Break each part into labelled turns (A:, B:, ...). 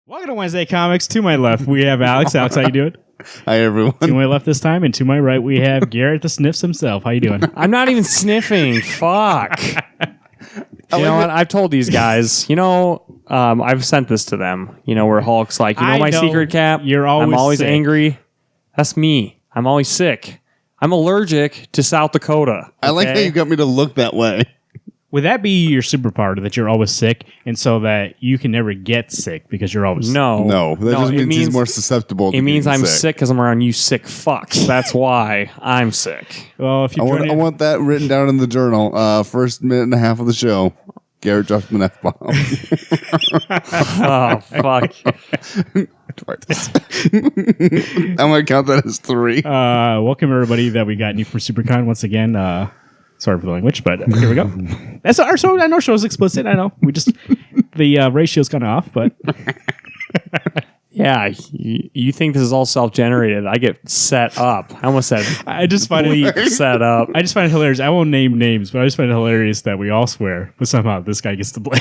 A: Welcome to Wednesday Comics. To my left, we have Alex. Alex, how you doing?
B: Hi, everyone.
A: To my left this time, and to my right, we have Garrett the Sniffs himself. How you doing?
C: I'm not even sniffing. Fuck. You know what? I've told these guys, I've sent this to them, where Hulk's like, my secret cap? I'm always
A: sick.
C: Angry. That's me. I'm always sick. I'm allergic to South Dakota.
B: I like how you got me to look that way.
A: Would that be your superpower, that you're always sick, and so that you can never get sick because you're always sick?
B: No, that just means he's more susceptible to
C: It means I'm
B: sick
C: sick because I'm around you sick fucks. That's why I'm sick.
A: Well, if you
B: I want that written down in the journal. First minute and a half of the show, Garrett dropped an F-bomb.
C: Oh, fuck.
B: I'm going to count that as 3.
A: welcome, everybody, that we got new from SuperCon once again. Sorry for the language, but here we go. That's our show. I know show's explicit. I know. We just, the ratio's kind of off, but.
C: Yeah, you think this is all self-generated. I get set up. I almost said
A: I just find it
C: set up.
A: I just find it hilarious. I won't name names, but I just find it hilarious that we all swear, but somehow this guy gets to blame.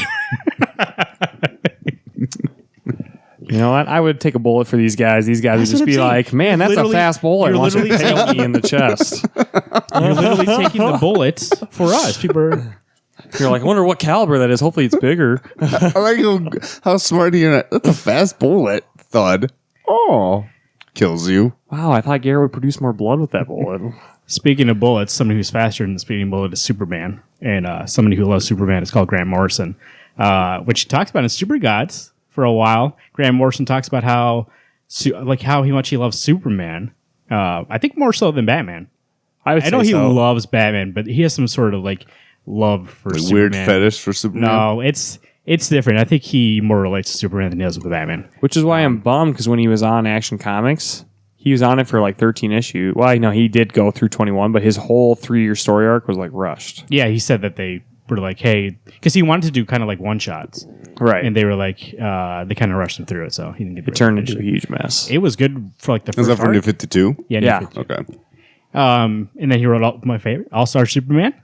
C: You know what? I would take a bullet for these guys. These guys would just be like, man, that's a fast bullet.
A: You're
C: Why don't you
A: literally
C: tail me in the chest.
A: You're literally taking the bullets for us. People are...
C: You're like, I wonder what caliber that is. Hopefully it's bigger.
B: I like how smart he is. That's a fast bullet. Thud. Oh. Kills you.
C: Wow, I thought Garrett would produce more blood with that bullet.
A: Speaking of bullets, somebody who's faster than the speeding bullet is Superman. And somebody who loves Superman is called Grant Morrison, which he talks about in Super Gods for a while. Grant Morrison talks about how much he loves Superman. I think more so than Batman. I know he loves Batman, but he has some sort of love for Superman.
B: Weird fetish for Superman.
A: No, it's different. I think he more relates to Superman than he does with Batman.
C: Which is why I'm bummed, because when he was on Action Comics, he was on it for 13 issues. Well, I know he did go through 21, but his whole 3-year story arc was rushed.
A: Yeah, he said that they were like, hey, because he wanted to do kind of one-shots.
C: Right.
A: And they were like, they kind of rushed him through it, so he didn't get
C: it. Turned into a huge mess.
A: It was good for the first
B: Is that for
A: arc.
B: New 52?
A: Yeah.
C: Yeah.
A: New 52.
B: Okay.
A: And then he wrote my favorite, All-Star Superman.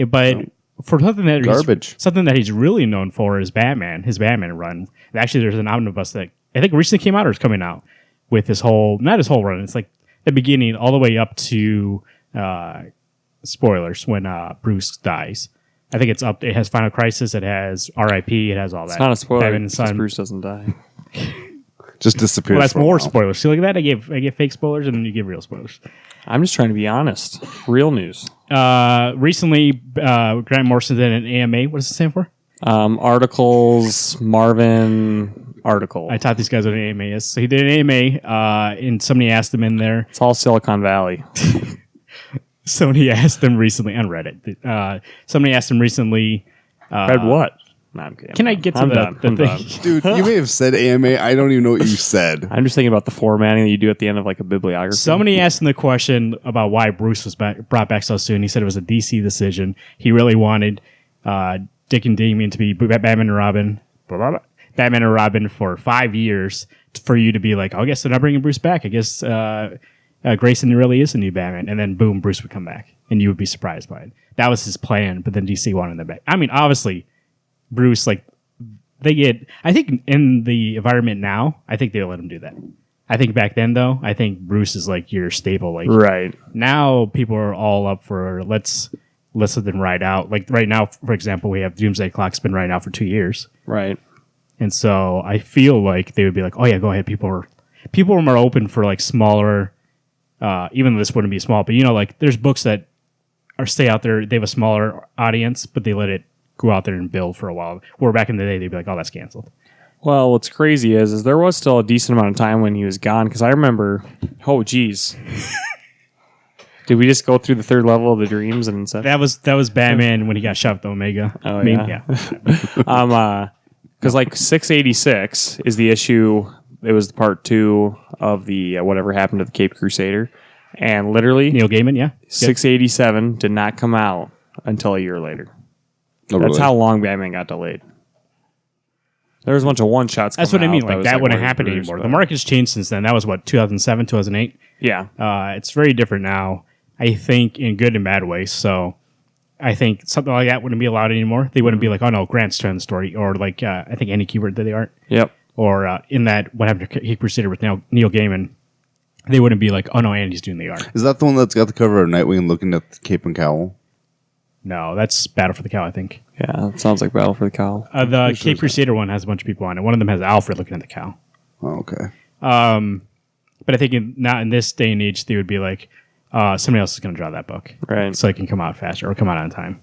A: But for something that he's really known for is Batman, his Batman run. Actually, there's an omnibus that I think recently came out or is coming out with not his whole run. It's the beginning all the way up to spoilers when Bruce dies. I think it's up. It has Final Crisis. It has R.I.P. It has all that.
C: It's not a spoiler
A: Batman and
C: because
A: Son.
C: Bruce doesn't die.
B: Just disappears.
A: Well, that's
B: for a
A: more
B: while.
A: spoilers. See, look at that. I give fake spoilers and then you give real spoilers.
C: I'm just trying to be honest. Real news.
A: Recently, Grant Morrison did an AMA. What does it stand for?
C: Articles, Marvin, article.
A: I taught these guys what an AMA is. So he did an AMA, and somebody asked him in there.
C: It's all Silicon Valley.
A: Somebody asked him recently on Reddit. Somebody asked him recently.
C: Read what? No, I'm kidding.
A: Can I get to
C: I'm
A: the
C: done.
A: thing?
B: Dude, you may have said AMA. I don't even know what you said.
C: I'm just thinking about the formatting that you do at the end of a bibliography.
A: Somebody asked him the question about why Bruce was brought back so soon. He said it was a DC decision. He really wanted Dick and Damian to be Batman and Robin. Batman and Robin for 5 years for you to be like, oh, I guess they're not bringing Bruce back. I guess Grayson really is a new Batman. And then boom, Bruce would come back. And you would be surprised by it. That was his plan. But then DC wanted them back. I mean, obviously, Bruce, they get... I think in the environment now, I think they'll let him do that. I think back then, though, I think Bruce is your staple.
C: Right.
A: Now, people are all up for let's let them ride out. Right now, for example, we have Doomsday Clock's been riding out for 2 years.
C: Right.
A: And so I feel like they would be like, oh, yeah, go ahead. People are more open for smaller... even though this wouldn't be small, but there's books that stay out there. They have a smaller audience, but they let it go out there and build for a while. Where back in the day, they'd be like, "Oh, that's canceled."
C: Well, what's crazy is there was still a decent amount of time when he was gone, because I remember. Oh, geez. Did we just go through the third level of the dreams and stuff?
A: That was Batman when he got shoved to Omega.
C: Oh yeah. Because 686 is the issue. It was part 2 of the whatever happened to the Cape Crusader. And literally,
A: Neil Gaiman, yeah.
C: 687 did not come out until a year later.
B: Oh,
C: That's
B: really?
C: how long Batman got delayed. There was a bunch of one-shots
A: That's what I mean.
C: out
A: That wouldn't
C: where's
A: happen
C: Bruce,
A: anymore.
C: but-
A: The market's changed since then. That was, 2007, 2008?
C: Yeah.
A: It's very different now, I think, in good and bad ways. So I think something like that wouldn't be allowed anymore. They wouldn't be like, oh, no, Grant's telling the story. Or I think any keyword that they aren't.
C: Yep.
A: or in that What Happened to Cape Crusader with Neil Gaiman, they wouldn't be like, oh no, Andy's doing the art.
B: Is that the one that's got the cover of Nightwing looking at the Cape and Cowl?
A: No, that's Battle for the Cow, I think.
C: Yeah, it sounds like Battle for the Cow.
A: The Cape Crusader one has a bunch of people on it. One of them has Alfred looking at the cow.
B: Oh, okay.
A: But I think not in this day and age, they would be like, somebody else is going to draw that book.
C: Right.
A: So it can come out faster or come out on time.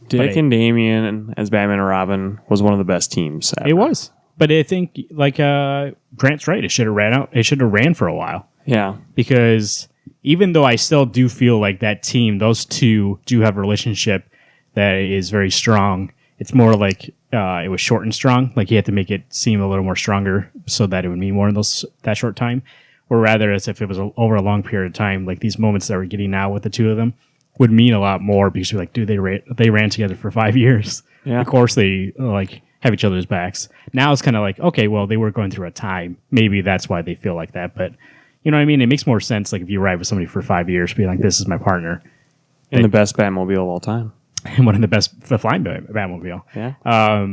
C: Dick and Damian as Batman and Robin was one of the best teams ever.
A: It was. But I think, like, Grant's right. It should have ran out. It should have ran for a while.
C: Yeah.
A: Because even though I still do feel like that team, those two do have a relationship that is very strong. It's more like it was short and strong. Like, he had to make it seem a little more stronger so that it would mean more in that short time. Or rather, as if it was over a long period of time, like these moments that we're getting now with the two of them would mean a lot more because you're like, dude, they ran together for 5 years.
C: Yeah.
A: Of course, they like have each other's backs. Now it's kind of like, okay, well, they were going through a time. Maybe that's why they feel like that. But you know what I mean? It makes more sense like if you ride with somebody for 5 years, being like, this is my partner.
C: And the best Batmobile of all time.
A: And one of the flying Batmobile.
C: Yeah.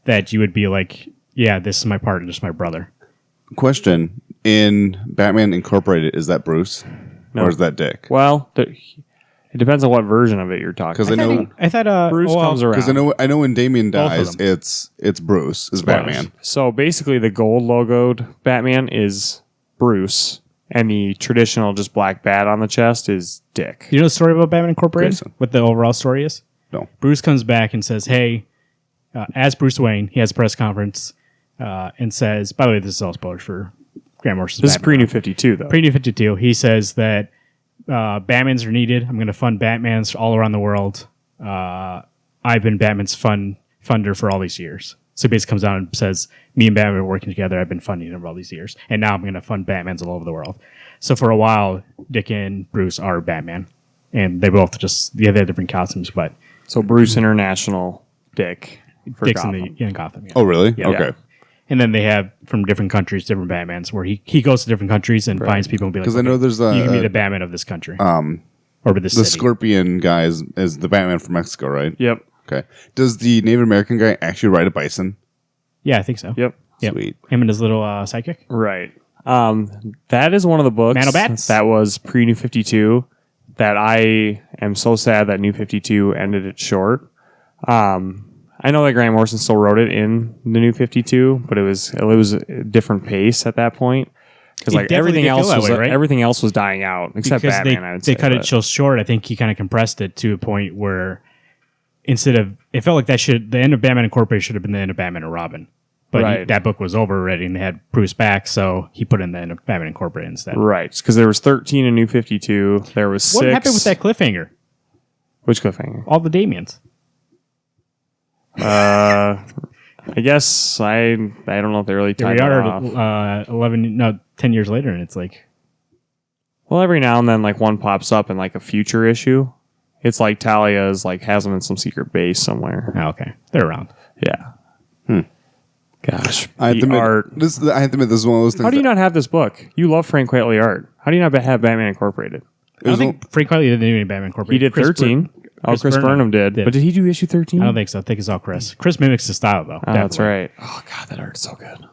A: That you would be like, yeah, this is my partner, this is my brother.
B: Question. In Batman Incorporated, is that Bruce?
C: No.
B: Or is that Dick?
C: Well, it depends on what version of it you're talking.
B: Because
A: I thought
C: Bruce comes around.
B: Because I know when Damian dies, it's Bruce is Batman.
C: So basically, the gold logoed Batman is Bruce, and the traditional just black bat on the chest is Dick.
A: You know the story about Batman Incorporated?
B: Grayson.
A: What the overall story is?
B: No.
A: Bruce comes back and says, hey, as Bruce Wayne, he has a press conference and says, by the way, this is all spoilers for Grant Morrison's
C: This
A: Batman.
C: is pre-New 52, though.
A: Pre-New 52. He says that Batmans are needed. I'm going to fund Batmans all around the world. I've been Batman's funder for all these years. So he basically comes down and says, me and Batman are working together. I've been funding him for all these years. And now I'm going to fund Batmans all over the world. So for a while, Dick and Bruce are Batman. And they both they have different costumes, but...
C: So Bruce International, Dick.
A: Dick's in Gotham. Yeah.
B: Oh, really?
A: Yeah.
B: Okay.
A: And then they have, from different countries, different Batmans, where he goes to different countries and finds people and be like,
B: Because I know there's
A: you can be the Batman of this country. Or this
B: the
A: city.
B: Scorpion guy is the Batman from Mexico, right?
C: Yep.
B: Okay. Does the Native American guy actually ride a bison?
A: Yeah, I think so.
C: Yep.
B: Sweet.
A: Him and his little sidekick.
C: Right. That is one of the books
A: Manobats?
C: that was pre-New 52 that I am so sad that New 52 ended it short. I know that Grant Morrison still wrote it in the New 52, but it was a different pace at that point because like everything else was
A: right?
C: everything else was dying out except
A: Because
C: Batman. I would say,
A: they cut it so short. I think he kind of compressed it to a point where instead of it felt like the end of Batman Incorporated should have been the end of Batman and Robin, but that book was over already and they had Bruce back, so he put in the end of Batman Incorporated instead.
C: Right, because there was 13 in New 52. There was 6.
A: What happened with that cliffhanger?
C: Which cliffhanger?
A: All the Damians.
C: I guess I don't know if they really tied it off.
A: 10 years later, and it's like,
C: well, every now and then, like one pops up in like a future issue. It's like Talia is like has them in some secret base somewhere.
A: oh, okay, they're around.
C: Yeah. Gosh,
B: I have to admit, this is one of those things.
C: How do you not have this book? You love Frank Quitely art. How do you not have Batman Incorporated?
A: I don't think Frank Quitely didn't do any Batman Incorporated.
C: He did 13. Chris Burnham did. But did he do issue 13?
A: I don't think so. I think it's all Chris. Chris mimics the style, though.
C: Oh, that's right. Oh, God, that art's so good.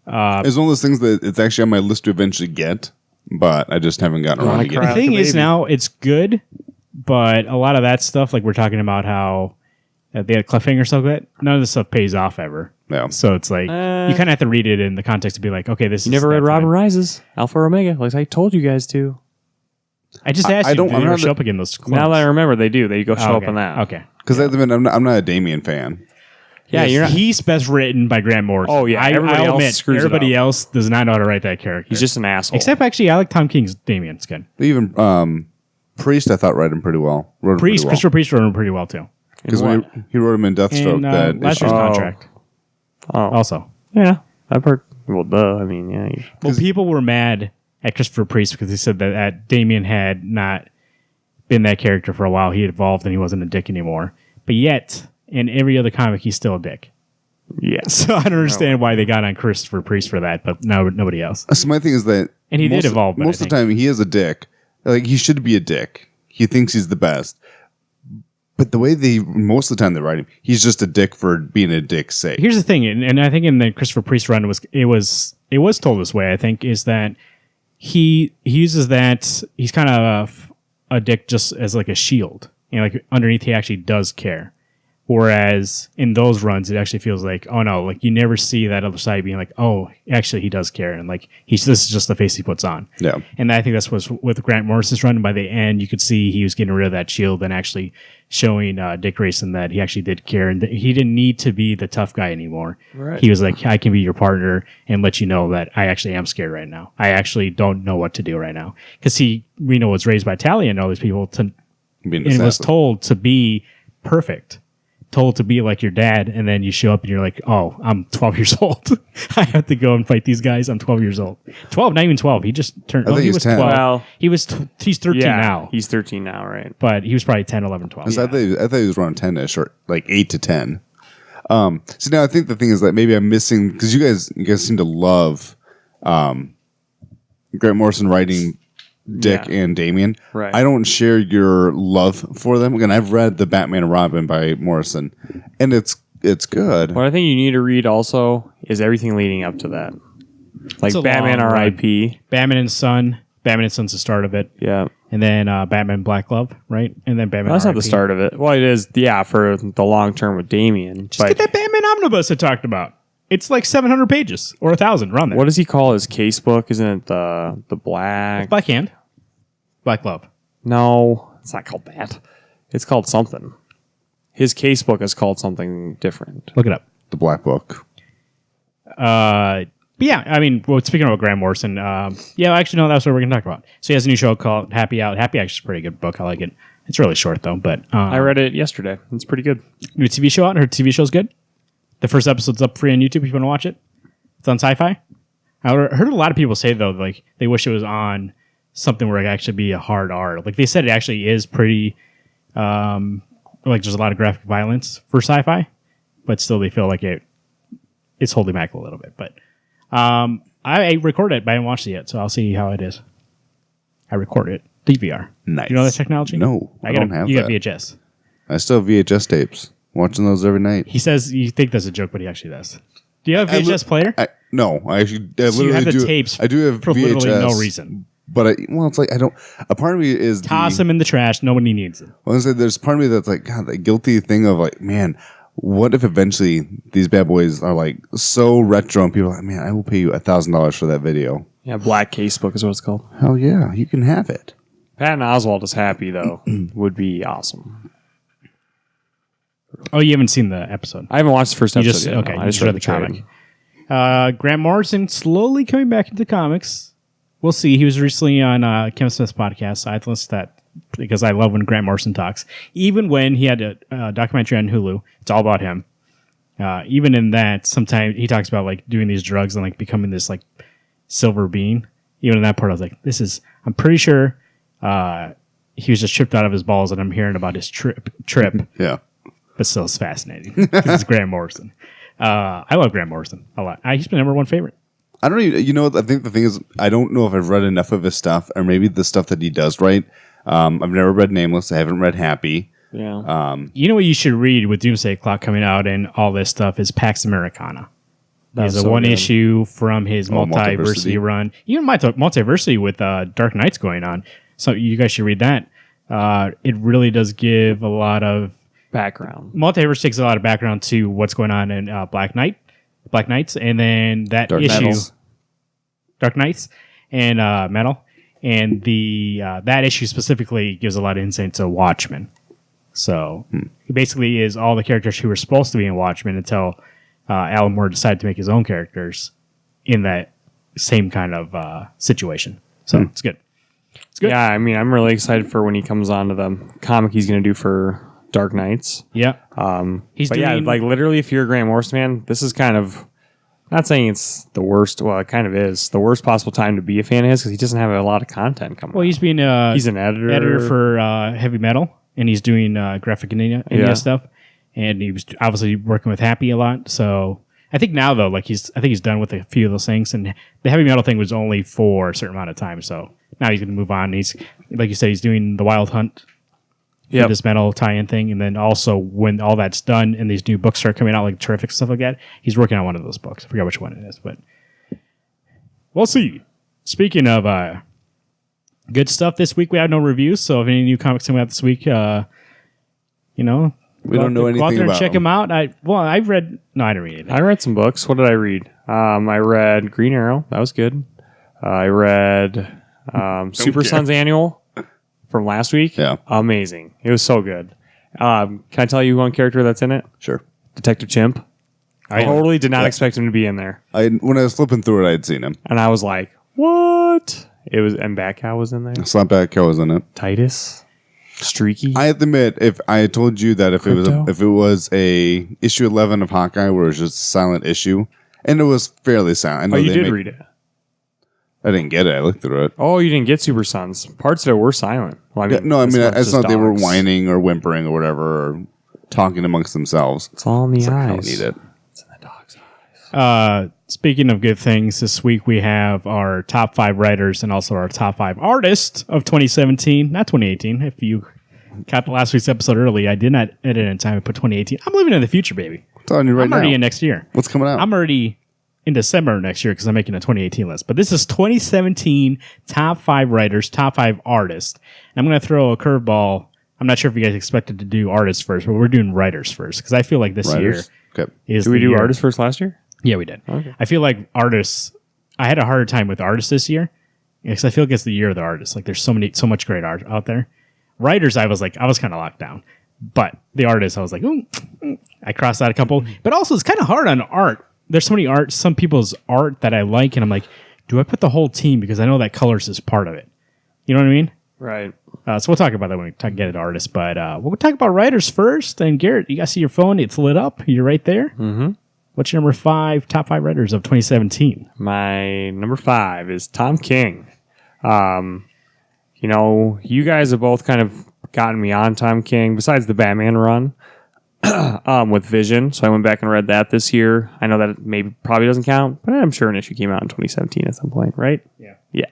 B: It's one of those things that it's actually on my list to eventually get, but I just haven't gotten around to getting it.
A: The thing is now, it's good, but a lot of that stuff, like we're talking about how they had cliffhanger stuff, that none of this stuff pays off ever.
B: Yeah.
A: So it's like, you kind of have to read it in the context to be like, okay, this
C: you
A: is...
C: never read Robin Rises, Alpha Omega, like I told you guys to.
A: I just asked you, do they show up again those clones?
C: Now that I remember, they do. They go show up in that.
A: Okay.
B: Because I'm not a Damian fan.
C: Yeah, you're not.
A: He's best written by Grant Morrison.
C: Oh, yeah.
A: Everybody else does not know how to write that character.
C: He's just an asshole.
A: Except, actually, I like Tom King's Damian. It's good.
B: Even Priest, I thought, read him pretty well.
A: Christopher Priest wrote him pretty well, too.
B: Because he wrote him in Deathstroke.
A: That last year's contract.
C: Oh.
A: Also.
C: Yeah. I've heard. Well, duh. I mean, yeah.
A: Well, people were mad at Christopher Priest because they said that Damian had not been that character for a while. He had evolved and he wasn't a dick anymore. But yet, in every other comic, he's still a dick.
C: Yeah.
A: So I don't understand why they got on Christopher Priest for that, but nobody else.
B: So my thing is that...
A: And he did evolve.
B: Most of the time, he is a dick. Like, he should be a dick. He thinks he's the best. But the way most of the time they write him, he's just a dick for being a dick's sake.
A: Here's the thing, and I think in the Christopher Priest run it was told this way. I think is that he uses that he's kind of a dick just as like a shield, like underneath he actually does care. Whereas in those runs, it actually feels like, oh no, like you never see that other side being like, oh, actually he does care, and like this is just the face he puts on.
B: Yeah,
A: and I think that's what's with Grant Morrison's run. And by the end, you could see he was getting rid of that shield and actually showing Dick Grayson that he actually did care, and he didn't need to be the tough guy anymore.
C: Right.
A: He was like, I can be your partner and let you know that I actually am scared right now. I actually don't know what to do right now because Reno was raised by Talia and all these people and was told to be perfect. Told to be like your dad, and then you show up and you're like, oh, I'm 12 years old. I have to go and fight these guys. I'm 12 years old. 12, not even 12. He just turned.
B: I think
A: he
B: was 10.
A: 12.
C: Well,
A: he's 13 now.
C: He's 13 now, right?
A: But he was probably 10, 11, 12.
B: I thought he was around 10ish or like 8 to 10. So now I think the thing is that maybe I'm missing because you guys seem to love Grant Morrison writing Dick and Damian.
C: Right.
B: I don't share your love for them. Again, I've read the Batman and Robin by Morrison, and it's good.
C: What I think you need to read also is everything leading up to that, like Batman R.I.P.
A: Batman and Son. Batman and Son's the start of it.
C: Yeah,
A: and then Batman Black Glove, right? And then Batman.
C: That's
A: R.I.P.
C: not the start of it. Well, it is. Yeah, for the long term with Damian.
A: Just get that Batman omnibus I talked about. It's like 700 pages or 1,000. Around there.
C: What does he call his case book? Isn't it the black?
A: Black Hand. Black Glove.
C: No, it's not called that. It's called something. His case book is called something different.
A: Look it up.
B: The Black Book.
A: Yeah, I mean, well, speaking about Grant Morrison, actually, no, that's what we're going to talk about. So he has a new show called Happy Out. Happy Out is a pretty good book. I like it. It's really short, though, but...
C: I read it yesterday. It's pretty good.
A: New TV show out? Her TV show's good? The first episode's up free on YouTube if you want to watch it. It's on Sci-Fi. I heard a lot of people say, though, like, they wish it was on something where it could actually be a hard R. Like, they said it actually is pretty... like, there's a lot of graphic violence for Sci-Fi, but still they feel like it's holding back a little bit, but... I recorded it, but I haven't watched it yet, so I'll see how it is. I recorded it. DVR.
B: Nice.
A: You know that technology?
B: No, I don't have
A: you
B: that.
A: got VHS.
B: I still have VHS tapes. Watching those every night.
A: He says you think that's a joke, but he actually does. Do you have a VHS player?
B: No, I actually. I
A: So you have the
B: do,
A: tapes
B: I do have
A: for
B: VHS,
A: literally no reason.
B: But it's like I don't. A part of me is
A: Toss them in the trash. Nobody needs it.
B: I say there's part of me that's like God, the guilty thing of like, man, what if eventually these bad boys are like so retro and people are like, man, I will pay you $1,000 for that video.
C: Yeah, Black Case Book is what it's called.
B: Hell yeah, you can have it.
C: Patton Oswalt is happy though. Would be awesome.
A: Oh, you haven't seen the episode?
C: I haven't watched the first episode yet.
A: Okay,
C: No,
A: you just read the comic. Grant Morrison slowly coming back into comics. We'll see. He was recently on Kevin Smith's podcast. I listened to that because I love when Grant Morrison talks. Even when he had a documentary on Hulu, it's all about him. Even in that, sometimes he talks about like doing these drugs and like becoming this like silver being. Even in that part, I was like, I'm pretty sure he was just tripped out of his balls, and I'm hearing about his trip.
B: Yeah.
A: But still, it's fascinating because it's Grant Morrison. I love Grant Morrison a lot. He's my number one favorite.
B: I don't even, I think the thing is, I don't know if I've read enough of his stuff, or maybe the stuff that he does write. I've never read Nameless. I haven't read Happy.
C: Yeah.
A: You know what you should read with Doomsday Clock coming out and all this stuff is Pax Americana. There's a one issue from his multiversity run. Even multiversity with Dark Knights going on. So you guys should read that. It really does give a lot of
C: background.
A: Multiverse takes a lot of background to what's going on in Black Knights, and then that Dark Knights and Metal, and the that issue specifically gives a lot of insight to Watchmen. So it basically is all the characters who were supposed to be in Watchmen until Alan Moore decided to make his own characters in that same kind of situation. So it's good. It's good.
C: Yeah, I mean, I'm really excited for when he comes on to the comic he's going to do for Dark Knights.
A: Yeah.
C: He's doing... yeah, like literally, if you're a Grant Morrison fan, this is kind of, not saying it's the worst, well, it kind of is, the worst possible time to be a fan of his because he doesn't have a lot of content coming out.
A: He's being
C: he's an editor
A: for Heavy Metal, and he's doing graphic India stuff, and he was obviously working with Happy a lot. So I think now though, like I think he's done with a few of those things, and the Heavy Metal thing was only for a certain amount of time. So now he's going to move on. He's, like you said, he's doing the Wild Hunt for this metal tie-in thing. And then also when all that's done and these new books start coming out, like Terrific stuff like that, he's working on one of those books. I forgot which one it is, but we'll see. Speaking of good stuff this week, we have no reviews. So if any new comics coming out this week, we don't
B: know anything
A: go out there and
B: about
A: check them out. I didn't read anything.
C: I read some books. What did I read? I read Green Arrow. That was good. I read Super Sons Annual from last week.
B: Yeah.
C: Amazing. It was so good. Can I tell you one character that's in it?
B: Sure.
C: Detective Chimp. I totally did not expect him to be in there.
B: When I was flipping through it, I had seen him.
C: And I was like, what? And Batcow was in there.
B: Slapback Cow was in it.
C: Titus. Streaky.
B: I have to admit, if I had told you that if it was a issue 11 of Hawkeye where it was just a silent issue, and it was fairly silent.
C: You did read it.
B: I didn't get it. I looked through it.
C: Oh, you didn't get Super Sons. Parts of it were silent. Well,
B: it's not they were whining or whimpering or whatever, or talking amongst themselves.
C: It's all in the eyes.
B: I don't need it.
C: It's in the dog's eyes.
A: Speaking of good things, this week we have our top 5 writers and also our top 5 artists of 2017, not 2018. If you caught the last week's episode early, I did not edit in time to put 2018. I'm living in the future, baby.
B: What's on you right now?
A: I'm already in next year.
B: What's coming out?
A: I'm already in December next year because I'm making a 2018 list. But this is 2017 top 5 writers, top 5 artists. And I'm going to throw a curveball. I'm not sure if you guys expected to do artists first, but we're doing writers first because I feel like this year is.
C: Did we do artists first last year?
A: Yeah, we did.
C: Okay.
A: I feel like artists. I had a harder time with artists this year because I feel like it's the year of the artists. Like there's so much great art out there. Writers, I was kind of locked down, but the artists, I was like, ooh, I crossed out a couple. But also, it's kind of hard on art. There's so many some people's art that I like, and I'm like, do I put the whole team because I know that colors is part of it. You know what I mean?
C: Right.
A: So we'll talk about that when we get into artists. But we'll talk about writers first. And Garrett, you guys see your phone? It's lit up. You're right there.
C: Mm-hmm.
A: What's your number 5 top 5 writers of 2017?
C: My number 5 is Tom King. You guys have both kind of gotten me on Tom King, besides the Batman run with Vision. So I went back and read that this year. I know that it probably doesn't count, but I'm sure an issue came out in 2017 at some point, right?
A: Yeah.
C: Yeah.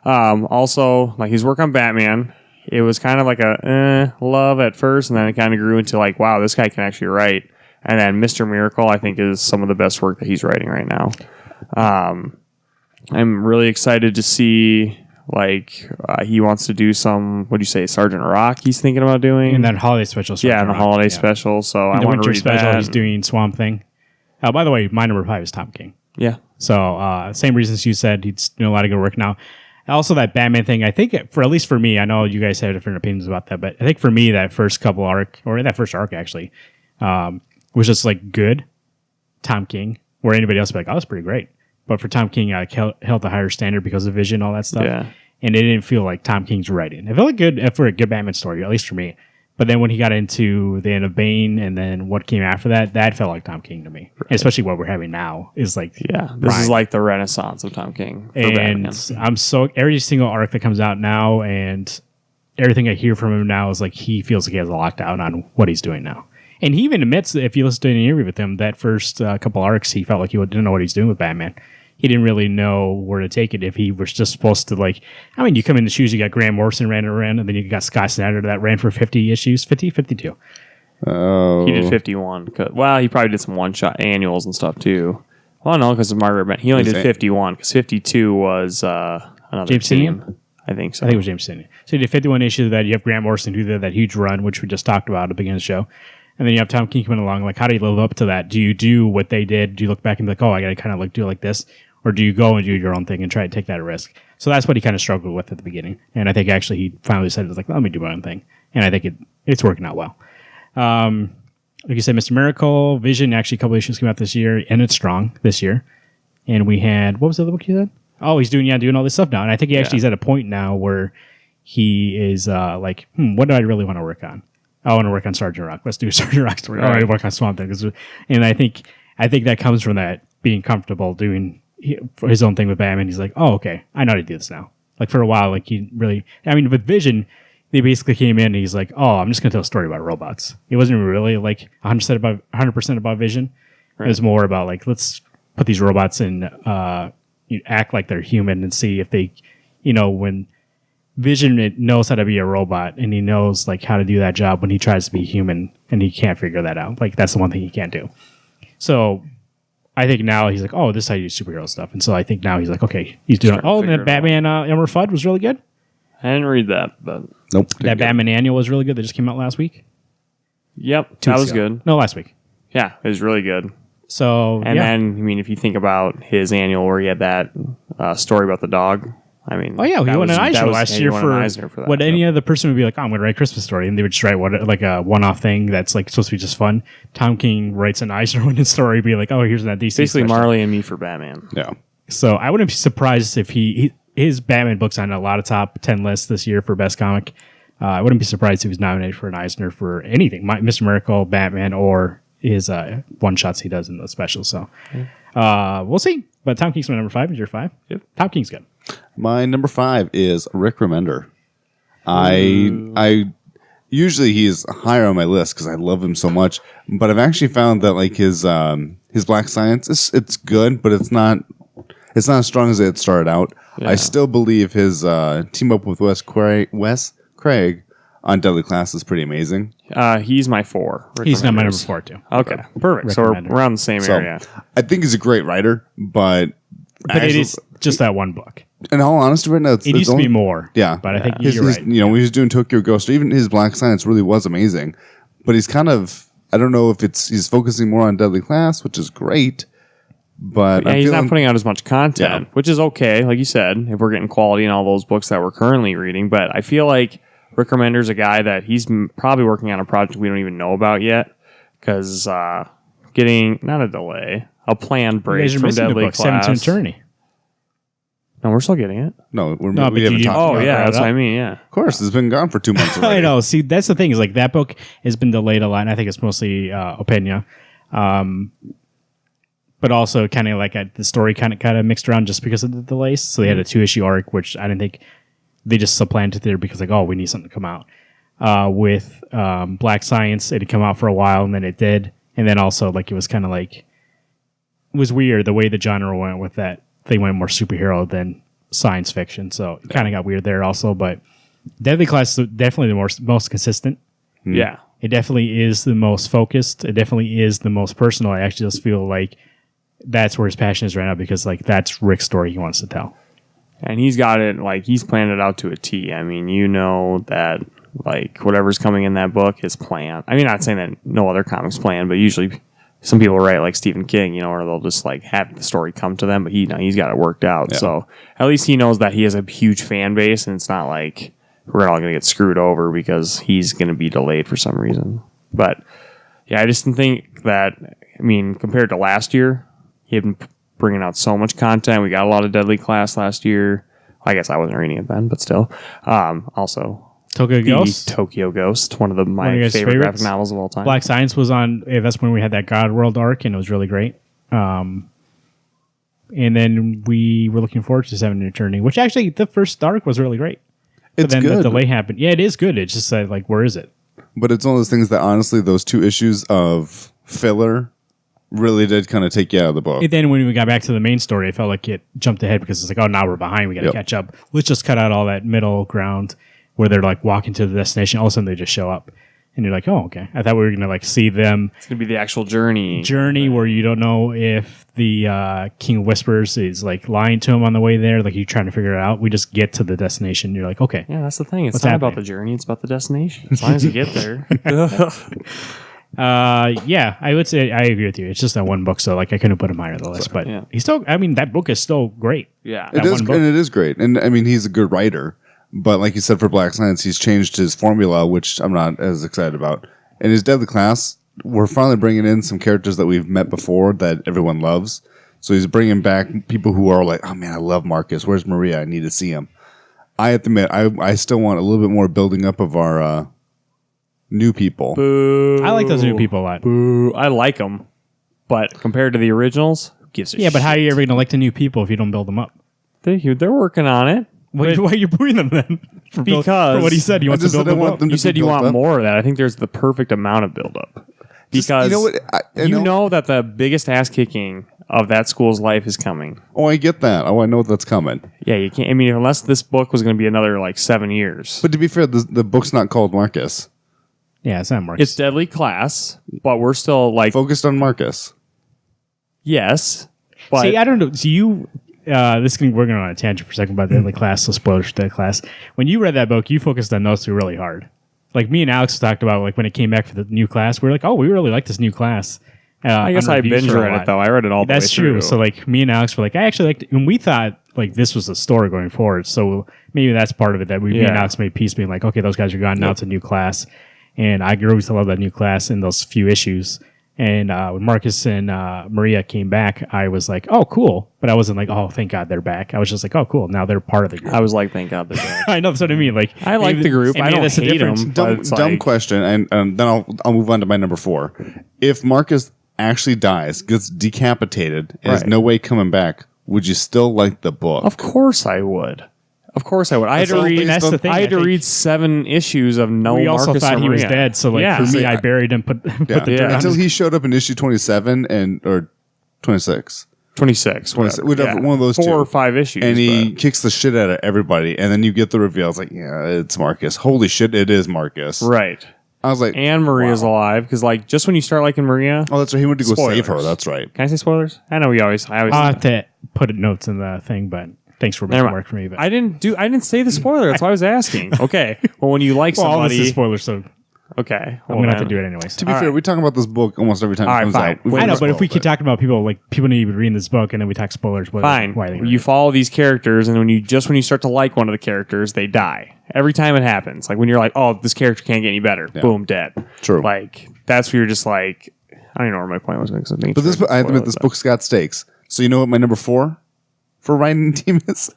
C: Also, like his work on Batman, it was kind of like a love at first, and then it kind of grew into like, wow, this guy can actually write. And then Mr. Miracle, I think, is some of the best work that he's writing right now. I'm really excited to see, he wants to do some, what'd you say, Sergeant Rock he's thinking about doing?
A: In that holiday special.
C: Yeah, in the holiday special. So I want to read
A: special,
C: that.
A: he's doing Swamp Thing. By the way, my number 5 is Tom King.
C: Yeah.
A: So same reasons you said, he's doing a lot of good work now. Also, that Batman thing, I think, at least for me, I know you guys have different opinions about that, but I think for me, that first arc actually, was just like good Tom King, where anybody else would be like, oh, that's pretty great. But for Tom King, I held the higher standard because of Vision, all that stuff.
C: Yeah.
A: And it didn't feel like Tom King's writing. It felt like good for a good Batman story, at least for me. But then when he got into the end of Bane and then what came after that felt like Tom King to me. Right. Especially what we're having now is like
C: this is like the renaissance of Tom King.
A: And I'm every single arc that comes out now and everything I hear from him now is like he feels like he has a lockdown on what he's doing now. And he even admits that if you listen to an interview with him, that first couple arcs, he felt like he didn't know what he's doing with Batman. He didn't really know where to take it if he was just supposed to, you come in the shoes, you got Grant Morrison ran around, and then you got Scott Snyder that ran for 50 issues, 50, 52.
B: Oh.
C: He did 51. Well, he probably did some one-shot annuals and stuff, too. Well, no, because of Margaret Bent. He only did 51, because 52 was another
A: James
C: team.
A: Tynion?
C: I think so.
A: I think it was James Tynion. So he did 51 issues of that. You have Grant Morrison who did that huge run, which we just talked about at the beginning of the show. And then you have Tom King coming along. Like, how do you live up to that? Do you do what they did? Do you look back and be like, oh, I got to kind of do it like this? Or do you go and do your own thing and try to take that risk? So that's what he kind of struggled with at the beginning. And I think actually he finally said, let me do my own thing. And I think it's working out well. Like you said, Mr. Miracle, Vision, actually a couple issues came out this year, and it's strong this year. And we had, what was the other book you said? Oh, he's doing all this stuff now. And I think he's at a point now where he is what do I really want to work on? I want to work on Sergeant Rock. Let's do a Sergeant Rock story. Right. I want to work on Swamp Thing. And I think that comes from that being comfortable doing his own thing with Batman. He's like, oh, okay, I know how to do this now. Like for a while, he really, with Vision, they basically came in and he's like, oh, I'm just going to tell a story about robots. It wasn't really 100% about Vision. Right. It was more about let's put these robots in, act like they're human and see if they, when Vision knows how to be a robot, and he knows like how to do that job when he tries to be human, and he can't figure that out. Like that's the one thing he can't do. So I think now he's like, oh, this is how you do superhero stuff, and so I think now he's like, okay, he's doing. Oh, and then Batman Elmer Fudd was really good.
C: I didn't read that, but
B: Nope.
A: That Batman annual was really good. That just came out last week.
C: Yep,
A: 2
C: that
A: weeks
C: was
A: ago.
C: good.
A: No, last week.
C: Yeah, it was really good.
A: So
C: And then, I mean, if you think about his annual where he had that story about the dog, I mean,
A: oh yeah, he won an Eisner last year
C: won
A: for,
C: an Eisner for that.
A: what any other person would be like, oh, I'm going to write a Christmas story, and they would just write like a one-off thing that's like supposed to be just fun. Tom King writes an Eisner winning story, be like, oh, here's that DC.
C: Basically,
A: special.
C: Marley and Me for Batman.
B: Yeah.
A: So I wouldn't be surprised if his Batman book's on a lot of top 10 lists this year for best comic. I wouldn't be surprised if he was nominated for an Eisner for anything, Mr. Miracle, Batman, or his one-shots he does in the specials. So we'll see. But Tom King's my number 5. Is your 5?
C: Yep.
A: Tom King's good.
B: My number 5 is Rick Remender. I usually he's higher on my list because I love him so much, but I've actually found that like his Black Science it's good, but it's not as strong as it started out.
C: Yeah.
B: I still believe his team up with Wes Craig on Deadly Class is pretty amazing.
C: He's my 4. Rick
A: He's not my
C: Remender's.
A: number 4, too.
C: Okay, perfect.
A: Rick
C: So we're
A: Remender.
C: around the same
B: So
C: area.
B: I think he's a great writer, but
A: But it is just that one book.
B: in all honesty, right now
A: It used to be more.
B: Yeah,
A: But I think
B: his,
A: you're right.
B: when he was doing Tokyo Ghost, or even his Black Science really was amazing. But he's kind of, I don't know if he's focusing more on Deadly Class, which is great. But
C: Yeah,
B: I'm
C: he's
B: feeling,
C: not putting out as much content,
B: Yeah.
C: which is okay, like you said, if we're getting quality in all those books that we're currently reading. But I feel like Rick Remender's a guy that he's probably working on a project we don't even know about yet, because getting, not a delay, a planned
A: You
C: break
A: guys are
C: from
A: missing the
C: Deadly
A: book,
C: Class.
A: 17 Attorney.
C: No, we're still getting it.
B: no,
A: No,
B: we
A: but
B: haven't
A: you-
B: talked
C: Oh,
B: about
C: yeah,
B: it.
C: that's
A: up.
C: what I mean, yeah.
B: Of course, it's been gone for 2 months already.
A: I know. See, that's the thing is like that book has been delayed a lot, and I think it's mostly Opena. But also kind of like the story kind of mixed around just because of the delays. So they had a 2-issue arc, which I didn't think they just supplanted there because like, oh, we need something to come out. With Black Science, it had come out for a while, and then it did. And then also like it was kind of like, it was weird the way the genre went with that. They went more superhero than science fiction. So it kind of got weird there also. But Deadly Class is definitely the most consistent.
C: Yeah.
A: It definitely is the most focused. It definitely is the most personal. I actually just feel like that's where his passion is right now because like that's Rick's story he wants to tell.
C: And he's got it, like, he's planned it out to a T. I mean, you know that, like, whatever's coming in that book is planned. I mean, not saying that no other comics plan, but usually some people write like Stephen King, you know, or they'll just, like, have the story come to them, but he's got it worked out.
B: Yeah.
C: So at least he knows that he has a huge fan base, and it's not like we're all going to get screwed over because he's going to be delayed for some reason. But, yeah, I just think that, I mean, compared to last year, he had been bringing out so much content. We got a lot of Deadly Class last year. I guess I wasn't reading it then, but still. Also,
A: Tokyo
C: the
A: Ghost.
C: Tokyo Ghost, one of
A: One of
C: my
A: your
C: favorite
A: favorites?
C: graphic novels of all time.
A: Black Science was on. That's when we had that God World arc, and it was really great. And then we were looking forward to 17 Eternity, which actually the first arc was really great. But
B: It's
A: then
B: good.
A: the delay happened. Yeah, it is good. It's just like, where is it?
B: But it's one of those things that honestly, those 2 issues of filler really did kind of take you out of the book.
A: And then when we got back to the main story, I felt like it jumped ahead because it's like, oh, now we're behind. We got to
B: Yep.
A: catch up. Let's just cut out all that middle ground where they're like walking to the destination. All of a sudden, they just show up, and you're like, oh, okay. I thought we were gonna like see them
C: It's going to be the actual journey.
A: where you don't know if the King of Whispers is like lying to him on the way there. Like you're trying to figure it out. We just get to the destination. You're like, okay.
C: Yeah, that's the thing. It's
A: What's
C: not
A: happening?
C: about the journey. It's about the destination. As long as you get there.
A: Yeah, I would say I agree with you. It's just that one book, so like I couldn't put him higher on the list. But
C: yeah.
A: he's still. I mean, that book is still great.
C: Yeah.
A: That
B: It is,
A: one book.
B: and it is great. And I mean, he's a good writer. But like you said, for Black Science, he's changed his formula, which I'm not as excited about. And his Deadly Class, we're finally bringing in some characters that we've met before that everyone loves. So he's bringing back people who are like, oh man, I love Marcus. Where's Maria? I need to see him. I have to admit, I still want a little bit more building up of our new people.
C: Boo.
A: I like those new people a lot.
C: Boo. I like them. But compared to the originals, who gives a
A: Yeah, but how are
C: shit?
A: you ever going to like the new people if you don't build them up?
C: They're working on it.
A: Why are you booing them then? For
C: Because-
A: what he said, you want to
B: just
A: build
B: said I
A: them
B: want
A: up.
B: them
C: You
B: to
C: said
B: be
C: you
B: built
C: want
B: up.
C: more of that. I think there's the perfect amount of buildup.
B: Just,
C: Because
B: you know what? I
C: you know that the biggest ass kicking of that school's life is coming.
B: Oh, I get that. Oh, I know that's coming.
C: Yeah, you can't. I mean, unless this book was going to be another like 7 years.
B: But to be fair, the book's not called Marcus.
A: Yeah, it's not Marcus.
C: It's Deadly Class, but we're still like
B: Focused on Marcus.
C: yes. But
A: See, I don't know. So you, we're going on a tangent for a second about Deadly Class, so spoilers for Deadly Class. When you read that book, you focused on those two really hard. Like me and Alex talked about, like when it came back for the new class, we were like, oh, we really like this new class.
C: I guess I binge read it though. I read it all the way
A: That's
C: through.
A: true. So like me and Alex were like, I actually liked it. And we thought like this was the story going forward. So maybe that's part of it that me and Alex made peace being like, okay, those guys are gone. Now it's a new class. And I grew to love that new class in those few issues. And when Marcus and Maria came back, I was like, oh, cool. But I wasn't like, oh, thank God they're back. I was just like, oh, cool. Now they're part of the group.
C: I was like, thank God they're back.
A: I know, that's what I mean. Like,
C: I like the group. I don't hate them.
B: Dumb question, and then I'll move on to my number 4. If Marcus actually dies, gets decapitated, and has no way coming back, would you still like the book?
C: Of course I would. Of course I would. I had to read.
A: That's the thing.
C: I had to read 7 issues of no.
A: We also
C: Marcus
A: thought he was
C: Maria.
A: dead, so like for me, I buried him. Put the dirt on
B: Until
A: his-
B: he showed up in issue 27 or 26.
C: 26,
B: whatever, one of those
C: 4
B: two.
C: or 5 issues,
B: And he kicks the shit out of everybody, and then you get the reveal. It's like, yeah, it's Marcus. Holy shit, it is Marcus.
C: right.
B: I was like,
C: And Maria's alive because, like, just when you start liking Maria,
B: oh, that's right. He went to go save her.
C: Spoilers.
B: That's right.
C: can I say spoilers? I know I always.
A: I'll have to put notes in the thing, but thanks for making
C: Never
A: it
C: mind.
A: work for me. But
C: I didn't say the spoiler. That's why I was asking. Okay. Well, when you like
A: well, all this
C: somebody,
A: is spoilers, so
C: okay,
A: I'm gonna have to do it anyways.
B: To be fair, we talk about this book almost every time it
C: All right,
B: comes
C: fine.
B: out. We've
A: I know,
B: always
A: but if we
B: spoiled
A: keep
B: it.
A: talking about people, like people need to be reading this book, and then we talk spoilers. Why
C: Fine.
A: they
C: You follow these characters, and when you start to like one of the characters, they die every time it happens. Like when you're like, oh, this character can't get any better. Boom, dead.
B: True.
C: Like that's where you're just like, I don't even know where my point was.
B: But this, I admit, this book's got stakes. So you know what my number 4 for writing team is?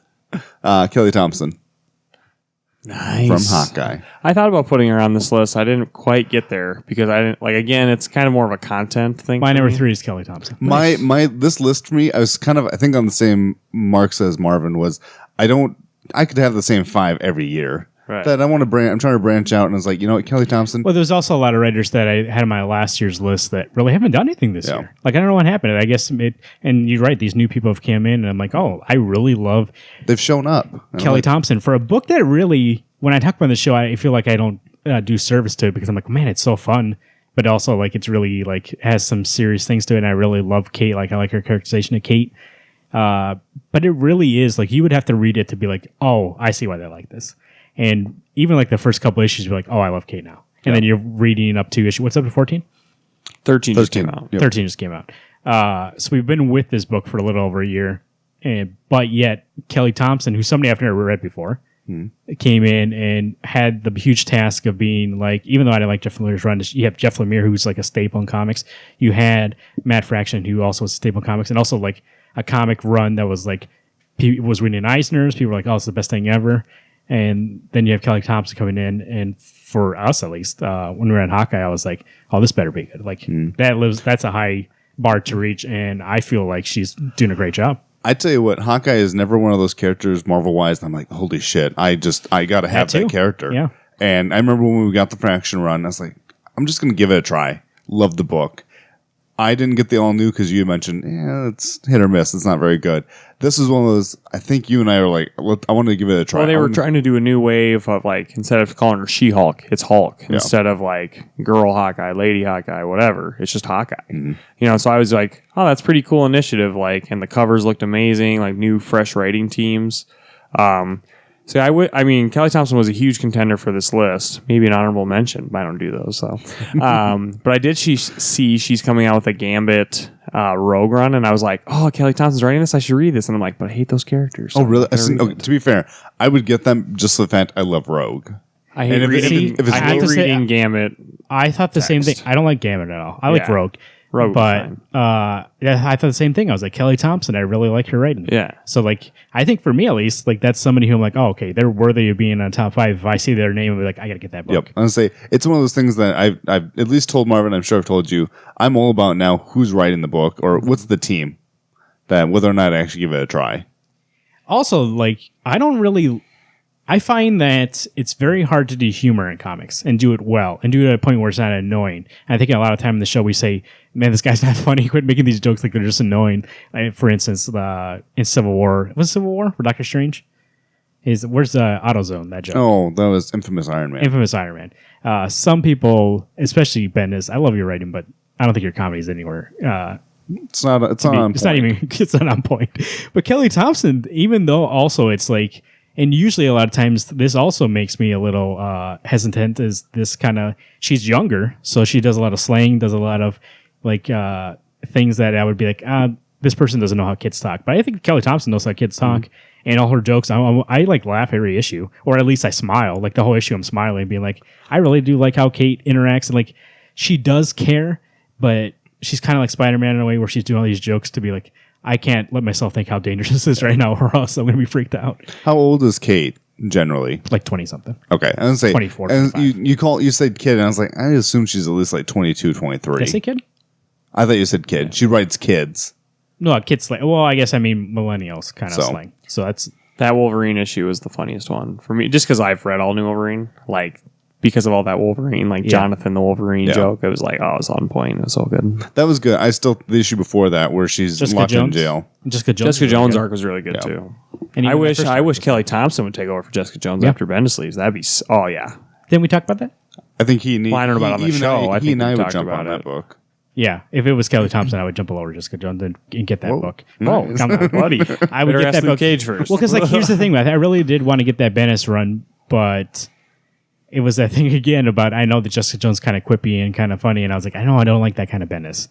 B: Kelly Thompson
C: nice
B: from Hawkeye.
C: I thought about putting her on this list. I didn't quite get there because I didn't like. Again, it's kind of more of a content thing.
A: My
C: for
A: number
C: me.
A: 3 is Kelly Thompson.
B: My this list for me, I was kind of, I think on the same marks as Marvin was. I could have the same 5 every year.
C: Right.
B: That I want to I'm trying to branch out, and I was like, you know what, Kelly Thompson.
A: Well, there's also a lot of writers that I had on my last year's list that really haven't done anything this
B: Yeah.
A: year. Like I don't know what happened. I guess and you're right. These new people have come in, and I'm like, oh, I really love
B: They've shown up. And I'm
A: Kelly
B: like,
A: Thompson for a book that really, when I talk about the show, I feel like I don't do service to it because I'm like, man, it's so fun, but also like it's really like has some serious things to it. And I really love Kate. Like I like her characterization of Kate. But it really is like you would have to read it to be like, oh, I see why they like this. And even like the first couple issues, you're like, oh, I love Kate now. And then you're reading up to issue. What's up to 14?
C: 13 just came out.
B: Yep.
A: 13 just came out. So we've been with this book for a little over a year. But yet Kelly Thompson, who's somebody I've never read before, came in and had the huge task of being like, even though I didn't like Jeff Lemire's run, you have Jeff Lemire, who's like a staple in comics. You had Matt Fraction, who also was a staple in comics, and also like a comic run that was like, was reading Eisner's. People were like, oh, it's the best thing ever. And then you have Kelly Thompson coming in, and for us at least, when we were in Hawkeye, I was like, "Oh, this better be good." Like that's a high bar to reach, and I feel like she's doing a great job.
B: I tell you what, Hawkeye is never one of those characters Marvel wise. I'm like, holy shit! I got to have that character.
A: Yeah.
B: And I remember when we got the Fraction run, I was like, I'm just gonna give it a try. Love the book. I didn't get the all new because you mentioned, it's hit or miss. It's not very good. This is one of those. I think you and I are like, I wanted to give it a try.
C: Well, they were trying to do a new wave of like instead of calling her She-Hulk, it's Hulk. Instead of like Girl Hawkeye, Lady Hawkeye, whatever, it's just Hawkeye. You know, so I was like, oh, that's pretty cool initiative. Like, and the covers looked amazing. Like new, fresh writing teams. So I mean, Kelly Thompson was a huge contender for this list. Maybe an honorable mention. But I don't do those, so. But I did see she's coming out with a Gambit Rogue run, and I was like, oh, Kelly Thompson's writing this. I should read this. And I'm like, but I hate those characters.
B: Oh, really? To be fair, I would get them just for the fact I love Rogue.
C: I hate reading Gambit.
A: I thought the same thing. I don't like Gambit at all. I like Rogue.
C: Rogue,
A: but I thought the same thing. I was like, Kelly Thompson, I really like her writing.
C: Yeah.
A: So like, I think for me at least, like that's somebody who I'm like, oh, okay, they're worthy of being on top 5. If I see their name, I'll be like, I gotta get that book.
B: Yep. I'm gonna say it's one of those things that I've at least told Marvin. I'm sure I've told you. I'm all about now who's writing the book or what's the team that whether or not I actually give it a try.
A: Also, like, I don't really I find that it's very hard to do humor in comics and do it well and do it at a point where it's not annoying. And I think a lot of time in the show we say, man, this guy's not funny. Quit making these jokes like they're just annoying. For instance, in Civil War, was it Civil War for Doctor Strange? Where's the AutoZone, that joke?
B: Oh, that was Infamous Iron Man.
A: Infamous Iron Man. Some people, especially Ben, I love your writing, but I don't think your comedy is anywhere.
B: It's not on point.
A: It's not on point. But Kelly Thompson, even though also it's like, and usually a lot of times this also makes me a little hesitant, is this kind of, she's younger, so she does a lot of slang, does a lot of like things that I would be like, this person doesn't know how kids talk. But I think Kelly Thompson knows how kids talk, and all her jokes, I like laugh every issue, or at least I smile. Like the whole issue, I'm smiling, being like, I really do like how Kate interacts, and like she does care, but she's kind of like Spider-Man in a way where she's doing all these jokes to be like, I can't let myself think how dangerous this is right now, or else I'm going to be freaked out.
B: How old is Kate generally?
A: Like 20 something.
B: Okay, I was say
A: 24.
B: And you said kid, and I was like, I assume she's at least like 22, 23.
A: Did I say kid?
B: I thought you said kid. Yeah. She writes kids.
A: No, kids slang. Well, I guess I mean millennials kind of slang. So that's
C: that Wolverine issue is the funniest one for me, just because I've read all New Wolverine, like. Because of all that Wolverine, like Jonathan the Wolverine joke, it was like, oh, it was on point. It was so good.
B: That was good. The issue before that where she's locked in jail.
A: Jessica
C: Jones' arc was really good too. And I wish Kelly Thompson would take over for Jessica Jones after Bendis leaves. That'd be
A: Didn't we talk about that?
B: I think I don't know
C: about on the show. I think
B: I would jump on that book.
A: Yeah, if it was Kelly Thompson, I would jump all over Jessica Jones and get that book.
B: Nice.
A: Oh, come on, buddy! I would get that book.
C: Cage first.
A: Well, because like here's the thing, I really did want to get that Bendis run, but it was that thing again about, I know that Jessica Jones kind of quippy and kind of funny, and I was like, I know I don't like that kind of Bendis.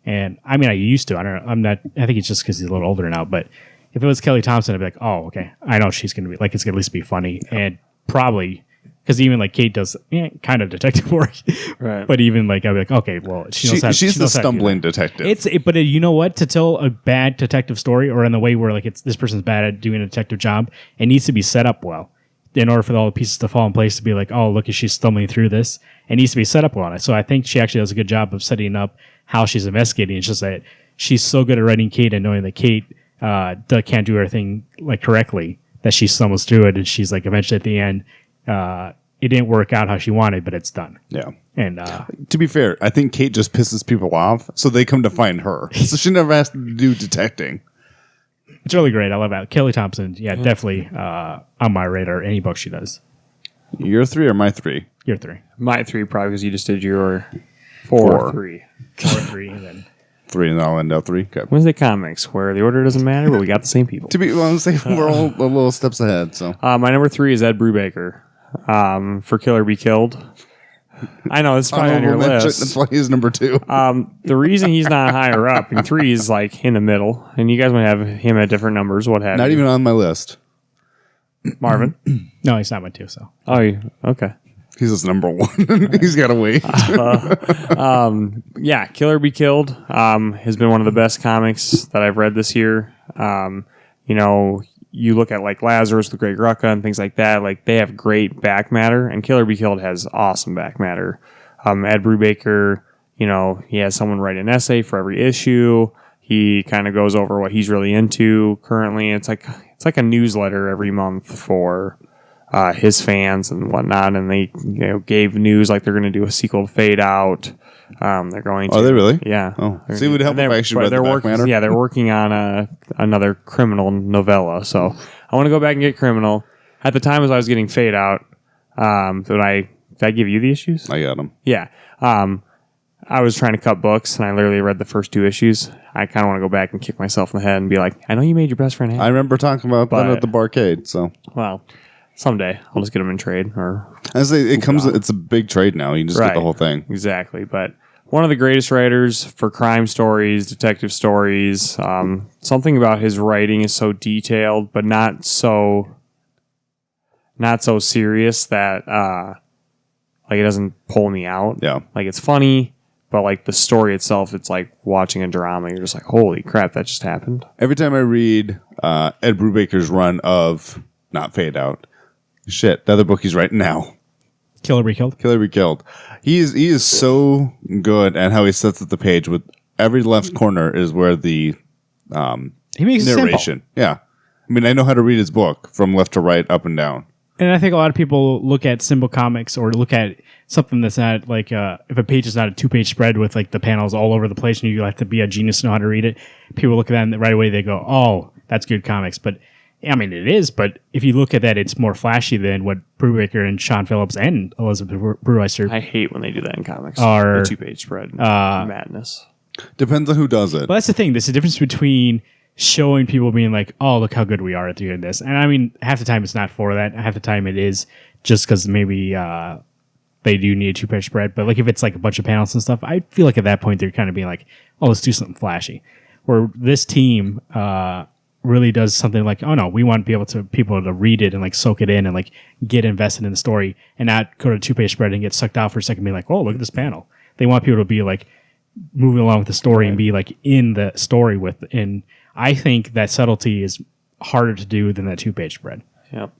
A: And I mean, I used to. I think it's just because he's a little older now. But if it was Kelly Thompson, I'd be like, oh, okay, I know she's gonna be like, it's gonna at least be funny, and probably because even like Kate does kind of detective work,
C: right?
A: But even like I'd be like, okay, well, she's
B: the stumbling detective.
A: But you know what? To tell a bad detective story, or in the way where like this person's bad at doing a detective job, it needs to be set up well. In order for all the pieces to fall in place to be like, oh, look, she's stumbling through this. It needs to be set up on it. So I think she actually does a good job of setting up how she's investigating. It's just that she's so good at writing Kate and knowing that Kate can't do everything like correctly, that she stumbles through it, and she's like, eventually at the end, it didn't work out how she wanted, but it's done.
B: Yeah.
A: And
B: to be fair, I think Kate just pisses people off, so they come to find her. So she never has to do detecting.
A: It's really great. I love that. Kelly Thompson, definitely on my radar. Any book she does.
B: Your 3 or my 3?
A: Your 3.
C: My 3 probably because you just did your 4, 3.
A: 4, 3, and then
B: 3, and then I'll end up 3. Okay.
C: Wednesday Comics, where the order doesn't matter, but we got the same people.
B: To be honest, we're all a little steps ahead. So
C: my number 3 is Ed Brubaker for Kill or Be Killed. I know, it's probably on your list.
B: That's why he's number 2.
C: The reason he's not higher up, and 3 is like in the middle, and you guys might have him at different numbers, what have you.
B: Not even on my list.
C: Marvin?
A: No, he's not my 2, so.
C: Oh, okay.
B: He's just number 1. He's got to wait.
C: Kill or Be Killed has been one of the best comics that I've read this year. You look at like Lazarus, the Great Rucka, and things like that. Like they have great back matter, and Kill or Be Killed has awesome back matter. Ed Brubaker, he has someone write an essay for every issue. He kind of goes over what he's really into currently. It's like a newsletter every month for his fans and whatnot. And they gave news like they're going to do a sequel to Fade Out. They're going to.
B: Are they really?
C: Yeah.
B: Oh, see, it would help if I actually read the back matter.
C: Yeah, they're working on another criminal novella. So I want to go back and get Criminal. At the time as I was getting Fade Out, did I give you the issues?
B: I got them.
C: Yeah. I was trying to cut books, and I literally read the first 2 issues. I kind of want to go back and kick myself in the head and be like, I know you made your best friend happy.
B: I remember talking about that at the barcade. So,
C: well, someday I'll just get them in trade. Or
B: I say it's a big trade now. You can just get the whole thing.
C: Exactly, but one of the greatest writers for crime stories, detective stories. Something about his writing is so detailed, but not so serious that like it doesn't pull me out.
B: Yeah,
C: like it's funny, but like the story itself, it's like watching a drama. You're just like, holy crap, that just happened.
B: Every time I read Ed Brubaker's run of not Fade Out, the other book he's writing now.
A: Kill or Be Killed.
B: Kill or Be Killed. He is so good at how he sets up the page. With every left corner is where the
A: he makes
B: narration. Yeah, I mean, I know how to read his book from left to right, up and down.
A: And I think a lot of people look at symbol comics or look at something that's not like if a page is not a 2-page spread with like the panels all over the place and you have to be a genius to know how to read it. People look at that and right away they go, "Oh, that's good comics." But I mean, it is. But if you look at that, it's more flashy than what Brubaker and Sean Phillips and Elizabeth Breweister.
C: I hate when they do that in comics.
A: Are,
C: the 2-page spread madness.
B: Depends on who does it.
A: But that's the thing. There's a difference between showing people being like, "Oh, look how good we are at doing this," and I mean, half the time it's not for that. Half the time it is just because maybe they do need a 2-page spread. But like if it's like a bunch of panels and stuff, I feel like at that point they're kind of being like, "Oh, let's do something flashy." Where this team really does something like, "Oh no, we want people to read it and like soak it in and like get invested in the story and not go to a 2-page spread and get sucked out for a second, and be like, oh, look at this panel." They want people to be like moving along with the story and be like in the story with. And I think that subtlety is harder to do than that 2-page spread.
C: Yep.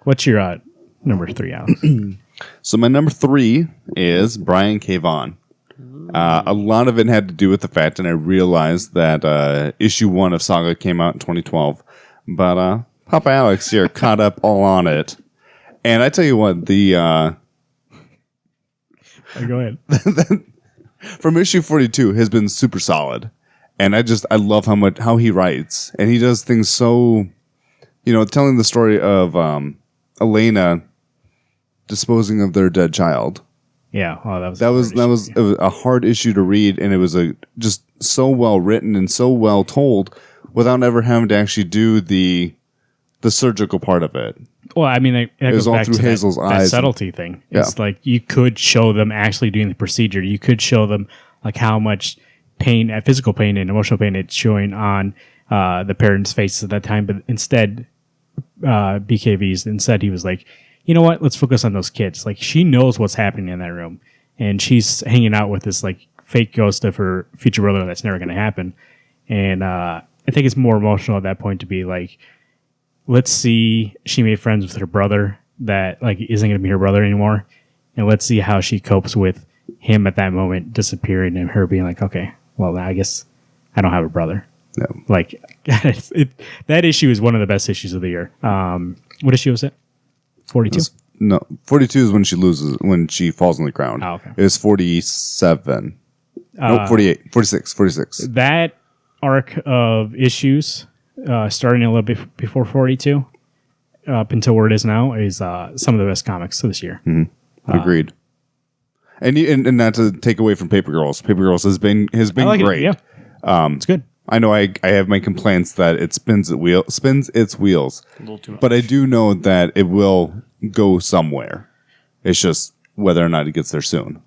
A: What's your number 3, Alex?
B: So my number 3 is Brian K. Vaughan. A lot of it had to do with the fact, and I realized that issue 1 of Saga came out in 2012, but Papa Alex here caught up all on it. And I tell you what, the
A: Go ahead.
B: from issue 42 has been super solid. And I love how he writes, and he does things so, telling the story of Elena disposing of their dead child.
A: Yeah, oh,
B: it was a hard issue to read, and it was just so well written and so well told, without ever having to actually do the surgical part of it.
A: Well, I mean, it goes
B: all
A: back
B: through
A: to
B: Hazel's
A: that
B: eyes.
A: subtlety thing.
B: Yeah.
A: It's like you could show them actually doing the procedure. You could show them like how much pain, physical pain and emotional pain it's showing on the parents' faces at that time. But instead, instead he was like, you know what? Let's focus on those kids. Like she knows what's happening in that room, and she's hanging out with this like fake ghost of her future brother that's never going to happen. And I think it's more emotional at that point to be like, let's see, she made friends with her brother that like isn't going to be her brother anymore, and let's see how she copes with him at that moment disappearing and her being like, okay, well, I guess I don't have a brother.
B: No.
A: Like that issue is one of the best issues of the year. What issue was it? 42?
B: No, 42 is when she falls on the ground.
A: Oh, okay.
B: It was 47. Nope, 48. 46.
A: That arc of issues, starting a little bit before 42, up until where it is now, is some of the best comics of this year.
B: Mm-hmm. Agreed. And not to take away from Paper Girls. Paper Girls has been
A: like
B: great.
A: It, yeah. It's good.
B: I know I have my complaints that it spins its wheels.
C: A little too much.
B: But I do know that it will go somewhere. It's just whether or not it gets there soon.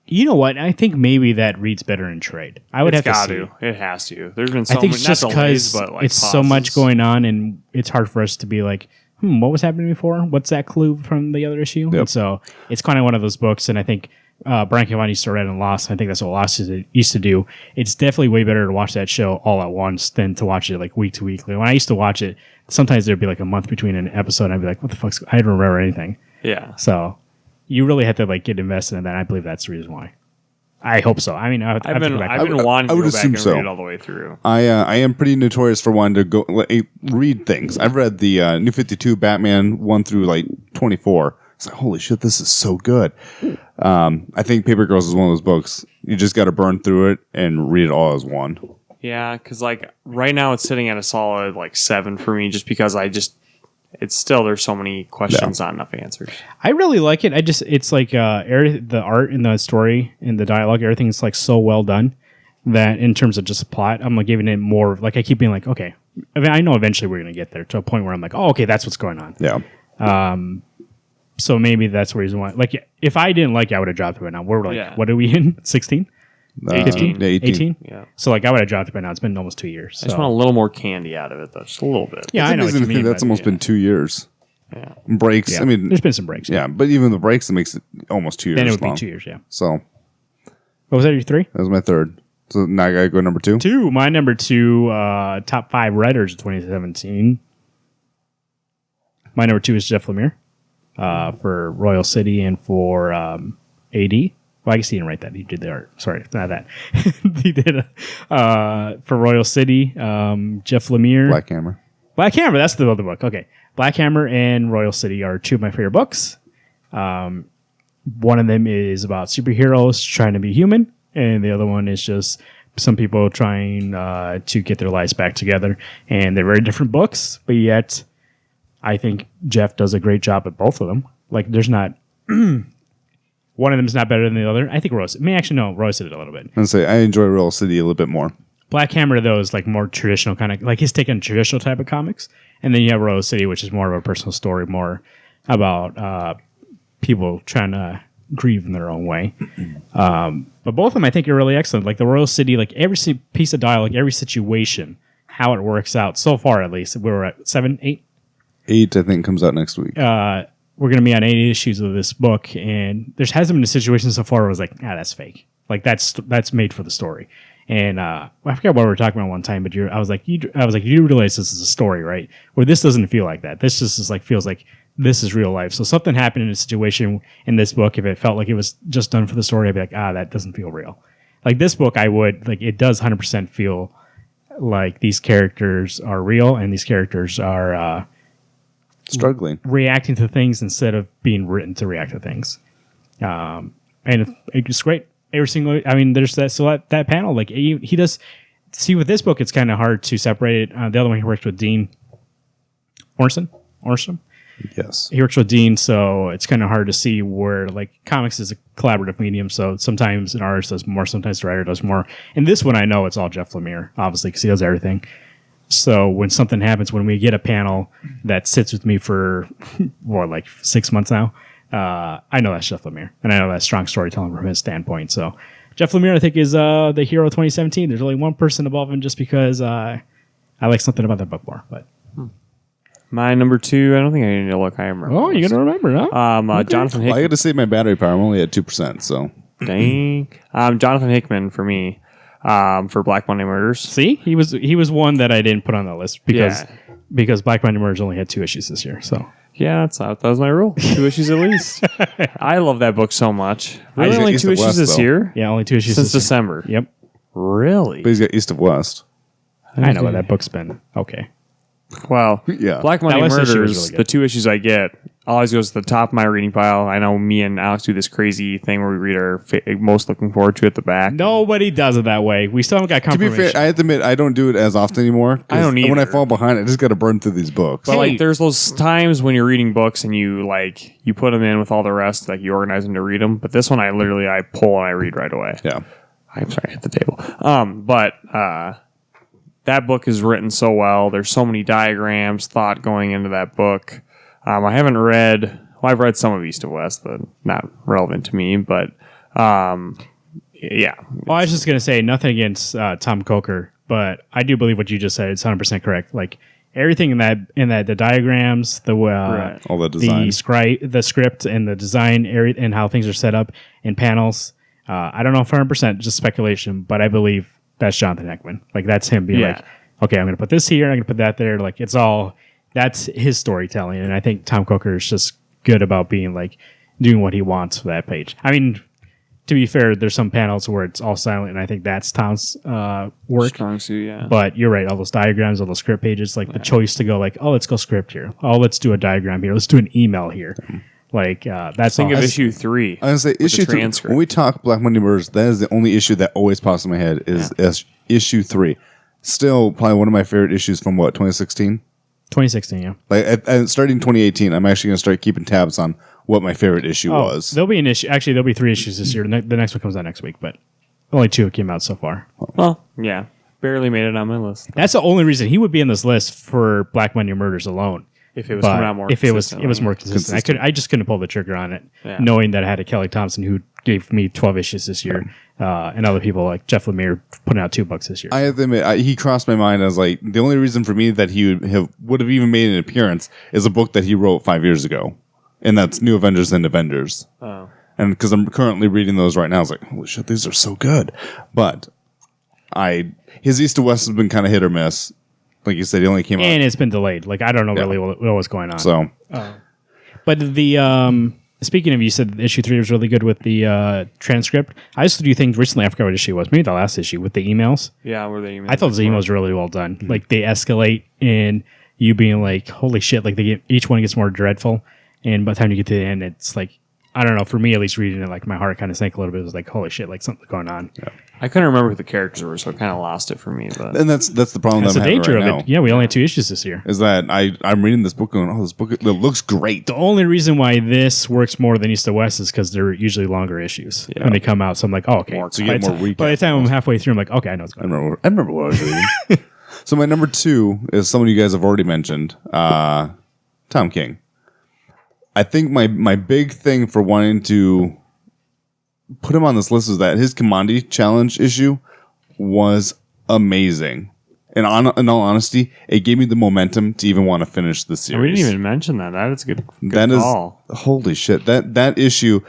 A: You know what? I think maybe that reads better in trade. I would have to see.
C: It has to. There's been so
A: I think
C: many,
A: it's just because it's so much going on, and it's hard for us to be like, what was happening before? What's that clue from the other issue?
B: Yep.
A: And so it's kind of one of those books, and I think Brian K. Vaughan used to write in Lost. I think that's what Lost used to do. It's definitely way better to watch that show all at once than to watch it like week to week. Like, when I used to watch it, sometimes there'd be like a month between an episode, and I'd be like, what the fuck's... I don't remember anything.
C: Yeah.
A: So you really have to like get invested in that. I believe that's the reason why. I hope so. I mean, I've been
C: wanting to go back and read it all the way through.
B: I am pretty notorious for wanting to go read things. I've read the New 52 Batman 1 through like 24. It's like, holy shit, this is so good. I think Paper Girls is one of those books. You just got to burn through it and read it all as one.
C: Yeah, because like right now it's sitting at a solid like 7 for me, just because it's still, there's so many questions, not enough answers.
A: I really like it. It's like the art and the story and the dialogue, everything's like so well done that in terms of just plot, I'm like giving it more, like I keep being like, okay, I mean, I know eventually we're going to get there to a point where I'm like, oh, okay, that's what's going on.
B: Yeah.
A: So maybe that's the reason why. Like, if I didn't like it, I would have dropped it by now. We're like, what are we in? 16?
C: 18.
A: 18?
C: Yeah.
A: So like I would have dropped it by now. It's been almost 2 years. So.
C: I just want a little more candy out of it, though. Just a little bit.
A: Yeah, I know what you mean.
B: That's almost been 2 years.
C: Yeah.
B: Breaks.
A: Yeah.
B: I mean,
A: there's been some breaks.
B: Yeah, but even the breaks, it makes it almost 2 years.
A: Then it would
B: long.
A: be 2 years. Yeah.
B: So,
A: what was that? Your 3?
B: That was my 3rd. So now I gotta go number 2.
A: 2. My number 2. Top 5 writers of 2017. My number 2 is Jeff Lemire. For Royal City and for AD. Well, I guess he didn't write that. He did the art. Sorry, not that. He did for Royal City. Jeff Lemire.
B: Black Hammer.
A: Black Hammer, that's the other book. Okay. Black Hammer and Royal City are two of my favorite books. One of them is about superheroes trying to be human, and the other one is just some people trying to get their lives back together. And they're very different books, but yet I think Jeff does a great job at both of them. Like, there's not... one of them is not better than the other. I think Royal City... Royal City a little bit.
B: I enjoy Royal City a little bit more.
A: Black Hammer, though, is like more traditional kind of... Like, he's taking traditional type of comics. And then you have Royal City, which is more of a personal story, more about people trying to grieve in their own way. But both of them, I think, are really excellent. Like, the Royal City, like, every piece of dialogue, every situation, how it works out, so far at least. We're at 7, 8?
B: 8, I think, comes out next week.
A: We're going to be on 8 issues of this book, and there hasn't been a situation so far where I was like, that's fake. Like, that's made for the story. And I forgot what we were talking about one time, but I was like, you realize this is a story, right? Where this doesn't feel like that. This just is like feels like this is real life. So something happened in a situation in this book. If it felt like it was just done for the story, I'd be like, that doesn't feel real. Like this book, I would like it does 100% feel like these characters are real, and these characters are
B: struggling,
A: reacting to things instead of being written to react to things. And it's great. Every single, I mean, there's that panel. Like he does. See, with this book, it's kind of hard to separate it. The other one, he works with Dean Orson.
B: Yes,
A: he works with Dean, so it's kind of hard to see where like comics is a collaborative medium. So sometimes an artist does more, sometimes the writer does more. And this one, I know it's all Jeff Lemire, obviously, because he does everything. So when something happens, when we get a panel that sits with me for like 6 months now. I know that's Jeff Lemire, and I know that's strong storytelling from his standpoint. So Jeff Lemire, I think, is the hero of 2017. There's only one person above him just because I like something about that book more. But
C: my number 2, I don't think I need to look. I remember.
A: Oh, you got to remember, huh?
C: Okay. Jonathan Hickman.
B: I got to save my battery power. I'm only at 2%, so.
C: Dang. Jonathan Hickman for me, for Black Monday Murders.
A: See, he was one that I didn't put on the list because Black Monday Murders only had 2 issues this year. So.
C: Yeah, that was my rule. 2 issues at least. I love that book so much. Really, only 2 issues this year?
A: Yeah, only 2 issues
C: since December.
A: Yep.
C: Really?
B: But he's got East of West.
A: I know, but that book's been okay.
C: Well,
B: yeah.
C: Black Monday Murders, really the 2 issues I get, always goes to the top of my reading pile. I know me and Alex do this crazy thing where we read our most looking forward to at the back.
A: Nobody does it that way. We still haven't got confirmation.
B: To be fair, I have to admit, I don't do it as often anymore.
C: I don't either.
B: When I fall behind, I just got to burn through these books.
C: But like, there's those times when you're reading books and you put them in with all the rest, like you organize them to read them. But this one, I pull and I read right away.
B: Yeah.
C: I'm sorry, I hit the table. But that book is written so well. There's so many diagrams, thought going into that book. I haven't read... Well, I've read some of East of West, but not relevant to me. But, yeah.
A: Well, I was just going to say, nothing against Tom Coker, but I do believe what you just said. It's 100% correct. Like, everything in that the diagrams,
C: Right.
B: all the design.
A: the script and the design area and how things are set up in panels. I don't know if 100%, just speculation, but I believe that's Jonathan Hickman. Like, that's him being like, okay, I'm going to put this here, I'm going to put that there. Like, it's all, that's his storytelling. And I think Tom Coker is just good about being like, doing what he wants for that page. I mean, to be fair, there's some panels where it's all silent, and I think that's Tom's work.
C: Strong suit, yeah.
A: But you're right, all those diagrams, all those script pages, like the choice to go like, oh, let's go script here. Oh, let's do a diagram here. Let's do an email here. Like, that's
C: Think of issue 3.
B: I was going to say, issue 3, when we talk Black Monday Murders, that is the only issue that always pops in my head is issue 3. Still probably one of my favorite issues from, 2016?
A: 2016, yeah.
B: Like, starting 2018, I'm actually going to start keeping tabs on what my favorite issue was.
A: There'll be an issue. Actually, there'll be 3 issues this year. The next one comes out next week, but only 2 came out so far.
C: Well, yeah. Barely made it on my list.
A: That's the only reason he would be in this list for Black Monday Murders alone.
C: If it was coming out more consistent.
A: If it was more consistent. I just couldn't pull the trigger on it, knowing that I had a Kelly Thompson who gave me 12 issues this year, and other people like Jeff Lemire putting out $2 this year.
B: I have to admit, he crossed my mind. I was like, the only reason for me that he would have even made an appearance is a book that he wrote 5 years ago, and that's New Avengers and Avengers.
C: Oh.
B: And because I'm currently reading those right now, I was like, holy shit, these are so good. But his East to West has been kind of hit or miss. Like you said, he only came out.
A: And it's been delayed. Like, I don't know really what was going on.
B: So,
A: but the speaking of, you said issue 3 was really good with the transcript. I used to do things recently. I forgot what issue it was. Maybe the last issue with the emails.
C: Yeah, where the emails.
A: I thought the emails were really well done. Like, they escalate, and you being like, holy shit, like each one gets more dreadful. And by the time you get to the end, it's like, I don't know, for me at least reading it, like my heart kind of sank a little bit. It was like, holy shit, like something's going on.
B: Yeah.
C: I couldn't remember who the characters were, so it kind of lost it for me. But
B: And that's the problem
A: That's
B: that
A: the
B: I'm having
A: danger
B: right
A: of
B: now.
A: it. Yeah, we only had 2 issues this year.
B: Is that I'm reading this book going, oh, this book it looks great.
A: The only reason why this works more than East to West is because they're usually longer issues when they come out. So I'm like, oh, okay.
B: So you get more recaps.
A: By the time I'm halfway through, I'm like, okay, I know what's going on.
B: I remember what I was reading. So my number 2 is someone you guys have already mentioned, Tom King. I think my big thing for wanting to put him on this list is that his Commodity Challenge issue was amazing. And in all honesty, it gave me the momentum to even want to finish the series.
C: we didn't even mention that. That's a good
B: That
C: call.
B: is holy shit. That issue,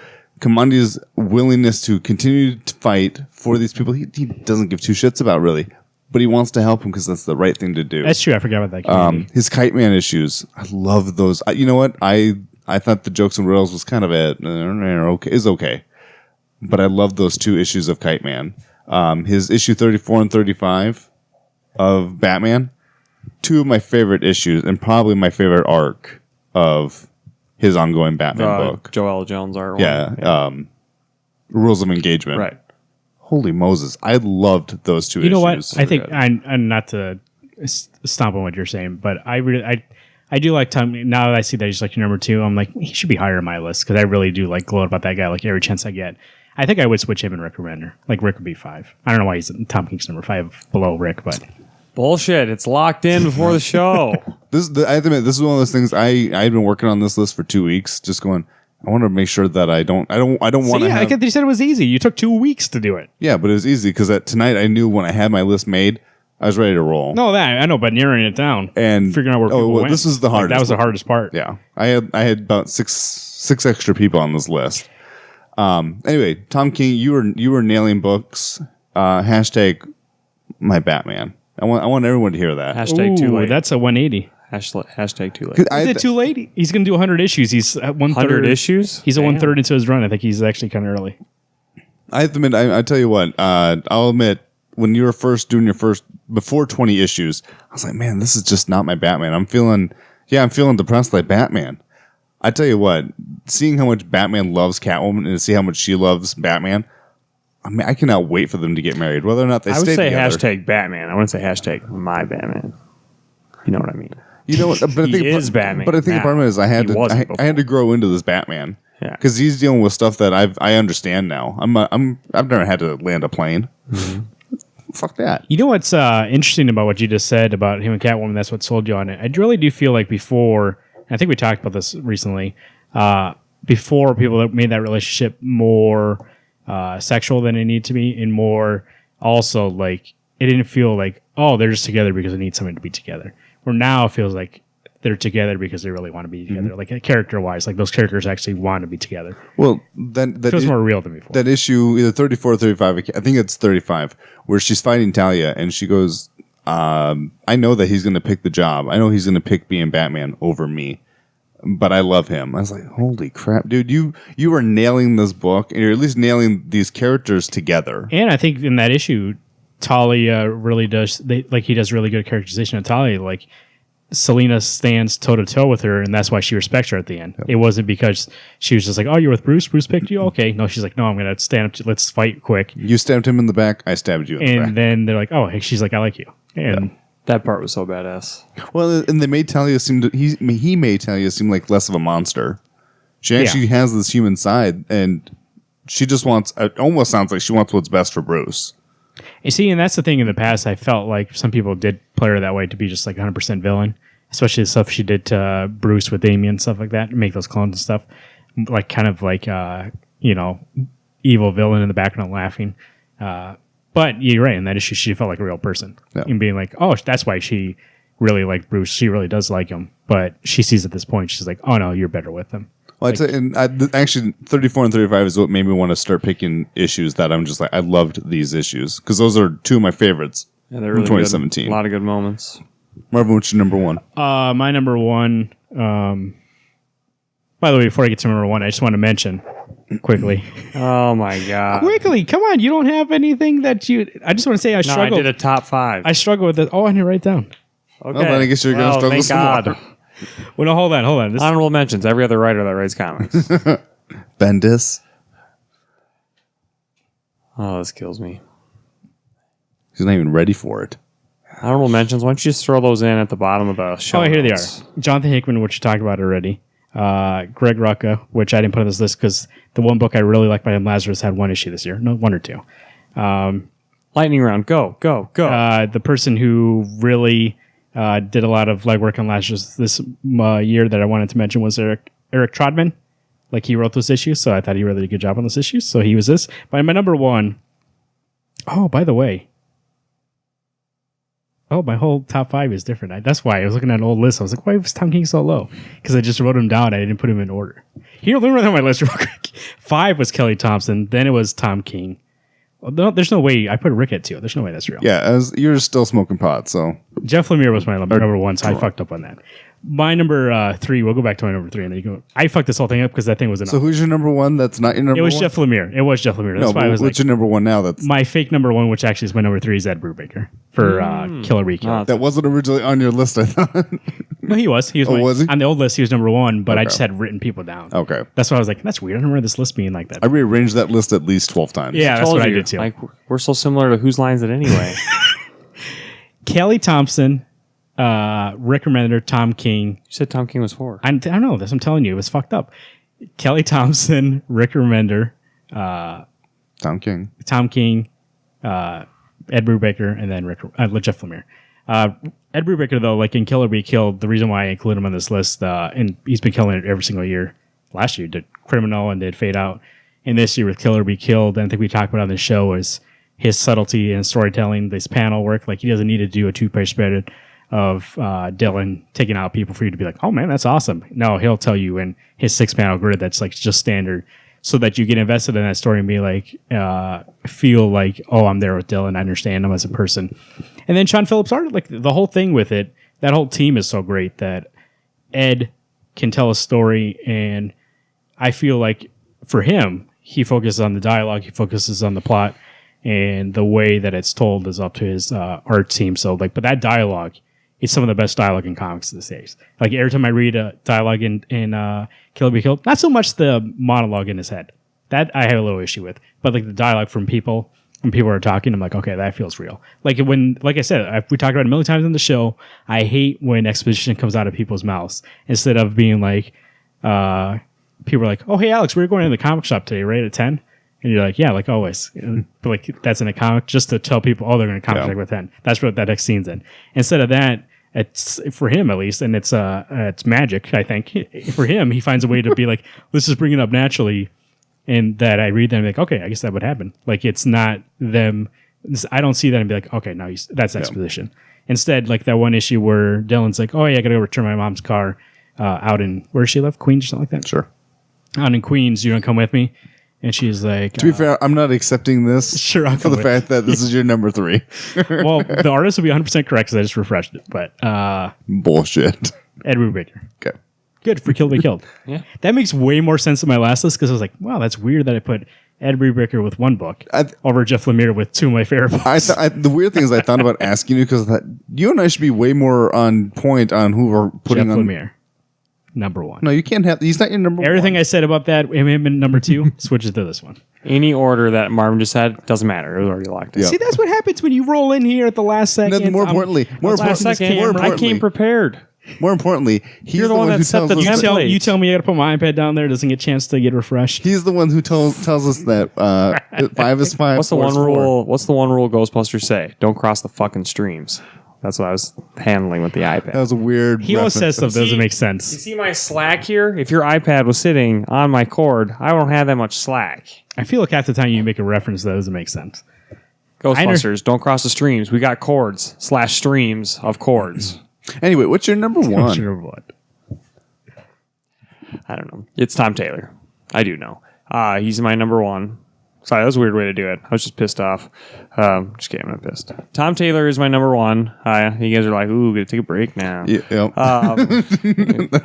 B: Commandi's willingness to continue to fight for these people, he doesn't give 2 shits about really, but he wants to help him because that's the right thing to do.
A: That's true. I forgot about that. Community.
B: His Kite Man issues, I love those. You know what? I thought the Jokes and Riddles was kind of okay, but I love those 2 issues of Kite Man. His issue 34 and 35 of Batman, 2 of my favorite issues and probably my favorite arc of his ongoing Batman book.
C: Joel Jones art.
B: Yeah. Rules of Engagement.
C: Right.
B: Holy Moses. I loved those 2 issues.
A: You know what? I think, I'm not to stomp on what you're saying, but I do like Tom. Now that I see that he's like your number 2, I'm like, he should be higher on my list because I really do like gloat about that guy like every chance I get. I think I would switch him and Rick Remender. Like Rick would be 5. I don't know why he's Tom King's number 5 below Rick, but
C: Bullshit. It's locked in before the show.
B: I have to admit, this is one of those things I had been working on this list for 2 weeks, just going, I want to make sure that I don't want to
A: yeah, I thought you said it was easy. You took 2 weeks to do it.
B: Yeah, but it was easy because tonight I knew when I had my list made, I was ready to roll.
A: No, that I know, but narrowing it down
B: And
A: figuring out where people went.
B: this is the hardest.
A: That was the hardest part.
B: Yeah, I had about six extra people on this list. Anyway, Tom King, you were nailing books. Hashtag my Batman. I want everyone to hear that.
C: Hashtag too late.
A: That's a 180.
C: Hashtag too late.
A: Is it too late? He's going to do 100 issues. He's at 1/3.
C: 100 issues?
A: He's
C: Damn.
A: at 1/3 into his run. I think he's actually kind of early.
B: I have to admit, I tell you what, I'll admit, when you were first doing before 20 issues, I was like, man, this is just not my Batman. I'm feeling depressed like Batman. I tell you what, seeing how much Batman loves Catwoman and to see how much she loves Batman, I mean, I cannot wait for them to get married. Whether or not they
C: I would
B: stay
C: say
B: together.
C: hashtag Batman. I wouldn't say hashtag my Batman. You know what I mean?
B: You know what? But I
C: He
B: think
C: is Batman
B: But I think the
C: now.
B: problem is I had
C: He wasn't
B: to grow into this Batman.
C: Yeah.
B: Because he's dealing with stuff that I understand now. I've never had to land a plane.
C: Mm-hmm.
B: Fuck that.
A: You know what's interesting about what you just said about him and Catwoman? That's what sold you on it. I really do feel like before, I think we talked about this recently, before people made that relationship more sexual than it needed to be, and more also like it didn't feel like, oh, they're just together because they need something to be together. Where now it feels like they're together because they really want to be together. Like character wise, like those characters actually want to be together.
B: Well, that
A: Feels more real than before.
B: That issue, either 34 or 35, I think it's 35, where she's fighting Talia and she goes, I know that he's going to pick the job. I know he's going to pick being Batman over me, but I love him. I was like, holy crap, dude, you are nailing this book, and you're at least nailing these characters together.
A: And I think in that issue, Talia really does. He does really good characterization of Talia. Like Selena stands toe to toe with her, and that's why she respects her at the end. Yep. It wasn't because she was just like, "Oh, you're with Bruce. Bruce picked you. Okay." No, she's like, "No, I'm gonna stand up. Let's fight quick."
B: You stabbed him in the back. I stabbed you in the back.
A: And then they're like, "Oh," hey, she's like, "I like you." And
C: that part was so badass.
B: Well, and they made Talia he made Talia seem like less of a monster. She actually has this human side, and she just wants. It almost sounds like she wants what's best for Bruce.
A: You see, and that's the thing. In the past, I felt like some people did play her that way to be just like 100% villain, especially the stuff she did to Bruce with Damien and stuff like that, make those clones and stuff, like kind of like evil villain in the background laughing. But you're right. In that issue, she felt like a real person, and being like, oh, that's why she really liked Bruce. She really does like him, but she sees at this point, she's like, oh no, you're better with him.
B: Well, I'd say, actually, 34 and 35 is what made me want to start picking issues that I'm just like, I loved these issues because those are two of my favorites
C: Yeah, they're really
B: from 2017.
C: Good. A lot of good moments.
B: Marvin, what's your number one?
A: My number one. By the way, before I get to number one, I just want to mention quickly.
C: Oh my god!
A: Quickly, come on! You don't have anything that you. I just want to say I struggle.
C: I did a top 5.
A: I struggle with it. Oh, I need to write it down.
C: Okay.
B: Well, then I guess you're going to struggle
C: thank
B: some
C: God.
B: more.
A: Well, no, hold on. This
C: Honorable mentions. Every other writer that writes comics.
B: Bendis.
C: Oh, this kills me.
B: He's not even ready for it.
C: Honorable mentions. Why don't you just throw those in at the bottom of the show?
A: Oh, here they
C: notes?
A: are. Jonathan Hickman, which you talked about already. Greg Rucka, which I didn't put on this list because the one book I really liked by him, Lazarus, had one issue this year. No, one or two.
C: Lightning round. Go.
A: The person who really did a lot of legwork on Lazarus this year that I wanted to mention was Eric Trotman. Like, he wrote those issues, so I thought he really did a good job on those issues. So he was this. But my number one... Oh, by the way... Oh, my whole top 5 is different. That's why I was looking at an old list. I was like, why was Tom King so low? Because I just wrote him down. I didn't put him in order. Here, let me run down my list real quick. 5 was Kelly Thompson. Then it was Tom King. Well, no, there's no way. I put Rick at 2. There's no way that's real.
B: Yeah, you're still smoking pot, so.
A: Jeff Lemire was my number 1, so I fucked up on that. My number 3, we'll go back to my number 3, and then you go. I fucked this whole thing up because that thing was enough.
B: So who's your number 1 that's not your number 1?
A: It was Jeff Lemire. That's
B: No,
A: why I was
B: what's
A: like,
B: your number 1 now? That's
A: my fake number 1, which actually is my number 3, is Ed Brubaker for Killer Be Killed.
B: that wasn't originally on your list, I thought.
A: No, he was.
B: Was he?
A: On the old list, he was number 1, but I
B: Okay.
A: just had written people down.
B: Okay.
A: That's why I was like, that's weird. I don't remember this list being like that.
B: I rearranged that list at least 12 times.
A: Yeah, that's
C: Told
A: what I
C: you.
A: did too.
C: Like, we're so similar to Whose Lines It Anyway?
A: Kelly Thompson, Rick Remender, Tom King.
C: You said Tom King was 4.
A: I don't know. That's what I'm telling you. It was fucked up. Kelly Thompson, Rick Remender,
B: Tom King.
A: Tom King, Ed Brubaker, and then Jeff Lemire. Ed Brubaker, though, like in Killer Be Killed, the reason why I include him on this list, and he's been killing it every single year. Last year, did Criminal and did Fade Out. And this year with Killer Be Killed, and I think we talked about on the show, is his subtlety in storytelling, this panel work. Like, he doesn't need to do a 2-page spread of Dylan taking out people for you to be like, oh man, that's awesome. No, he'll tell you in his 6-panel grid that's like just standard, so that you get invested in that story and be like, feel like, oh, I'm there with Dylan. I understand him as a person. And then Sean Phillips art, like the whole thing with it, that whole team is so great that Ed can tell a story, and I feel like for him, he focuses on the dialogue, he focuses on the plot, and the way that it's told is up to his art team. So like, but that dialogue, it's some of the best dialogue in comics these days. Like, every time I read a dialogue in Kill or Be Killed, not so much the monologue in his head. That I have a little issue with. But like the dialogue from people, when people are talking, I'm like, okay, that feels real. Like I said, we talked about it a million times on the show, I hate when exposition comes out of people's mouths. Instead of being like, people are like, oh, hey, Alex, we're going to the comic shop today, right, at 10? And you're like, yeah, like always. But like, that's in a comic, just to tell people, oh, they're going to comic shop at 10. That's what that next scene's in. Instead of that, it's for him at least, and it's magic, I think. For him, he finds a way to be like, let's just bring it up naturally, and that I read them and be like, okay, I guess that would happen. Like, it's not them. I don't see that and be like, okay, no, that's exposition. Instead, like that one issue where Dylan's like, oh yeah, I gotta go return my mom's car out in, where does she live? Queens or something like that?
B: Sure.
A: Out in Queens, you don't come with me? And she's like,
B: To be fair, I'm not accepting this
A: Sure, I'll
B: for the
A: come
B: fact that this is your number 3.
A: well, the artist will be 100% correct because I just refreshed it. But
B: Bullshit.
A: Ed Brubaker.
B: Okay.
A: Good for Kill Be Killed.
C: Yeah.
A: That makes way more sense than my last list because I was like, wow, that's weird that I put Ed Brubaker with one book over Jeff Lemire with 2 of my favorite books.
B: The weird thing is I thought about asking you because I thought you and I should be way more on point on who we're putting
A: Jeff
B: on.
A: Lemire, number 1.
B: No, you can't have. He's not your number
A: Everything
B: 1.
A: I said about that, him in number 2, switches to this one.
C: Any order that Marvin just said doesn't matter. It was already locked in.
B: Yeah.
A: See, that's what happens when you roll in here at the last second.
B: No, more importantly,
C: I came prepared.
B: More importanly, he's
C: You're the one
B: who
C: that set
B: tells
C: the
B: us.
C: template.
A: you tell me I got to put my iPad down there, doesn't get a chance to get refreshed.
B: He's the one who tells us that 5 is 5.
C: What's the
B: 4
C: one
B: is 4.
C: rule? What's the one rule Ghostbusters say? Don't cross the fucking streams. That's what I was handling with the iPad.
B: That was a weird.
A: He always says
B: reference.
A: stuff that doesn't make
C: You
A: sense.
C: see my slack here? If your iPad was sitting on my cord, I don't have that much slack.
A: I feel like half the time you make a reference that doesn't make sense.
C: Ghostbusters, don't cross the streams. We got cords / streams of cords.
B: Anyway, what's your number 1?
A: Sure what?
C: I don't know. It's Tom Taylor. I do know. He's my number 1. Sorry, that was a weird way to do it. I was just pissed off. Just kidding, I'm not pissed. Tom Taylor is my number 1. You guys are like, ooh, gonna take a break now.
B: Yeah.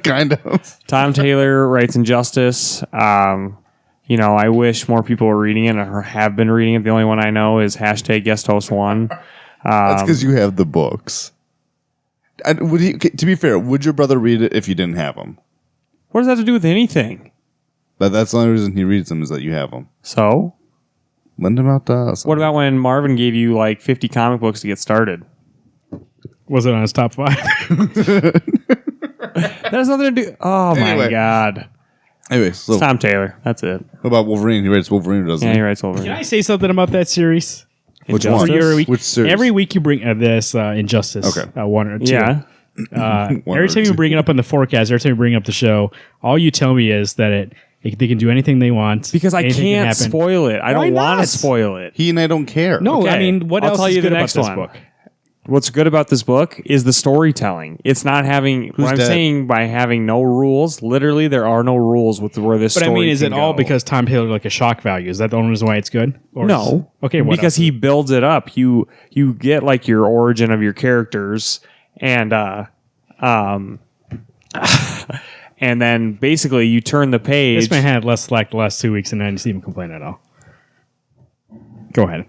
B: Kind of.
C: Tom Taylor writes Injustice. I wish more people were reading it or have been reading it. The only one I know is #GuestHost1.
B: That's because you have the books. To be fair, would your brother read it if you didn't have them?
C: What does that have to do with anything?
B: That's the only reason he reads them is that you have them.
C: So?
B: Lend them out to us.
C: What about when Marvin gave you like 50 comic books to get started?
A: Was it on his top 5?
C: That has nothing to do. Oh my
B: Anyway.
C: God.
B: Anyway, so
C: It's Tom Taylor. That's it.
B: what about Wolverine? He writes Wolverine, doesn't
C: Yeah,
B: he?
C: he writes Wolverine.
A: Can I say something about that series?
B: Which
C: Injustice?
B: one?
A: Every week,
B: Which series?
A: Every week you bring this Injustice.
B: Okay.
A: One or two.
C: Yeah.
B: One or
A: Every time you
B: two.
A: bring it up on the forecast, every time you bring up the show, all you tell me is that they can do anything they want.
C: Because I
A: anything can
C: can't
A: happen.
C: spoil it. I
A: Why
C: don't want to
A: not?
C: spoil it.
B: He and I don't care.
A: No,
C: Okay.
A: I mean, what
C: I'll
A: else
C: tell
A: is
C: you
A: good
C: the
A: about
C: next
A: this
C: one.
A: book?
C: What's good about this book is the storytelling. It's not having what I'm
B: dead?
C: saying by having no rules. Literally, there are no rules with where this
A: But I
C: story
A: mean, is
C: can
A: it all
C: go.
A: because Tom Taylor like a shock value? Is that the only reason why it's good? Or
C: No.
A: Okay, what
C: because
A: else?
C: he builds it up. You get like your origin of your characters and and then basically you turn the page.
A: This man had less slack the last 2 weeks, and I didn't see him complain at all. Go ahead.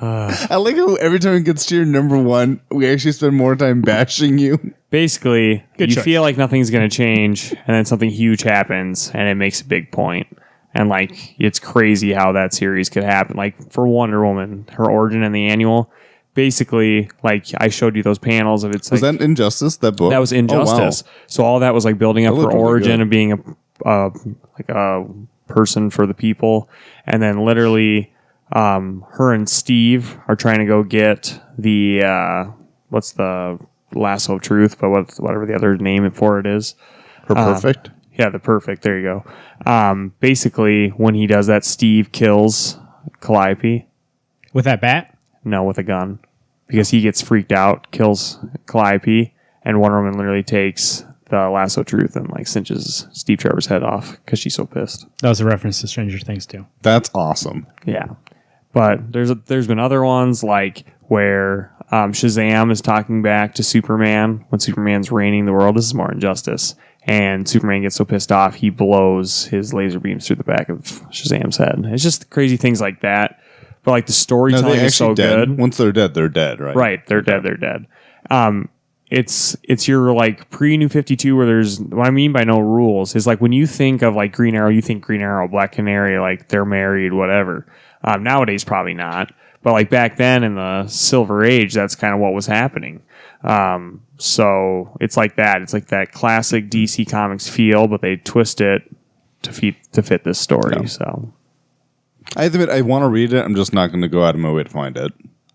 B: I like how every time it gets to your number one, we actually spend more time bashing you.
C: Basically,
A: Good
C: you
A: choice.
C: feel like nothing's going to change, and then something huge happens, and it makes a big point. And like, it's crazy how that series could happen. Like for Wonder Woman, her origin in the annual, basically, like I showed you those panels of it's
B: Was
C: like
B: that Injustice, that book?
C: that was Injustice.
B: Oh, wow.
C: So all that was like building up
B: That
C: her
B: looked really
C: origin
B: good.
C: of being a person for the people, and then literally, her and Steve are trying to go get the what's the lasso of truth, but whatever the other name for it is.
B: Her Perfect?
C: Yeah, the perfect. There you go. Basically, when he does that, Steve kills Calliope.
A: With that bat?
C: No, with a gun. Because he gets freaked out, kills Calliope, and Wonder Woman literally takes the lasso of truth and like cinches Steve Trevor's head off because she's so pissed.
A: That was a reference to Stranger Things, too.
B: That's awesome.
C: Yeah. But there's been other ones like where Shazam is talking back to Superman when Superman's reigning the world. This is more Injustice. And Superman gets so pissed off, he blows his laser beams through the back of Shazam's head. It's just crazy things like that. But like the
B: No,
C: storytelling
B: they're
C: is so
B: actually dead.
C: good.
B: Once they're dead, right?
C: Right, they're dead. They're dead. It's your like pre-New 52 where there's what I mean by no rules is like when you think of like Green Arrow, you think Green Arrow, Black Canary, like they're married, whatever. Nowadays, probably not. But like back then in the Silver Age, that's kind of what was happening. So it's like that. It's like that classic DC Comics feel, but they twist it to fit this story.
B: Yeah.
C: So
B: I admit I want to read it. I'm just not going to go out of my way to find it.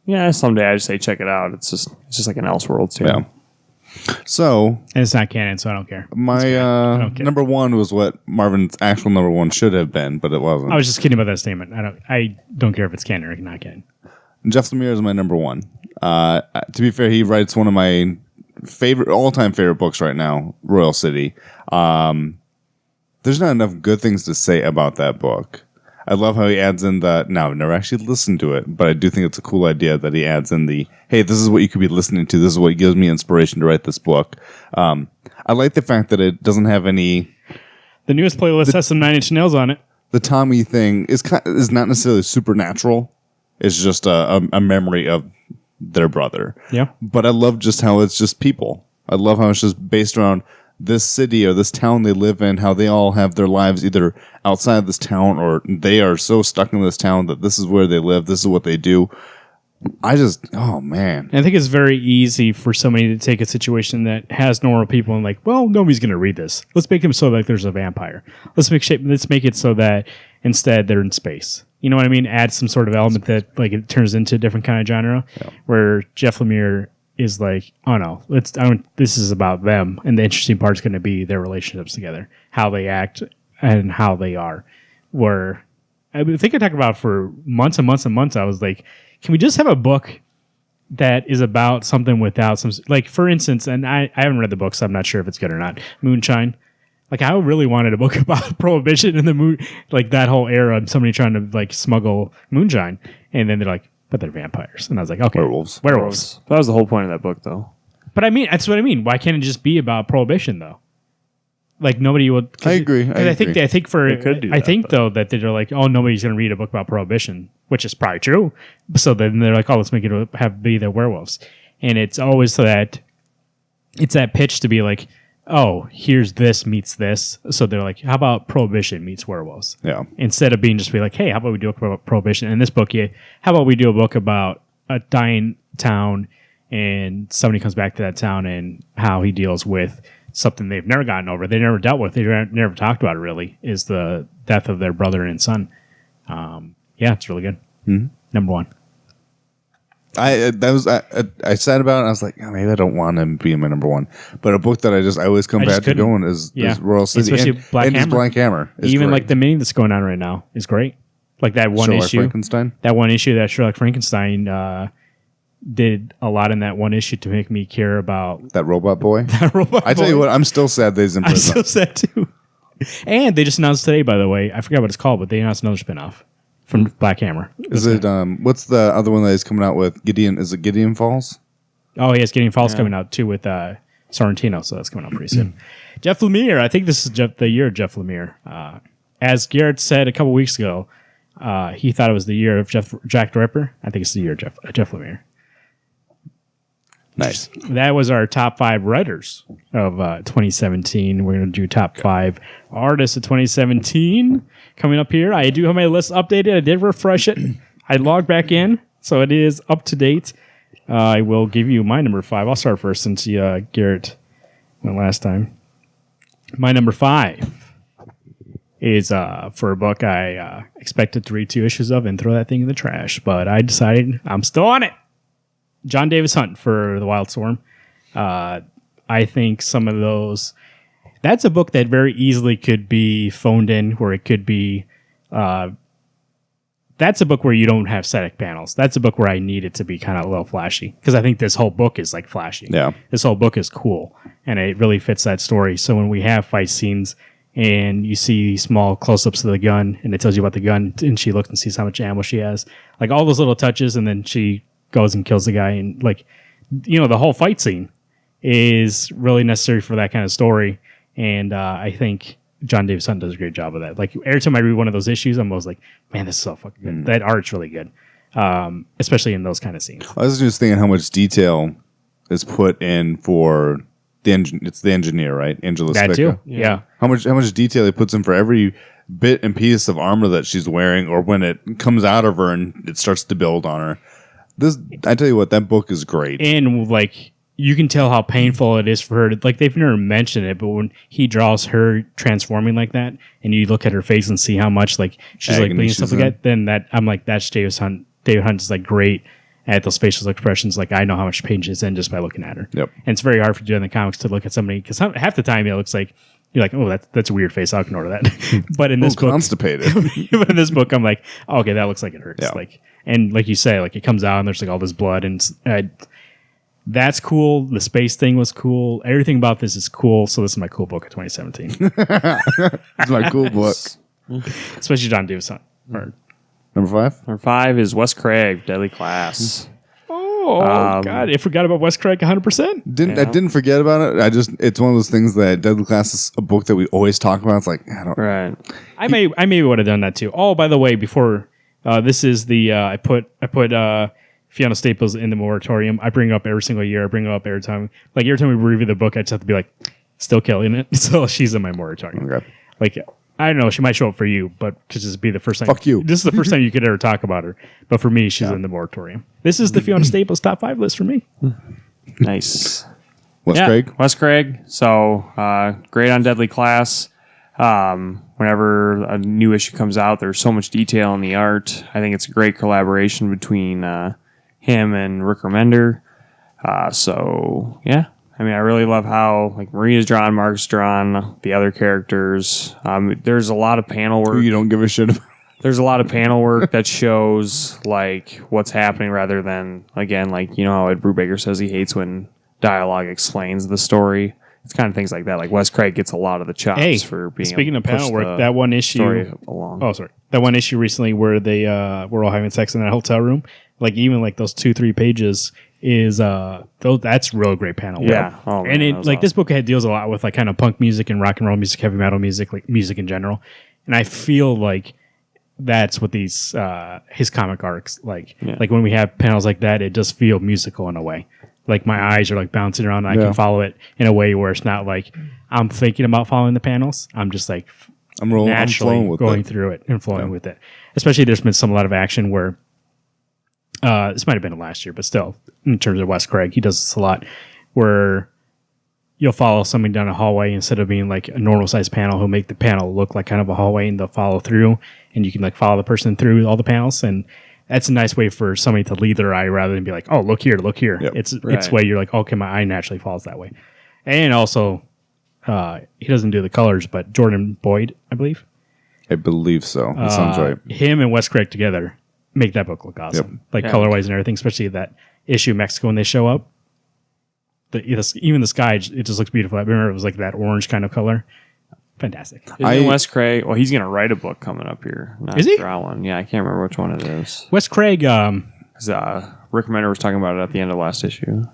C: yeah, someday I just say check it out. It's just like an Elseworlds too.
B: Yeah. So
A: And it's not canon, so I don't care.
B: my
A: don't care.
B: number one was what Marvin's actual number one should have been, but it wasn't.
A: I was just kidding about that statement. I don't care if it's canon or not canon.
B: Jeff Lemire is my number one. To be fair, he writes one of my all-time favorite books right now, Royal City. There's not enough good things to say about that book. I love how he adds in the, now I've never actually listened to it, but I do think it's a cool idea that he adds in the, hey, this is what you could be listening to. This is what gives me inspiration to write this book. I like the fact that it doesn't have any,
A: The newest playlist has some Nine Inch Nails on it.
B: the Tommy thing is not necessarily supernatural. It's just a memory of their brother.
A: Yeah.
B: But I love just how it's just people. I love how it's just based around this city or this town they live in, how they all have their lives either outside this town or they are so stuck in this town that this is where they live, this is what they do. Oh man.
A: And I think it's very easy for somebody to take a situation that has normal people and like, well, nobody's going to read this. Let's make them so like there's a vampire. Let's make it so that instead they're in space. You know what I mean? Add some sort of element that like it turns into a different kind of genre.
B: Yeah.
A: Where Jeff Lemire is like, oh no, this is about them, and the interesting part is going to be their relationships together, how they act and how they are. Where I think I talked about for months and months and months. I was like, can we just have a book that is about something without some, like for instance, and I haven't read the book, so I'm not sure if it's good or not. Moonshine. Like I really wanted a book about prohibition in the moon, like that whole era, and somebody trying to like smuggle moonshine, and then they're like, but they're vampires, and I was like, okay,
B: Werewolves.
C: That was the whole point of that book, though.
A: But I mean, that's what I mean. Why can't it just be about prohibition though? Like nobody would.
B: I agree.
A: I think
C: could do that,
A: though that they're like, oh, nobody's going to read a book about prohibition, which is probably true. So then they're like, oh, let's make it be the werewolves, and it's always so that it's that pitch to be like, oh, here's this meets this. So they're like, how about Prohibition meets werewolves?
B: Yeah.
A: Instead of being just be like, hey, how about we do a book about Prohibition? In this book, how about we do a book about a dying town and somebody comes back to that town and how he deals with something they've never gotten over. They never dealt with. They never talked about it, really, is the death of their brother and son. Yeah, it's really good.
B: Mm-hmm.
A: Number one.
B: I sat about it and I was like, oh, maybe I don't want him being my number one. But a book that I always come back to going is Royal City.
A: Especially Black Hammer.
B: Black Hammer.
A: Even
B: great.
A: like the mini that's going on right now is great. Like that one
B: Sherlock
A: issue.
B: Frankenstein?
A: That one issue that Sherlock Frankenstein did a lot in that one issue to make me care about
B: that robot boy.
A: I
B: tell you what, I'm still sad that he's in prison.
A: I'm still sad too. And they just announced today, by the way, I forgot what it's called, but they announced another spinoff from Black Hammer.
B: Is it what's the other one that is coming out with Gideon? Is it Gideon Falls?
A: Oh, yes, Gideon Falls coming out too with Sorrentino, so that's coming out pretty soon. Jeff Lemire, I think this is the year of Jeff Lemire. As Garrett said a couple weeks ago, he thought it was the year of Jack the Ripper. I think it's the year of Jeff Lemire.
B: Nice.
A: That was our top 5 writers of 2017. We're going to do top 5 artists of 2017 coming up here. I do have my list updated. I did refresh it. I logged back in, so it is up to date. I will give you my number 5. I'll start first since Garrett went last time. My number 5 is for a book I expected to read 2 issues of and throw that thing in the trash, but I decided I'm still on it. John Davis Hunt for The Wildstorm. I think some of those... That's a book that very easily could be phoned in, where it could be... that's a book where you don't have static panels. That's a book where I need it to be kind of a little flashy, because I think this whole book is like flashy.
B: Yeah.
A: This whole book is cool, and it really fits that story. So when we have fight scenes and you see small close-ups of the gun, and it tells you about the gun, and she looks and sees how much ammo she has, like all those little touches, and then she goes and kills the guy, and like, you know, the whole fight scene is really necessary for that kind of story. And I think John Davis Hunt does a great job of that. Like every time I read one of those issues, I'm always like, man, this is so fucking good. That art's really good, especially in those kind of scenes.
B: I was just thinking how much detail is put in for the it's the engineer, right? Angela
A: That
B: Spica.
A: too, yeah.
B: How much detail he puts in for every bit and piece of armor that she's wearing, or when it comes out of her and it starts to build on her. I tell you what, that book is great.
A: And like, you can tell how painful it is for her to, like, they've never mentioned it, but when he draws her transforming like that, and you look at her face and see how much like she's
B: agony
A: like bleeding stuff like that, then I'm like, that's Davis Hunt. David Hunt is like great at those facial expressions. Like, I know how much pain she's in just by looking at her.
B: Yep.
A: And it's very hard for you in the comics to look at somebody, because half the time it looks like you're like, oh, that's a weird face, I'll ignore that. But in this book,
B: constipated.
A: but in this book, I'm like, oh, okay, that looks like it hurts.
B: Yeah.
A: Like, and like you say, like it comes out and there's like all this blood, and that's cool. The space thing was cool. Everything about this is cool. So this is my cool book of 2017.
B: It's my cool book.
A: Especially John Davis Hunt.
B: Number 5?
C: Number 5 is Wes Craig, Deadly Class.
A: Oh, God. I forgot about Wes Craig 100%.
B: I didn't forget about it. It's one of those things that Deadly Class is a book that we always talk about. It's like, I don't...
C: Right.
A: I maybe would have done that too. Oh, by the way, before this is the I put Fiona Staples in the moratorium. I bring her up every single year. I bring her up every time. Like every time we review the book, I just have to be like, still killing it. So she's in my moratorium.
B: Okay.
A: Like, I don't know, she might show up for you, but because this would be the first time.
B: Fuck you.
A: This is the first time you could ever talk about her. But for me, she's in the moratorium. This is the Fiona Staples top 5 list for me.
C: Nice.
B: Wes Craig?
C: Wes Craig. So great on Deadly Class. Whenever a new issue comes out, there's so much detail in the art. I think it's a great collaboration between him and Rick Remender. So yeah, I mean, I really love how like Maria's drawn, Mark's drawn, the other characters. There's a lot of panel work.
B: Who you don't give a shit about.
C: There's a lot of panel work that shows like what's happening rather than, again, like, you know how Ed Brubaker says he hates when dialogue explains the story. It's kind of things like that. Like Wes Craig gets a lot of the chops for being.
A: Speaking
C: able
A: of
C: to push
A: panel work,
C: the
A: that one issue
C: story along.
A: Oh, sorry. That one issue recently where they were all having sex in that hotel room. Like even like those 2-3 pages is that's real great panel work.
C: Yeah. Oh, man,
A: and it
C: that was
A: like this
C: awesome.
A: book deals a lot with like kind of punk music and rock and roll music, heavy metal music, like music in general. And I feel like that's what these his comic arcs like.
C: Yeah.
A: Like when we have panels like that, it does feel musical in a way. like my eyes are like bouncing around. And I
B: Yeah.
A: can follow it in a way where it's not like I'm thinking about following the panels. I'm just like
B: I'm
A: naturally
B: flowing with
A: going
B: it.
A: through it and flowing with it. Especially there's been a lot of action where this might have been last year, but still in terms of Wes Craig, he does this a lot where you'll follow somebody down a hallway instead of being like a normal sized panel. He'll make the panel look like kind of a hallway and they'll follow through and you can like follow the person through all the panels. And that's a nice way for somebody to lead their eye rather than be like, oh, look here, look here.
B: Yep.
A: It's way you're like, okay, my eye naturally falls that way. And also, he doesn't do the colors, but Jordan Boyd, I believe.
B: I believe so. That sounds right.
A: Him and Wes Craig together make that book look awesome. Like color-wise and everything, especially that issue of Mexico when they show up. Even the sky, it just looks beautiful. I remember it was like that orange kind of color. Fantastic.
C: Isn't Wes Craig? Well, he's going to write a book coming up here.
A: Is he?
C: Draw one. Yeah, I can't remember which one it is.
A: Wes Craig.
C: Rick Remender was talking about it at the end of last issue.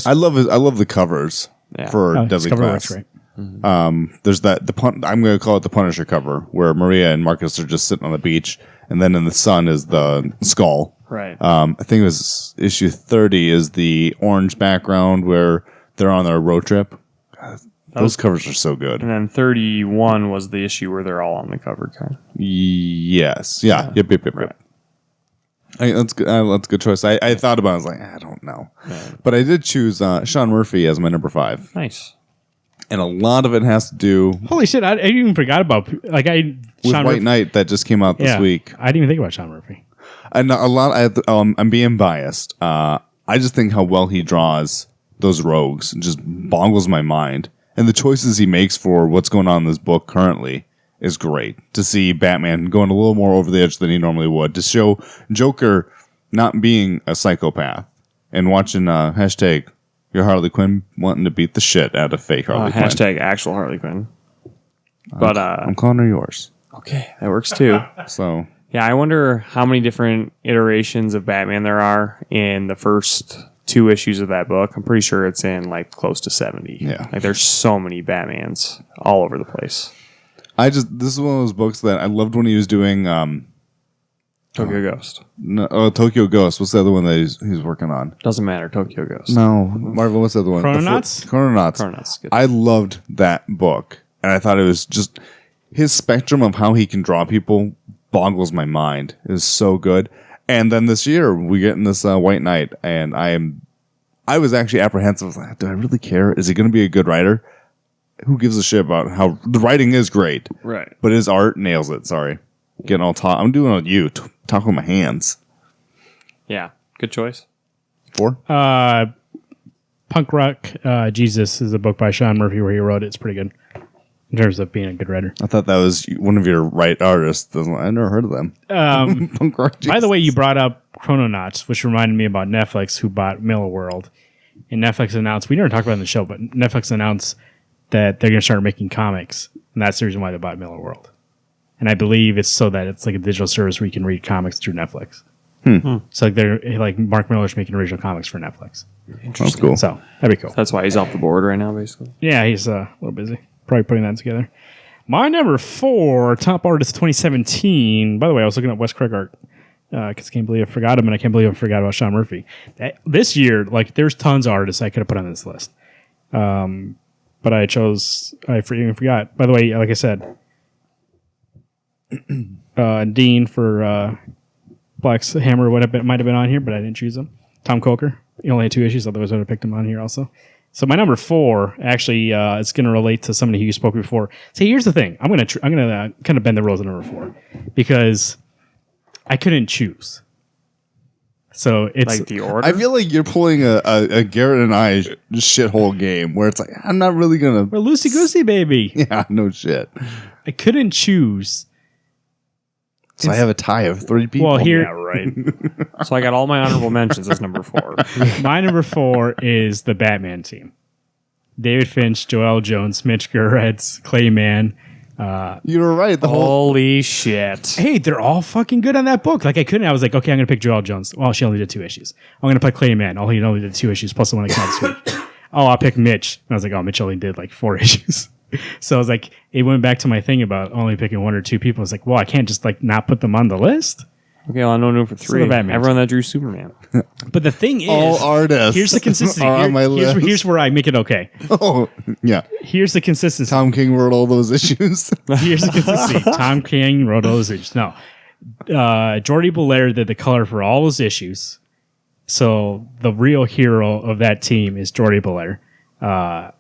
B: I love the covers for Deadly
A: cover
B: Class.
A: works, right?
B: There's I'm going to call it the Punisher cover, where Maria and Marcus are just sitting on the beach, and then in the sun is the skull.
C: Right.
B: I think it was issue 30 is the orange background where they're on their road trip. God, those covers are so good.
C: And then 31 was the issue where they're all on the cover, kind of.
B: Yes. Yeah. Yep.
C: Right.
B: That's good. That's a good choice. I thought about it. I was like, I don't know. Right. But I did choose Sean Murphy as my number 5.
C: Nice.
B: And a lot of it has to do
A: Holy shit! I even forgot about
B: with
A: Sean
B: White
A: Murphy.
B: Knight that just came out this week.
A: I didn't even think about Sean Murphy.
B: And a lot. I'm being biased. I just think how well he draws those rogues just boggles my mind. And the choices he makes for what's going on in this book currently is great. To see Batman going a little more over the edge than he normally would. To show Joker not being a psychopath. And watching hashtag your Harley Quinn wanting to beat the shit out of fake Harley Quinn.
C: Hashtag actual Harley Quinn. But
B: I'm calling her yours.
C: Okay, that works too.
B: So
C: yeah, I wonder how many different iterations of Batman there are in the first 2 issues of that book. I'm pretty sure it's in like close to 70.
B: Yeah.
C: Like there's so many Batmans all over the place.
B: this is one of those books that I loved when he was doing
C: Tokyo Ghost.
B: Tokyo Ghost. What's the other one that he's working on?
C: Doesn't matter. Tokyo Ghost.
B: No, Marvin. What's the other one?
A: Chrononauts?
C: Chrononauts. Good.
B: I loved that book, and I thought it was just his spectrum of how he can draw people boggles my mind. It is so good. And then this year we get in this White Knight, and I was actually apprehensive. I was like, do I really care? Is he going to be a good writer? Who gives a shit about how the writing is great,
C: Right.
B: but his art nails it. Sorry, getting all talk. I'm doing it on you. Talk with my hands.
C: Yeah. Good choice.
B: 4.
A: Punk Rock Jesus is a book by Sean Murphy where he wrote it. It's pretty good in terms of being a good writer.
B: I thought that was one of your right artists. I never heard of them. Punk Rock Jesus.
A: By the way, you brought up Chrononauts, which reminded me about Netflix, who bought Miller World. And Netflix announced, we never talked about it in the show, but Netflix announced that they're going to start making comics. And that's the reason why they bought Miller World. And I believe it's so that it's like a digital service where you can read comics through Netflix. So they're like Mark Miller's making original comics for Netflix.
B: That's cool.
A: So that'd be cool.
C: That's why he's off the board right now, basically.
A: Yeah, he's a little busy. Probably putting that together. My number 4, top artist 2017. By the way, I was looking at Wes Craig art because I can't believe I forgot him, and I can't believe I forgot about Sean Murphy. This year, like, there's tons of artists I could have put on this list. But I even forgot. By the way, like I said, Dean for Black's Hammer might have been on here, but I didn't choose him. Tom Coker. He only had 2 issues, otherwise I would have picked him on here also. So my number 4 actually is going to relate to somebody who you spoke before. See, here's the thing. I'm going to kind of bend the rules on number 4 because I couldn't choose. So it's
C: like the order.
B: I feel like you're pulling a Garrett and I shithole game where it's like I'm not really gonna.
A: we're loosey goosey, baby.
B: Yeah, no shit.
A: I couldn't choose.
B: So I have a tie of 3 people.
A: Well, here,
C: Yeah, right. So I got all my honorable mentions as number 4.
A: my number 4 is the Batman team. David Finch, Joel Jones, Mitch Gerrits, Clayman.
B: You were right. The whole
C: Holy shit.
A: Hey, they're all fucking good on that book. Like, I was like, okay, I'm going to pick Joel Jones. Well, she only did 2 issues. I'm going to pick Clayman. Oh, he only did 2 issues, plus the one that came out this week. Oh, I'll pick Mitch. And I was like, oh, Mitch only did like 4 issues. So I was like, it went back to my thing about only picking 1 or 2 people. I was like, well, I can't just like not put them on the list.
C: Okay, well, I'm doing for
A: So
C: 3.
A: the Batman.
C: Everyone that drew Superman.
A: But the thing is,
B: All artists
A: here's the consistency.
B: are on my list.
A: Here's where I make it okay.
B: Oh, yeah.
A: Here's the consistency.
B: Tom King wrote all those issues.
A: Here's the consistency. Tom King wrote all those issues. No. Jordi Belair did the color for all those issues. So the real hero of that team is Jordi Belair.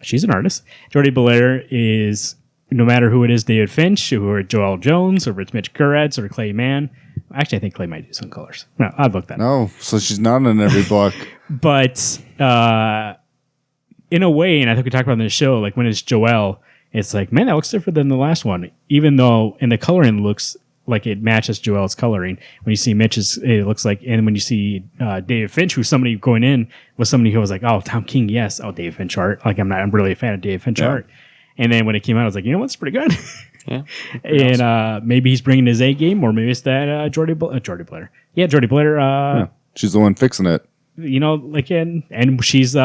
A: She's an artist. Jordi Belair is, no matter who it is, David Finch, or Joel Jones, or it's Mitch Gerads, or Clay Mann. Actually, I think Clay might do some colors. No, I'd look that up.
B: No, so she's not in every book.
A: But in a way, and I think we talked about in the show, like when it's Joel, it's like, man, that looks different than the last one. Even though in the coloring looks like it matches Joel's coloring. When you see Mitch's, it looks like, and when you see David Finch, who's somebody going in was somebody who was like, oh, Tom King, yes. Oh, David Finch art. Like I'm really a fan of David Finch art. And then when it came out, I was like, you know what's pretty good.
C: Yeah.
A: And maybe he's bringing his A game, or maybe it's that Jordi Blair. Yeah, Jordi Blair.
B: She's the one fixing it.
A: You know, like, and she's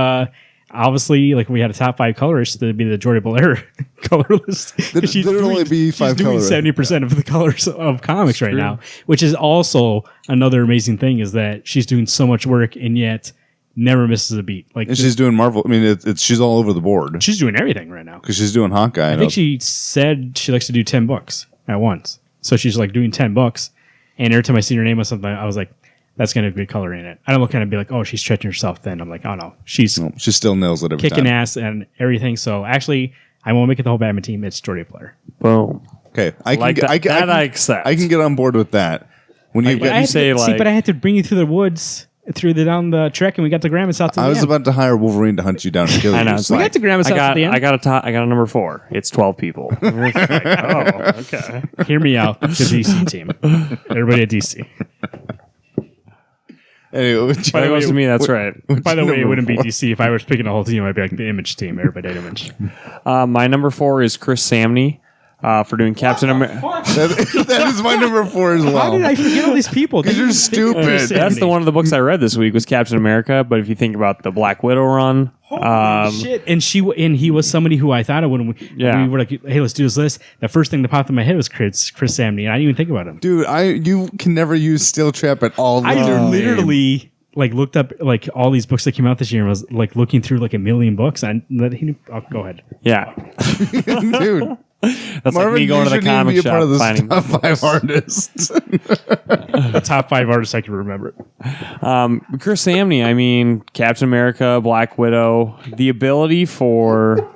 A: obviously, like, we had a top 5 colorist to be the Jordi Belair color list.
B: There'd only be 5
A: colors. She's doing 70% of the colors of comics right now, which is also another amazing thing, is that she's doing so much work and yet never misses a beat. Like,
B: And she's doing Marvel. I mean, it's she's all over the board
A: she's doing everything right now.
B: because she's doing Hawkeye.
A: I think she said she likes to do 10 books at once. So she's like doing 10 books. And every time I see her name on something, I was like, that's going to be good color in it. I don't look at it and be like, oh, she's stretching herself thin. I'm like, oh, no. She
B: still nails it every
A: kicking
B: time.
A: ass and everything. So actually, I won't make it the whole Batman team. It's Jordi Blair.
C: Boom.
B: Okay, I
C: Like
B: can
C: that,
B: get,
C: I accept.
B: I can get on board with that. When you
C: But
B: get,
C: you say, like-
A: but I had to bring you through the woods, down the trek, and we got to Graham and South to the
B: I was
A: end.
B: about to hire Wolverine to hunt you down and kill you.
C: I know.
B: It's
A: We
B: like,
A: got to Graham and South at the end.
C: I got a number 4. It's 12 people. Like, oh, okay.
A: Hear me out. The DC team. Everybody at DC.
B: anyway,
C: But it goes to me, that's right.
A: By the way, it
B: number
A: wouldn't be
B: 4?
A: DC. If I was picking a whole team, I'd be like the Image team. Everybody at Image.
C: My number 4 is Chris Samney for doing Captain America.
B: that is my number 4 as well.
A: How did I forget all these people?
B: Because you're stupid.
C: That's the one of the books I read this week was Captain America. But if you think about the Black Widow run,
A: Shit. And he was somebody who I thought of when we were like, hey, let's do this list. The first thing that popped in my head was Chris Samney, and I didn't even think about him.
B: Dude, you can never use Steel Trap at all.
A: I literally like looked up like all these books that came out this year and was like looking through like a million books. And go ahead.
C: yeah,
B: Dude.
C: that's
B: Marvin,
C: like me going to the comic
B: be a part
C: shop
B: of the
C: finding
B: top 5 artists.
A: The top 5 artists I can remember.
C: Chris Samney. I mean, Captain America, Black Widow. The ability for,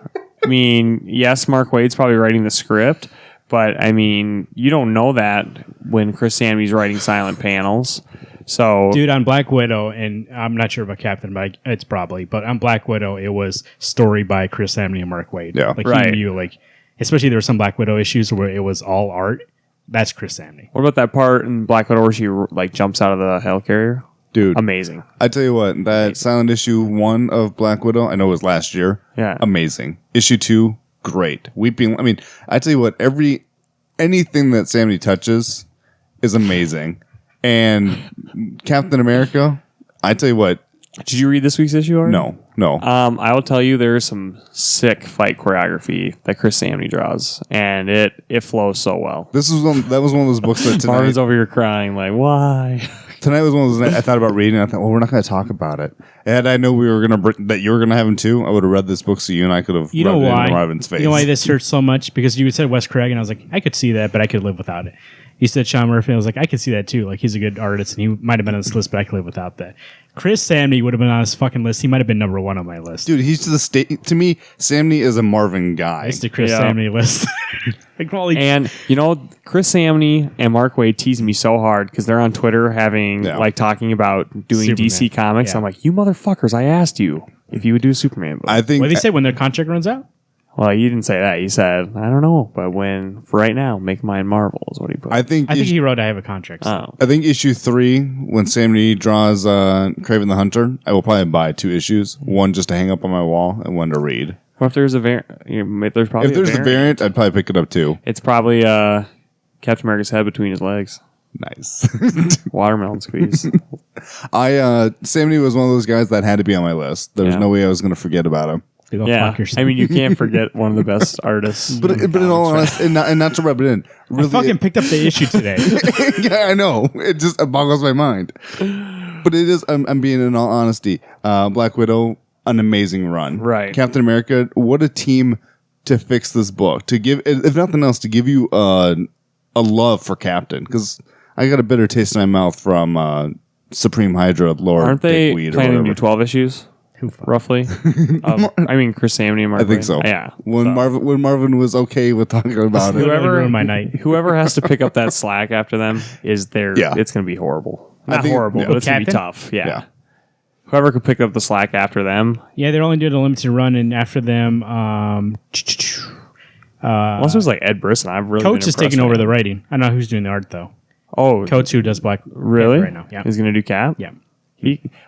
C: I mean, yes, Mark Waid's probably writing the script, but I mean, you don't know that when Chris Samney's writing silent panels. So,
A: Dude, on Black Widow, and I'm not sure about Captain, but it's probably, but on Black Widow, it was story by Chris Samney and Mark Waid.
B: Yeah.
A: Like
C: Right.
A: he knew, like, especially there were some Black Widow issues where it was all art. That's Chris Samney.
C: what about that part in Black Widow where she like jumps out of the helicarrier?
B: Dude,
C: Amazing.
B: I tell you what, that silent issue 1 of Black Widow, I know it was last year.
C: Yeah.
B: Amazing. Issue 2, great. Weeping. I mean, I tell you what, anything that Samney touches is amazing. And Captain America, I tell you what,
C: Did you read this week's issue already?
B: no.
C: I will tell you there's some sick fight choreography that Chris Samney draws, and it flows so well.
B: That was one of those books that
C: Marvin's
B: tonight
C: over here crying like, why?
B: was one of those I thought about reading. I thought, well, we're not going to talk about it. And I know we were that you were going to have him too. I would have read this book so you and I could have.
A: You know
B: rubbed it
A: why?
B: in Marvin's face.
A: You know why this hurts so much? Because you said Wes Craig, and I was like, I could see that, but I could live without it. You said Sean Murphy, and I was like, I could see that too. Like, he's a good artist, and he might have been on this list, but I could live without that. Chris Samney would have been on this fucking list. He might have been number 1 on my list.
B: Dude, he's to the state. To me, Samney is a Marvin guy.
A: It's the Chris
C: Yeah.
A: Samney list. Like, well,
C: And you know, Chris Samney and Mark Waid tease me so hard because they're on Twitter having like talking about doing
A: Superman.
C: DC comics.
A: Yeah.
C: I'm like, you motherfuckers! I asked you if you would do a Superman book.
B: I think
A: what did he say when their contract runs out?
C: Well, you didn't say that. You said I don't know, but for right now, make mine Marvel is what he put.
B: I think
A: He wrote I have a contract. So.
C: oh,
B: I think issue 3 when Samney draws Kraven the Hunter, I will probably buy 2 issues, 1 just to hang up on my wall and 1 to read.
C: what if there's a variant? There's probably
B: If there's
C: a
B: the variant, I'd probably pick it up too.
C: It's probably Captain America's head between his legs.
B: Nice.
C: Watermelon squeeze.
B: Samney was one of those guys that had to be on my list. There was
C: Yeah.
B: no way I was going to forget about him.
A: Go
C: Yeah,
A: fuck yourself.
C: I mean, you can't forget one of the best artists.
B: But in all honesty, and not to rub it in,
A: I
B: really,
A: fucking picked up the issue today.
B: yeah, I know. It boggles my mind. But it is. I'm being in all honesty. Black Widow, an amazing run.
C: Right.
B: Captain America, what a team to fix this book. To give, if nothing else, to give you a love for Captain, because I got a bitter taste in my mouth from Supreme Hydra Lord.
C: Aren't they
B: Dickweed or
C: planning to
B: whatever.
C: do 12 issues? Roughly. I mean, Chris Samney and Marvin.
B: I think so.
C: Yeah.
B: When
C: So,
B: Marvin was okay with talking about it.
A: Whoever ruined my night.
C: whoever has to pick up that slack after them is there.
B: Yeah.
C: It's going to be horrible. Not
B: think-
C: horrible,
B: yeah.
C: but it's going to be
A: Captain?
C: tough. Yeah.
B: Yeah.
C: Whoever could pick up the slack after them.
A: Yeah, they're only doing a limited run, and after them,
C: Unless it was like Ed Brisson. I've really
A: Coates
C: been
A: is taking
C: impressed
A: over
C: with
A: the
C: him.
A: writing. I don't know who's doing the art though.
C: Oh,
A: Coates, who does Black
C: really?
A: Panther right now. Yeah,
C: He's going to do Cap?
A: yeah.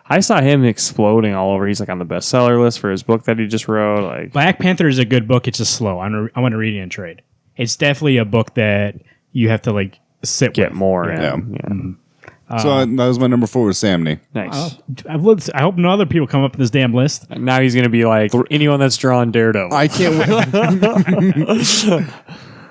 C: I saw him exploding all over. He's like on the bestseller list for his book that he just wrote. Like,
A: Black Panther is a good book. It's just slow. I want to read it in trade. It's definitely a book that you have to like sit
C: get
A: with.
C: more.
B: Yeah.
C: In.
B: So that was my number 4 with Samney.
C: Nice.
A: I hope no other people come up with this damn list.
C: Now he's going to be like anyone that's drawn Daredevil.
B: I can't wait.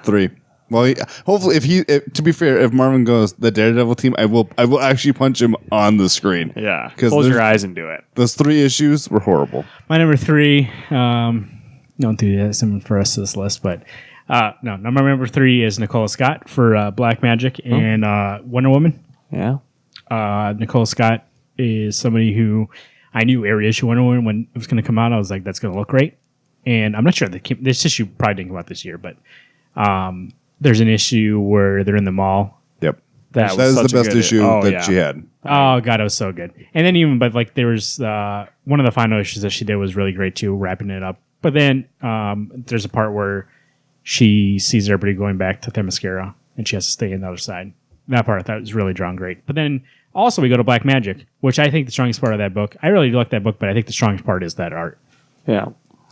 B: 3. Well, hopefully, to be fair, if Marvin goes the Daredevil team, I will actually punch him on the screen.
C: yeah.
B: 'Cause
C: Close your
B: there's-
C: eyes and do it.
B: Those 3 issues were horrible.
A: My number 3. Don't do this for us this list, but no. Number 3 is Nicola Scott for Black Magic and Wonder Woman.
C: Yeah.
A: Nicola Scott is somebody who I knew every issue Wonder Woman when it was going to come out. I was like, that's going to look great. And I'm not sure this issue probably didn't come out this year, but there's an issue where they're in the mall.
B: Yep.
C: That
B: That is the
C: such a
B: best
C: good-
B: issue
C: oh,
B: that
C: yeah.
B: she had.
A: Oh god, it was so good. And then there was one of the final issues that she did was really great too, wrapping it up. But then there's a part where she sees everybody going back to Themyscira and she has to stay on the other side. That part I thought was really drawn great. But then also we go to Black Magic, which I think the strongest part of that book. I really do like that book, but I think the strongest part is that art.
C: Yeah.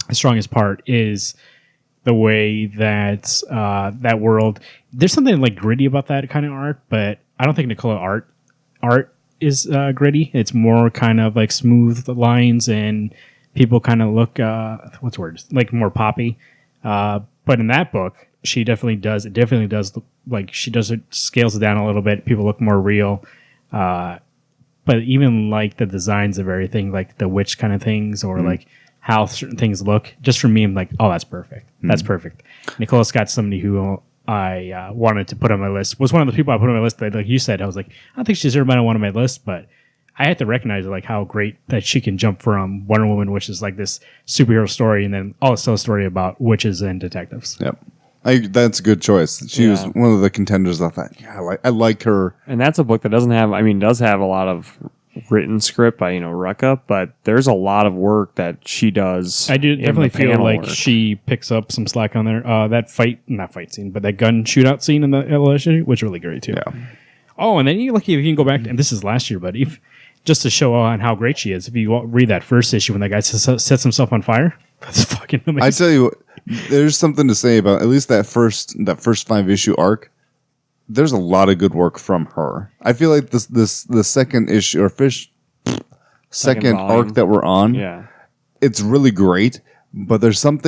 A: The strongest part is the way that that world. There's something like gritty about that kind of art, but I don't think Nicola art is gritty. It's more kind of like smooth lines and people kind of look what's the word, like more poppy. But in that book, she definitely does. It definitely does like she does it, scales it down a little bit. People look more real. But even like the designs of everything, like the witch kind of things, or like how certain things look, just for me, I'm like, oh, that's perfect. That's perfect. Nicola Scott's somebody who I wanted to put on my list. Was one of the people I put on my list that, like you said, I was like, I don't think she's ever been on one of my lists, but I had to recognize like how great that she can jump from Wonder Woman, which is like this superhero story, and then also a story about witches and detectives.
B: Yep. That's a good choice. She was one of the contenders. I thought, yeah, I like her.
C: And that's a book that doesn't have, does have a lot of written script by, Rucka, but there's a lot of work that she does.
A: I do
C: in
A: definitely
C: the
A: feel
C: panel
A: like
C: work.
A: she picks up some slack on there. That not fight scene, but that gun shootout scene in the issue was really great too.
B: Yeah.
A: Oh, and then you can go back, and this is last year, but just to show on how great she is, if you read that first issue when that guy sets himself on fire, that's fucking amazing.
B: I tell you what, there's something to say about at least that first 5-issue arc. There's a lot of good work from her. I feel like the second issue or second
C: volume.
B: arc that we're on,
C: Yeah.
B: it's really great, but there's some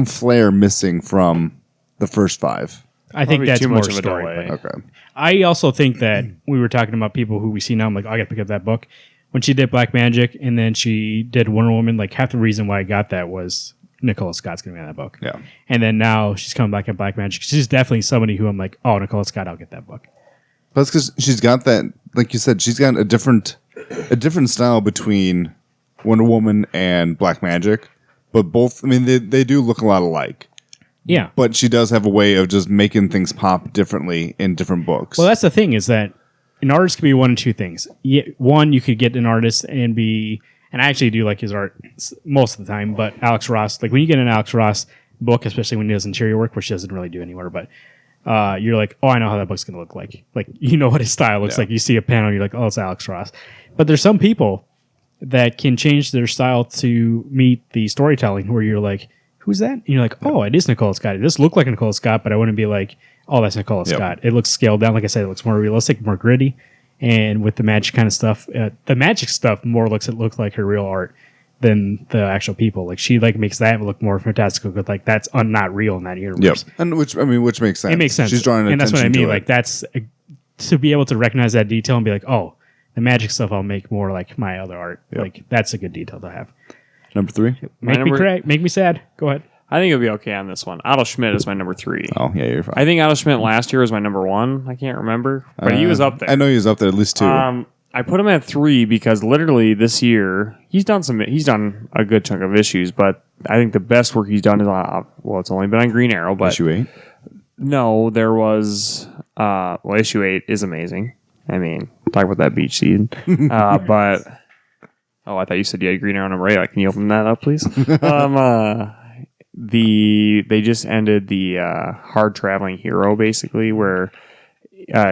B: flair missing from the first 5.
A: I think
C: Probably
A: that's
C: too
A: more
C: much of a
A: story.
C: delay.
A: but
B: Okay.
A: I also think that we were talking about people who we see now. I'm like, oh, I got to pick up that book. When she did Black Magic and then she did Wonder Woman, like half the reason why I got that was Nicola Scott's going to be in that book.
B: Yeah.
A: And then now she's coming back at Black Magic. She's definitely somebody who I'm like, oh, Nicola Scott, I'll get that book.
B: That's because she's got that, like you said, she's got a different style between Wonder Woman and Black Magic, but both, they do look a lot alike.
A: Yeah.
B: But she does have a way of just making things pop differently in different books.
A: Well, that's the thing is that an artist can be one of two things. One, you could get an artist and I actually do like his art most of the time, but Alex Ross, like when you get an Alex Ross book, especially when he does interior work, which he doesn't really do anywhere, but you're like, oh, I know how that book's going to look like. Like, you know what his style looks like. You see a panel, you're like, oh, it's Alex Ross. But there's some people that can change their style to meet the storytelling where you're like, who's that? And you're like, oh, it is Nicola Scott. It does look like Nicola Scott, but I wouldn't be like, oh, that's Nicola Scott. It looks scaled down. Like I said, it looks more realistic, more gritty. And with the magic kind of stuff, the magic stuff more looks like her real art. than the actual people. Like she like makes that look more fantastical, but like that's not real in that universe.
B: Yep. And which makes sense.
A: It makes sense.
B: She's drawing
A: and that's what I
B: attention
A: mean.
B: to
A: Like
B: it.
A: that's to be able to recognize that detail and be like, oh, the magic stuff I'll make more like my other art.
B: Yep.
A: Like that's a good detail to have.
B: Number 3.
A: Make me sad. Go ahead.
C: I think it'll be okay on this one. Otto Schmidt is my number 3.
B: Oh yeah, you're fine.
C: I think Otto Schmidt last year was my number 1. I can't remember, but he was up there.
B: I know he was up there at least 2.
C: I put him at 3 because literally this year he's done a good chunk of issues, but I think the best work he's done is it's only been on Green Arrow, but
B: issue 8.
C: no, there was issue 8 is amazing. I mean, talk about that beach scene, but I thought you said you had Green Arrow number 8. Can you open that up, please? They just ended the hard traveling hero basically, where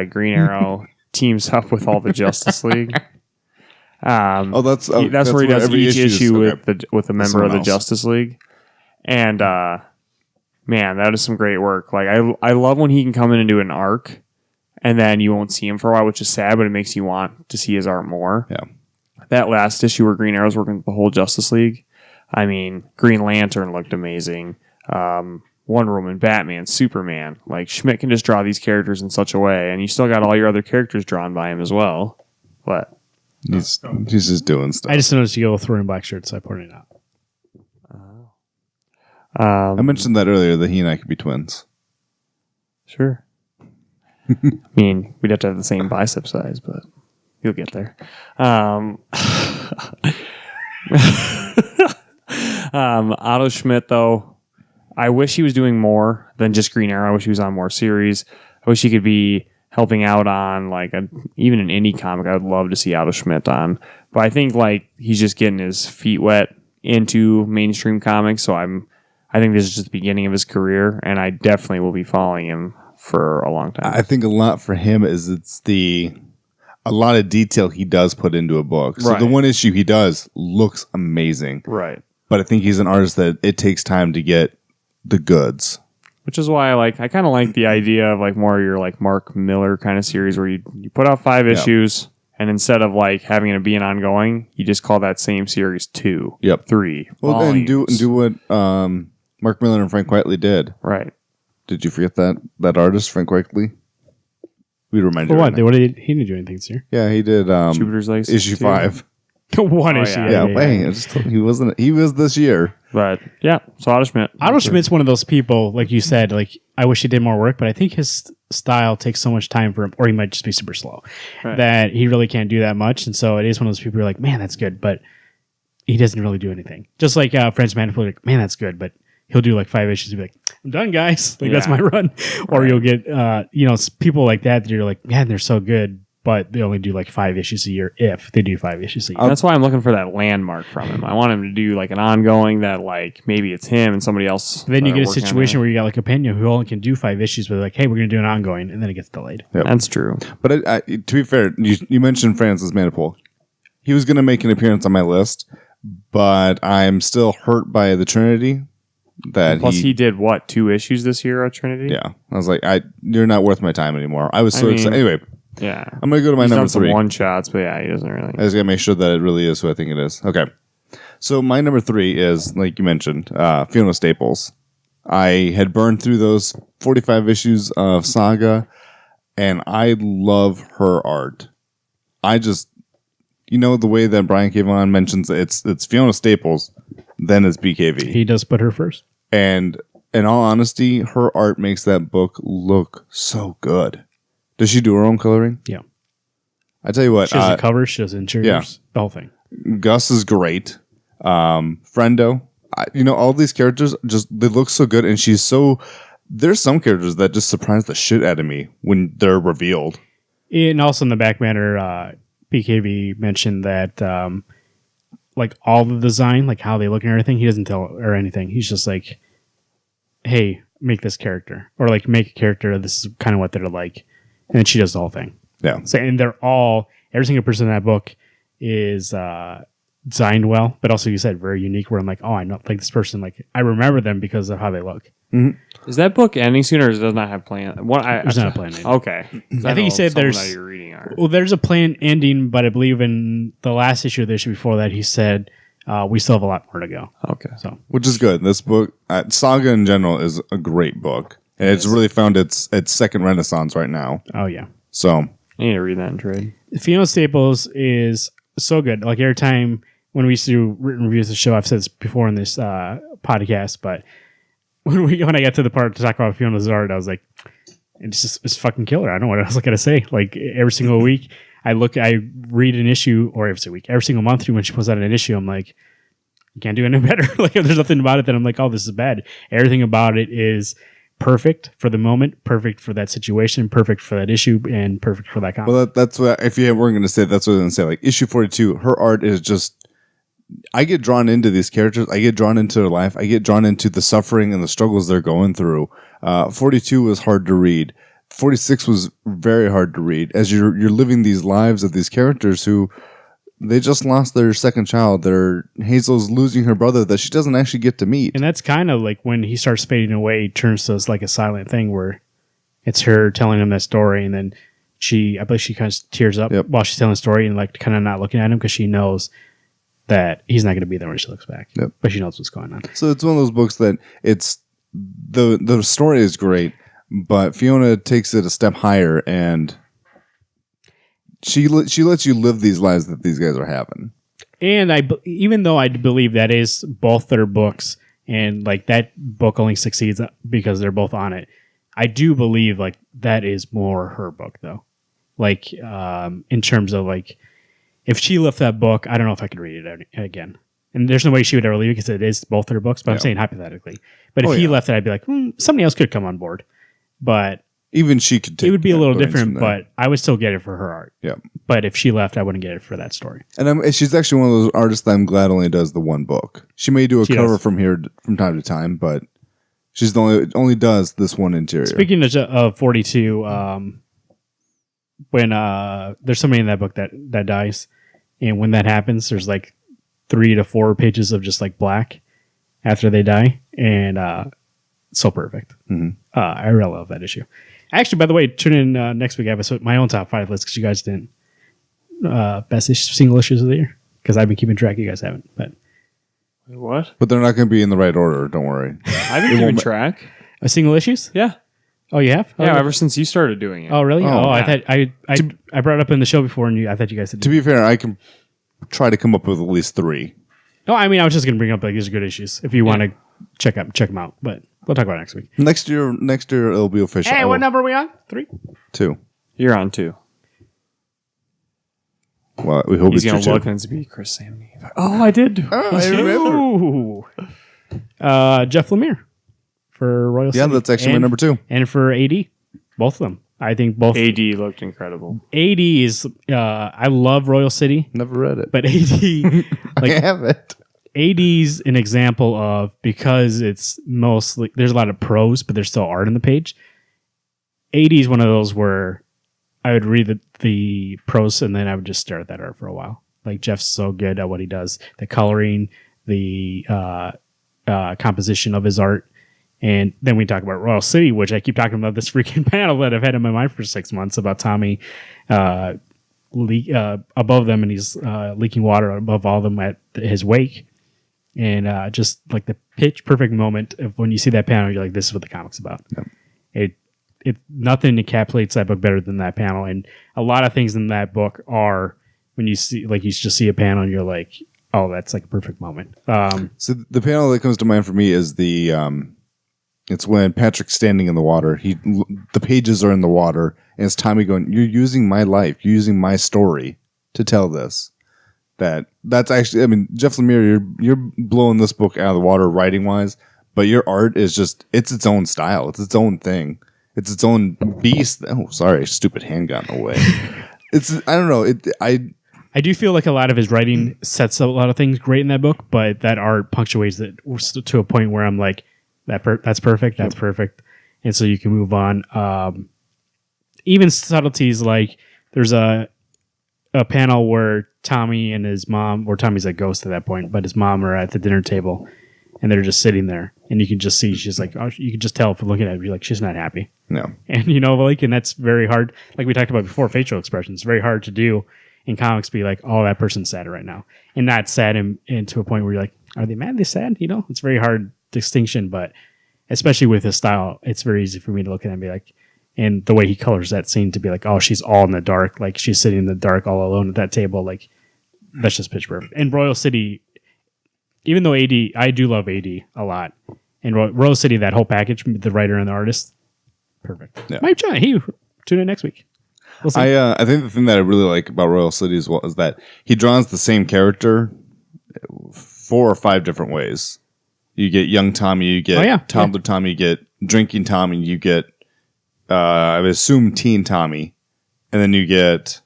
C: Green Arrow teams up with all the Justice League.
B: That's
C: where he does
B: every
C: each issue
B: okay.
C: with a member of the
B: else.
C: Justice League, and man, that is some great work. Like I love when he can come in and do an arc, and then you won't see him for a while, which is sad, but it makes you want to see his art more.
B: Yeah,
C: that last issue where Green Arrow's working with the whole Justice League. I mean, Green Lantern looked amazing. Wonder Woman, Batman, Superman. Like Schmidt can just draw these characters in such a way, and you still got all your other characters drawn by him as well. But
B: he's just doing stuff.
A: I just noticed you go through in black shirts, so I pointed it out.
B: I mentioned that earlier that he and I could be twins.
C: Sure. I mean, we'd have to have the same bicep size, but you'll get there. Otto Schmidt, though, I wish he was doing more than just Green Arrow. I wish he was on more series. I wish he could be helping out on even an indie comic. I would love to see Otto Schmidt on. But I think he's just getting his feet wet into mainstream comics. So I think this is just the beginning of his career, and I definitely will be following him for a long time.
B: I think a lot for him is a lot of detail he does put into a book. So
C: Right.
B: the one issue he does looks amazing.
C: Right.
B: But I think he's an artist that it takes time to get the goods.
C: Which is why I kind of like the idea of more your Mark Miller kind of series where you put out 5 issues, and instead of having it be an ongoing, you just call that same series 2,
B: Yep.
C: 3
B: Well, and
C: volumes.
B: do what Mark Miller and Frank Whiteley did.
C: Right.
B: Did you forget that artist, Frank Whiteley? We remind
A: For
B: you.
A: what?
B: Right now.
A: He didn't do anything this year.
B: Yeah, he did
C: Jupiter's Legacy
B: issue
C: 2.
B: 5.
A: One
C: Oh,
A: issue.
C: yeah.
B: Yeah, I just told you he was this year.
C: But yeah, so Otto Schmidt.
A: Otto Schmidt's one of those people, like you said, I wish he did more work, but I think his style takes so much time for him, or he might just be super slow,
C: Right.
A: that he really can't do that much. And so it is one of those people who are like, man, that's good, but he doesn't really do anything. Just like French Manipulator, like, man, that's good, but he'll do 5 issues and be like, I'm done, guys. That's
C: Yeah.
A: my run. Or you'll get, people like that you're like, man, they're so good, but they only do 5 issues a year if they do 5 issues a year.
C: That's why I'm looking for that landmark from him. I want him to do an ongoing that maybe it's him and somebody else.
A: Then you
C: that
A: get
C: are
A: a
C: working on
A: situation
C: it.
A: where you got a Pena who only can do 5 issues, but hey, we're going to do an ongoing, and then it gets delayed.
B: Yep.
C: That's true.
B: But to be fair, you mentioned Francis Manipul. He was going to make an appearance on my list, but I'm still hurt by the Trinity.
C: Plus, he did 2 issues this year at Trinity?
B: Yeah, I was like, you're not worth my time anymore. I was so
C: mean,
B: excited. Anyway,
C: Yeah.
B: I'm going to go to my
C: He's
B: number
C: done some
B: 3.
C: one-shots, but yeah, he doesn't really.
B: I just got to make sure that it really is who I think it is. Okay. So my number 3 is, like you mentioned, Fiona Staples. I had burned through those 45 issues of Saga, and I love her art. I just, the way that Brian Cavon mentions it's Fiona Staples, then it's BKV.
A: He does put her first.
B: And in all honesty, her art makes that book look so good. Does she do her own coloring?
A: Yeah.
B: I tell you what,
A: She does the cover, she does interiors,
B: yeah.
A: the whole thing.
B: Gus is great. Friendo, all these characters they look so good, and there's some characters that just surprise the shit out of me when they're revealed.
A: And also in the back matter, BKV mentioned that all the design, how they look and everything, he doesn't tell her anything. He's just like, hey, make this character, or make a character. This is kind of what they're like, and then she does the whole thing.
B: Yeah.
A: So, and every single person in that book is designed well, but also you said very unique. Where I'm like, oh, I know, this person, I remember them because of how they look.
C: Is that book ending soon, or does it not have plan?
A: There's not a plan ending.
C: Okay.
A: I think he said there's.
C: That you're reading art.
A: Well, there's a planned ending, but I believe in the last issue of the issue before that, he said we still have a lot more to go.
C: Okay.
A: So
B: Which is good. This book, Saga in general, is a great book. And it's really found its second renaissance right now.
A: oh yeah.
B: So,
C: I need to read that in trade.
A: Fiona Staples is so good. Like every time when we used to do written reviews of the show, I've said this before in this podcast, but when I got to the part to talk about Fiona's art, I was like, it's fucking killer. I don't know what else I gotta say. Like every single week, I read an issue, or every single month when she puts out an issue, I'm like, you can't do any better. Like there's nothing about it that I'm like, oh, this is bad. Everything about it is perfect for the moment, perfect for that situation, perfect for that issue, and perfect for that comic.
B: well, that's what, if you weren't going to say, that's what I was going to say. Like issue 42, her art is just, I get drawn into these characters. I get drawn into their life. I get drawn into the suffering and the struggles they're going through. 42 was hard to read. 46 was very hard to read as you're living these lives of these characters who they just lost their second child. Hazel's losing her brother that she doesn't actually get to meet.
A: And that's kind of like when he starts fading away, it turns to like a silent thing where it's her telling him that story, and then I believe she kind of tears up while she's telling the story and like kind of not looking at him because she knows that he's not going to be there when she looks back.
B: Yep.
A: But she knows what's going on.
B: So it's one of those books that it's the story is great, but Fiona takes it a step higher and she lets you live these lives that these guys are having.
A: And even though I believe that is both their books, and like that book only succeeds because they're both on it, I do believe like that is more her book though. Like in terms of like, if she left that book, I don't know if I could read it again. And there's no way she would ever leave it because it is both their books. But I'm saying hypothetically. But if he left it, I'd be like, somebody else could come on board. But
B: even she could take
A: it would be a little different, but I would still get it for her art.
B: Yeah.
A: But if she left, I wouldn't get it for that story.
B: And she's actually one of those artists that I'm glad only does the one book. She may do a cover from time to time, but she's only does this one interior.
A: Speaking of 42, when there's somebody in that book that dies, and when that happens, there's like 3 to 4 pages of just like black after they die, and so perfect.
B: Mm-hmm.
A: I really love that issue. Actually, by the way, tune in next week. I have my own top 5 list because you guys didn't. Best single issues of the year, because I've been keeping track. You guys haven't, but
C: What?
B: But they're not going to be in the right order. Don't worry.
C: I've been keeping track.
A: Single issues.
C: Yeah.
A: Oh, you have?
C: Yeah,
A: Oh,
C: ever since you started doing it.
A: Oh, really?
B: Oh,
A: I
C: yeah.
A: thought I brought it up in the show before, and I thought you guys did.
B: To be fair, I can try to come up with at least 3.
A: No, I mean I was just going to bring up like these are good issues if you want to check them out. But we'll talk about it next week.
B: Next year it'll be official.
A: Hey, what number are we on? 3.
B: 2.
C: You're on 2.
B: Well, we hope
C: He's
B: it's
C: going to
B: your
C: look
B: 2.
C: and it's be Chris Samney. Oh, I did.
B: Oh, I remember.
A: Ooh. Jeff Lemire for Royal City.
B: Yeah, that's actually my number 2.
A: And for AD, both of them. I think both.
C: AD looked incredible.
A: AD is, I love Royal City,
B: Never read it.
A: but AD, like,
B: I have it.
A: AD's an example of, because it's mostly, there's a lot of prose, but there's still art on the page. AD is one of those where I would read the prose and then I would just stare at that art for a while. Like Jeff's so good at what he does, the coloring, the composition of his art. And then we talk about Royal City, which I keep talking about this freaking panel that I've had in my mind for 6 months about Tommy above them, and he's leaking water above all of them at his wake. And just like the pitch perfect moment of when you see that panel, you're like, this is what the comic's about. Yep. It nothing encapsulates that book better than that panel. And a lot of things in that book are when you see, like, you just see a panel and you're like, oh, that's like a perfect moment.
B: So the panel that comes to mind for me is it's when Patrick's standing in the water. The pages are in the water, and it's Tommy going, "You're using my life. You're using my story to tell this." That's actually, I mean, Jeff Lemire, you're blowing this book out of the water writing wise, but your art is just, it's its own style. It's its own thing. It's its own beast. Oh, sorry, stupid hand got in the way. I don't know.
A: I do feel like a lot of his writing sets up a lot of things great in that book, but that art punctuates it to a point where I'm like, that's perfect. That's perfect. And so you can move on. Even subtleties like there's a panel where Tommy and his mom, or Tommy's a ghost at that point, but his mom are at the dinner table and they're just sitting there, and you can just see she's like, oh, you can just tell from looking at her, you're like, she's not happy.
B: No.
A: And and that's very hard. Like we talked about before, facial expressions, very hard to do in comics be like, oh, that person's sad right now, and not sad and to a point where you're like, are they mad? They sad? You know, it's very hard distinction, but especially with his style, it's very easy for me to look at it and be like, and the way he colors that scene to be like, oh, she's all in the dark, like she's sitting in the dark all alone at that table, like that's just pitch perfect. And Royal City, even though I do love AD a lot, and Royal City, that whole package, the writer and the artist, perfect. Yeah. Mike John, tune in next week. We'll see.
B: I think the thing that I really like about Royal City as well is that he draws the same character 4 or 5 different ways. You get young Tommy, you get toddler Tommy, you get drinking Tommy, you get I would assume teen Tommy, and then you get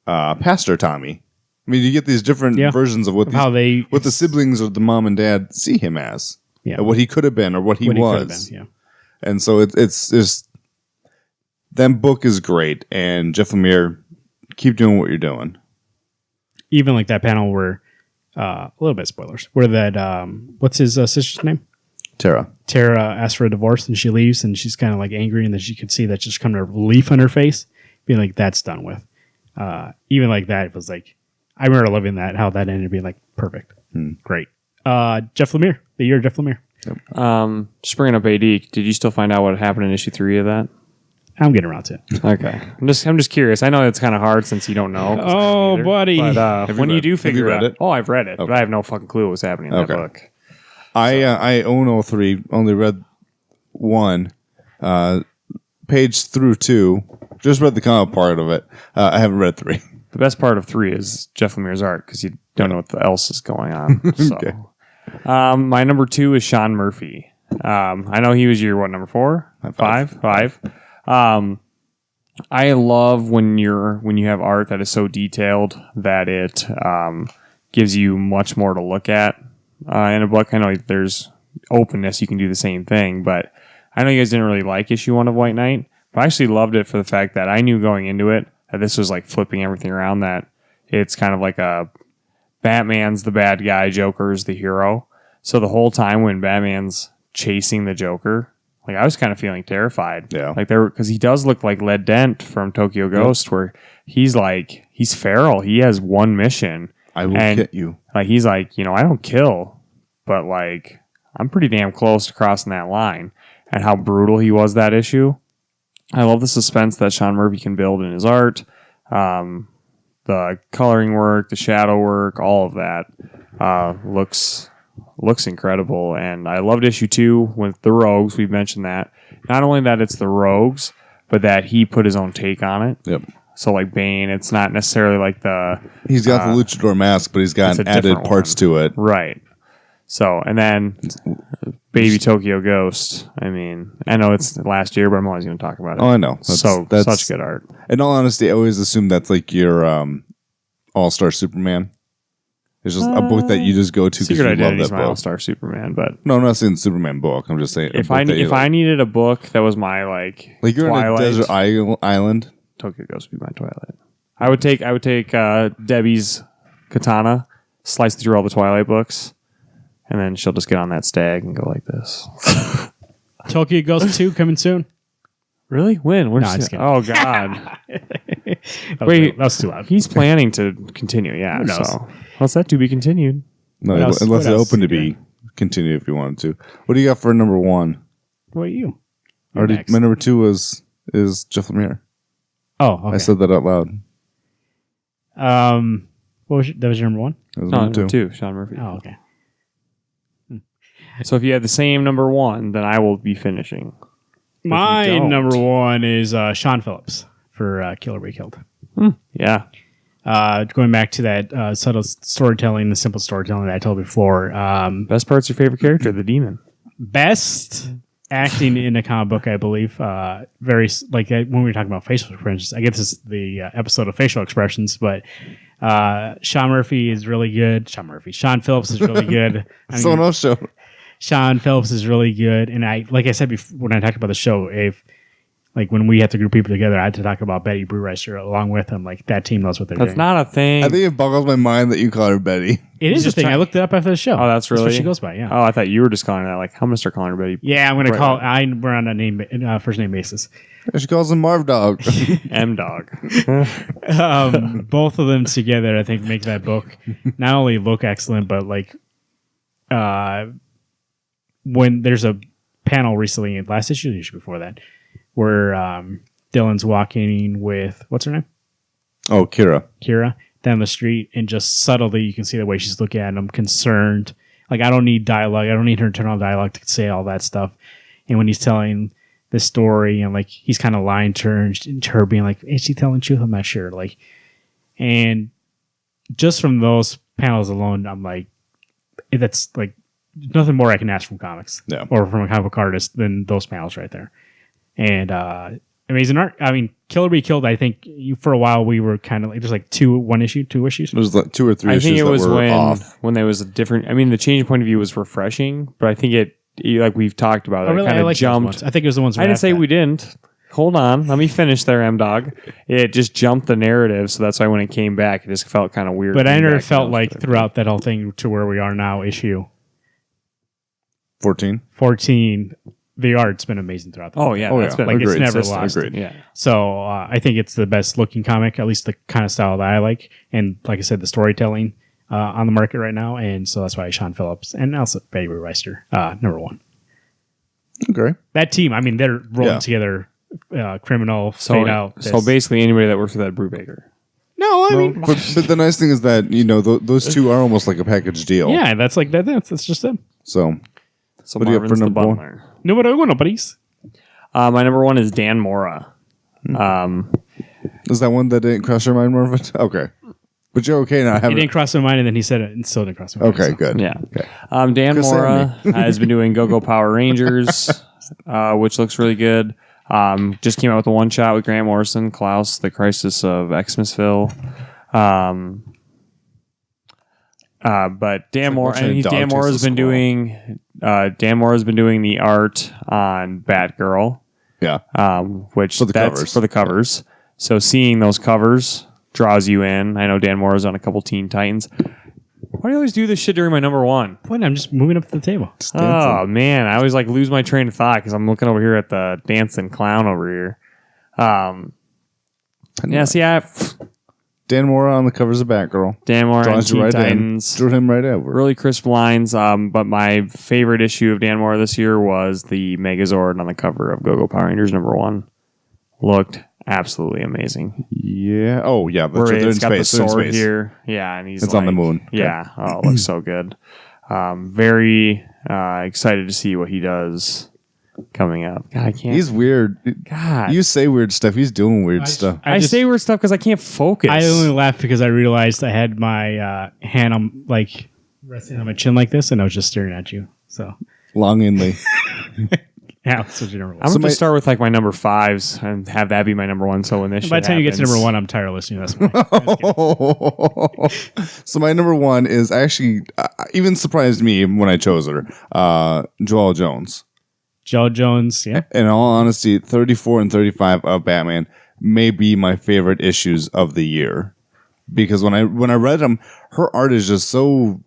B: Pastor Tommy. I mean, you get these different versions of what the siblings or the mom and dad see him as, what he could have been or what he was. And so it's just that book is great, and Jeff Lemire, keep doing what you're doing.
A: Even like that panel where a little bit spoilers, where that what's his sister's name?
B: Tara
A: asks for a divorce, and she leaves, and she's kind of like angry, and then she could see that just coming a relief on her face, being like, that's done with. Even like that, it was like, I remember loving that, how that ended being like perfect. Great. Jeff Lemire, the year of Jeff Lemire.
C: Yep. Just bringing up AD, did you still find out what happened in issue 3 of that?
A: I'm getting around to it.
C: Okay. I'm just curious. I know it's kind of hard since you don't know.
A: Oh, buddy.
C: But when you do figure
B: out...
C: Oh, I've read it, but I have no fucking clue what was happening in that book.
B: I own 03, only read 1, page through 2, just read the comic part of it. I haven't read 3.
C: The best part of 3 is Jeff Lemire's art, because you don't know what else is going on. So. Okay. My number 2 is Sean Murphy. I know he was your, number 4? 5? I love when you have art that is so detailed that it gives you much more to look at in a book. I know there's openness, you can do the same thing, but I know you guys didn't really like issue 1 of White Knight, but I actually loved it for the fact that I knew going into it that this was like flipping everything around, that it's kind of like a Batman's the bad guy, Joker's the hero. So the whole time when Batman's chasing the Joker, like I was kind of feeling terrified.
B: Yeah.
C: Like because he does look like Led Dent from Tokyo Ghost, where he's feral. He has one mission.
B: I will hit you.
C: Like he's like, I don't kill, but like I'm pretty damn close to crossing that line. And how brutal he was that issue. I love the suspense that Sean Murphy can build in his art. The coloring work, the shadow work, all of that looks incredible. And I loved issue 2 with the Rogues. We've mentioned that. Not only that it's the Rogues, but that he put his own take on it.
B: Yep.
C: So like Bane, it's not necessarily like
B: he's got the luchador mask, but he's got added parts to it.
C: Right. So, and then Baby Tokyo Ghost. I mean, I know it's last year, but I'm always going to talk about it.
B: Oh, I know.
C: That's such good art.
B: In all honesty, I always assume that's like your All-Star Superman. It's just a book that you just go to because you love that book.
C: All-Star Superman, but
B: no, I'm not saying Superman book. I'm just saying
C: if I needed a book that was my like
B: you're
C: Twilight,
B: in a desert island.
C: Tokyo Ghost would be my Twilight. I would take Debbie's katana, slice through all the Twilight books, and then she'll just get on that stag and go like this.
A: Tokyo Ghost 2 coming soon.
C: Really? When?
A: No, I'm just kidding.
C: Oh, God.
A: Wait, that's too loud.
C: He's planning to continue, yeah. So, what's that to be continued?
B: No, unless it's open to be continued if you wanted to. What do you got for number 1?
A: What are you?
B: My number 2 is Jeff Lemire.
A: Oh, okay.
B: I said that out loud.
A: That was your number 1?
B: That was number
C: 2, Sean Murphy.
A: Oh, okay.
C: So if you have the same number 1, then I will be finishing.
A: My number 1 is Sean Phillips for Killer Be Killed.
C: Yeah.
A: Going back to that subtle storytelling, the simple storytelling that I told before.
C: Best part's your favorite character, the demon.
A: Best acting in a comic book, I believe. Very like when we were talking about facial expressions. I guess this is the episode of facial expressions, but Sean Murphy is really good. Sean Phillips is really good.
B: Someone else show.
A: Sean Phillips is really good, and like I said before when I talked about the show, Like when we have to group people together, I had to talk about Betty Brewreister along with them. Like that team knows what they're
C: That's
A: doing.
C: not a thing.
B: I think it boggles my mind that you call her Betty.
A: It is a thing. I looked it up after the show.
C: Oh, that's really
A: what she goes by. Yeah.
C: Oh, I thought you were just calling her that. Like, I'm gonna start calling her Betty.
A: Yeah, I'm gonna
C: Right.
A: call. We're on a name first name basis.
B: She calls him Marv Dog.
C: M Dog.
A: Both of them together, I think, make that book not only look excellent, but like when there's a panel recently, last issue, the issue before that, where Dylan's walking with what's her name?
B: Oh,
A: Kira down the street, and just subtly you can see the way she's looking at him, concerned. Like, I don't need dialogue. I don't need her to turn on dialogue to say all that stuff. And when he's telling the story, and like he's kind of lying to her, and her being like, "Is she telling the truth? I'm not sure." Like, and just from those panels alone, I'm like, that's like nothing more I can ask from comics, or from a comic book artist than those panels right there. And amazing art. I mean, Kill or Be Killed. I think for a while we were kind of like there's like two issues.
B: There's like 2 or 3
C: I
B: issues
C: think it
B: that
C: was
B: were off.
C: when there was a different. I mean, the change of point of view was refreshing, but I think it like we've talked about.
A: Oh,
C: it
A: really?
C: kind
A: I
C: of
A: like
C: jumped.
A: I think it was the ones.
C: I didn't say we didn't. Hold on, let me finish there, M Dog. It just jumped the narrative, so that's why when it came back, it just felt kind of weird.
A: But I
C: coming
A: never
C: back
A: felt
C: to
A: like
C: those.
A: throughout that whole thing to where we are now, issue
B: 14.
A: 14, the art's been amazing throughout the
C: Oh yeah, that's been
A: like it's
B: Agreed.
A: never
B: Sis,
A: lost.
B: agreed.
C: yeah.
A: So I think it's the best looking comic, at least the kind of style that I like. And like I said, the storytelling on the market right now. And so that's why Sean Phillips and also Betty Reister, number one.
B: Okay.
A: That team, I mean, they're rolling together criminal, fade out.
C: So basically, anybody that works with that Brubaker.
A: No, I mean,
B: But the nice thing is that, those two are almost like a package deal.
A: yeah, that's like that. That's just them.
B: So,
C: So
B: What do you have
C: Marvin's
B: for
C: the
B: number one?
C: butler.
A: Nobody, nobody's.
C: My number one is Dan Mora.
B: is that one that didn't cross your mind, Marvin? Okay. But you're okay now.
A: It didn't cross my mind, and then he said it, and still didn't cross my mind.
B: Okay,
A: so.
B: good.
C: Yeah.
B: Okay.
C: Dan
B: Chris
C: Mora has been doing Go-Go Power Rangers, which looks really good. Just came out with a one-shot with Grant Morrison, Klaus, The Crisis of Xmasville. But Dan Mora,
B: watching a dog
C: Dan
B: chase
C: Mora's
B: a
C: been
B: squirrel.
C: doing the art on Batgirl,
B: Yeah.
C: which
B: For the
C: that's
B: covers.
C: for the covers. So seeing those covers draws you in. I know Dan Mora's on a couple Teen Titans. Why do you always do this shit during my number one?
A: What? I'm just moving up to the table.
C: Oh man, I always like lose my train of thought because I'm looking over here at the dancing clown over here. Yeah, see,
B: Dan Mora on the covers of Batgirl.
C: Dan Mora and
B: Draws you
C: Teen
B: right
C: Titans.
B: in. Drew him right over.
C: Really crisp lines. But my favorite issue of Dan Mora this year was the Megazord on the cover of Go-Go Power Rangers #1. Looked absolutely amazing.
B: Yeah. Oh, yeah. That's
C: Where
B: right. They're in
C: it's got the
B: space. They're in
C: sword
B: space.
C: here. Yeah, and he's
B: It's on the moon.
C: Yeah. Oh, it looks so good. Very excited to see what he does coming up. God, I can't.
B: He's weird.
C: God.
B: You say weird stuff. He's doing weird stuff.
C: I say weird stuff because I can't focus.
A: I only laughed because I realized I had my hand on like resting on my chin like this, and I was just staring at you. So
B: Longingly.
A: yeah, that's what your number one.
C: I'm going to start with like my number 5s and have that be my number 1. So when this
A: By the
C: shit
A: time you get to
C: happens-
A: number one, I'm tired of listening. That's why.
B: So my number one is actually even surprised me when I chose her. Joelle Jones.
A: Joe Jones, yeah.
B: In all honesty, 34 and 35 of Batman may be my favorite issues of the year. Because when I read them, her art is just so...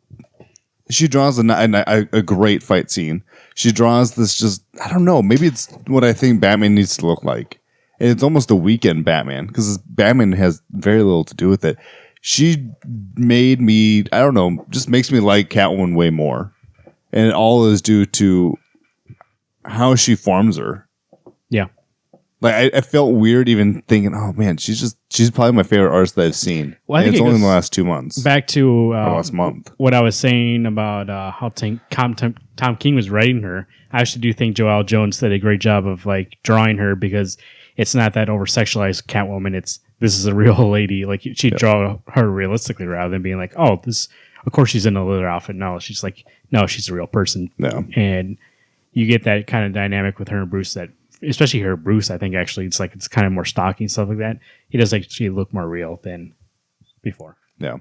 B: She draws a great fight scene. She draws this just... I don't know. Maybe it's what I think Batman needs to look like. And it's almost a weekend Batman. Because Batman has very little to do with it. She made me... I don't know. Just makes me like Catwoman way more. And it all is due to how she forms her.
A: Yeah.
B: Like I felt weird even thinking, oh man, she's probably my favorite artist that I've seen.
A: Well, I
B: and
A: think
B: it's
A: it
B: only in the
A: goes
B: last 2 months.
A: Back to
B: or last month.
A: what I was saying about how Tom King was writing her. I actually do think Joelle Jones did a great job of like drawing her because it's not that over sexualized Catwoman. This is a real lady. Like she'd draw her realistically rather than being like, oh, this. Of course she's in a leather outfit. No, she's like, no, she's a real person.
B: No.
A: And you get that kind of dynamic with her and Bruce that, especially her Bruce, I think actually it's kind of more stocky and stuff like that. He does actually look more real than before.
B: Yeah.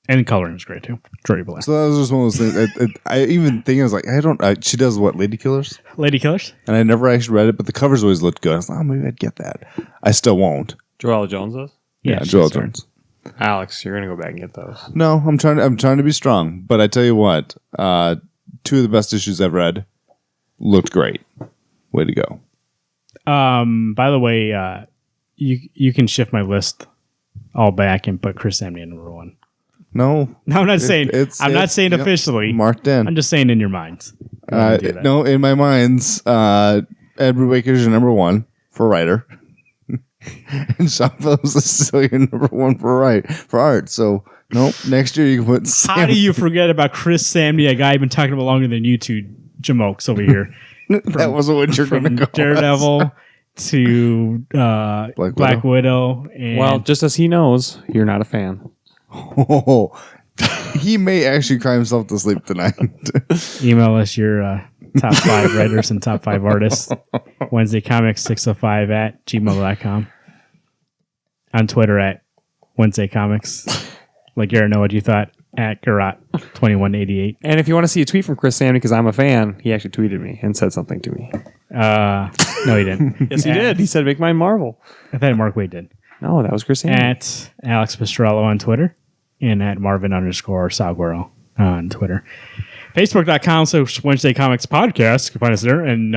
A: And coloring was great too. Jordy Black.
B: So that was just one of those things. I even think I was like, she does what, Lady Killers?
A: Lady Killers?
B: And I never actually read it, but the covers always looked good. I was like, oh, maybe I'd get that. I still won't.
C: Joelle Jones does?
B: Yeah, Joelle Jones.
C: Alex, you're gonna go back and get those.
B: No, I'm trying to be strong. But I tell you what, 2 of the best issues I've read looked great. Way to go.
A: By the way, you can shift my list all back and put Chris Samney at number 1.
B: No,
A: I'm not saying. I'm not saying officially.
B: Marked in.
A: I'm just saying in your minds.
B: No, in my minds, Ed Brubaker's your number 1 for writer, and Sean Phillips is still your number 1 for art. So nope. Next year you can put.
A: How do you forget about Chris Samney, a guy I've been talking about longer than you two jamokes over here?
B: That wasn't what you're going to go.
A: Daredevil to Black Widow. And
C: Well, just as he knows, you're not a fan.
B: Oh, he may actually cry himself to sleep tonight.
A: Email us your top 5 writers and top 5 artists. Wednesday Comics 605 at gmail.com. On Twitter at Wednesday Comics. Let Garrett know what you thought at Garrett 2188.
C: And if you want to see a tweet from Chris Samney, because I'm a fan, he actually tweeted me and said something to me.
A: No, he didn't.
C: Yes, he did. He said, make mine Marvel.
A: I thought Mark Wade did.
C: No, that was Chris Samney.
A: At Alex Pastrello on Twitter. And at Marvin_Salguero on Twitter. Facebook.com, so Wednesday Comics Podcast. You can find us there. And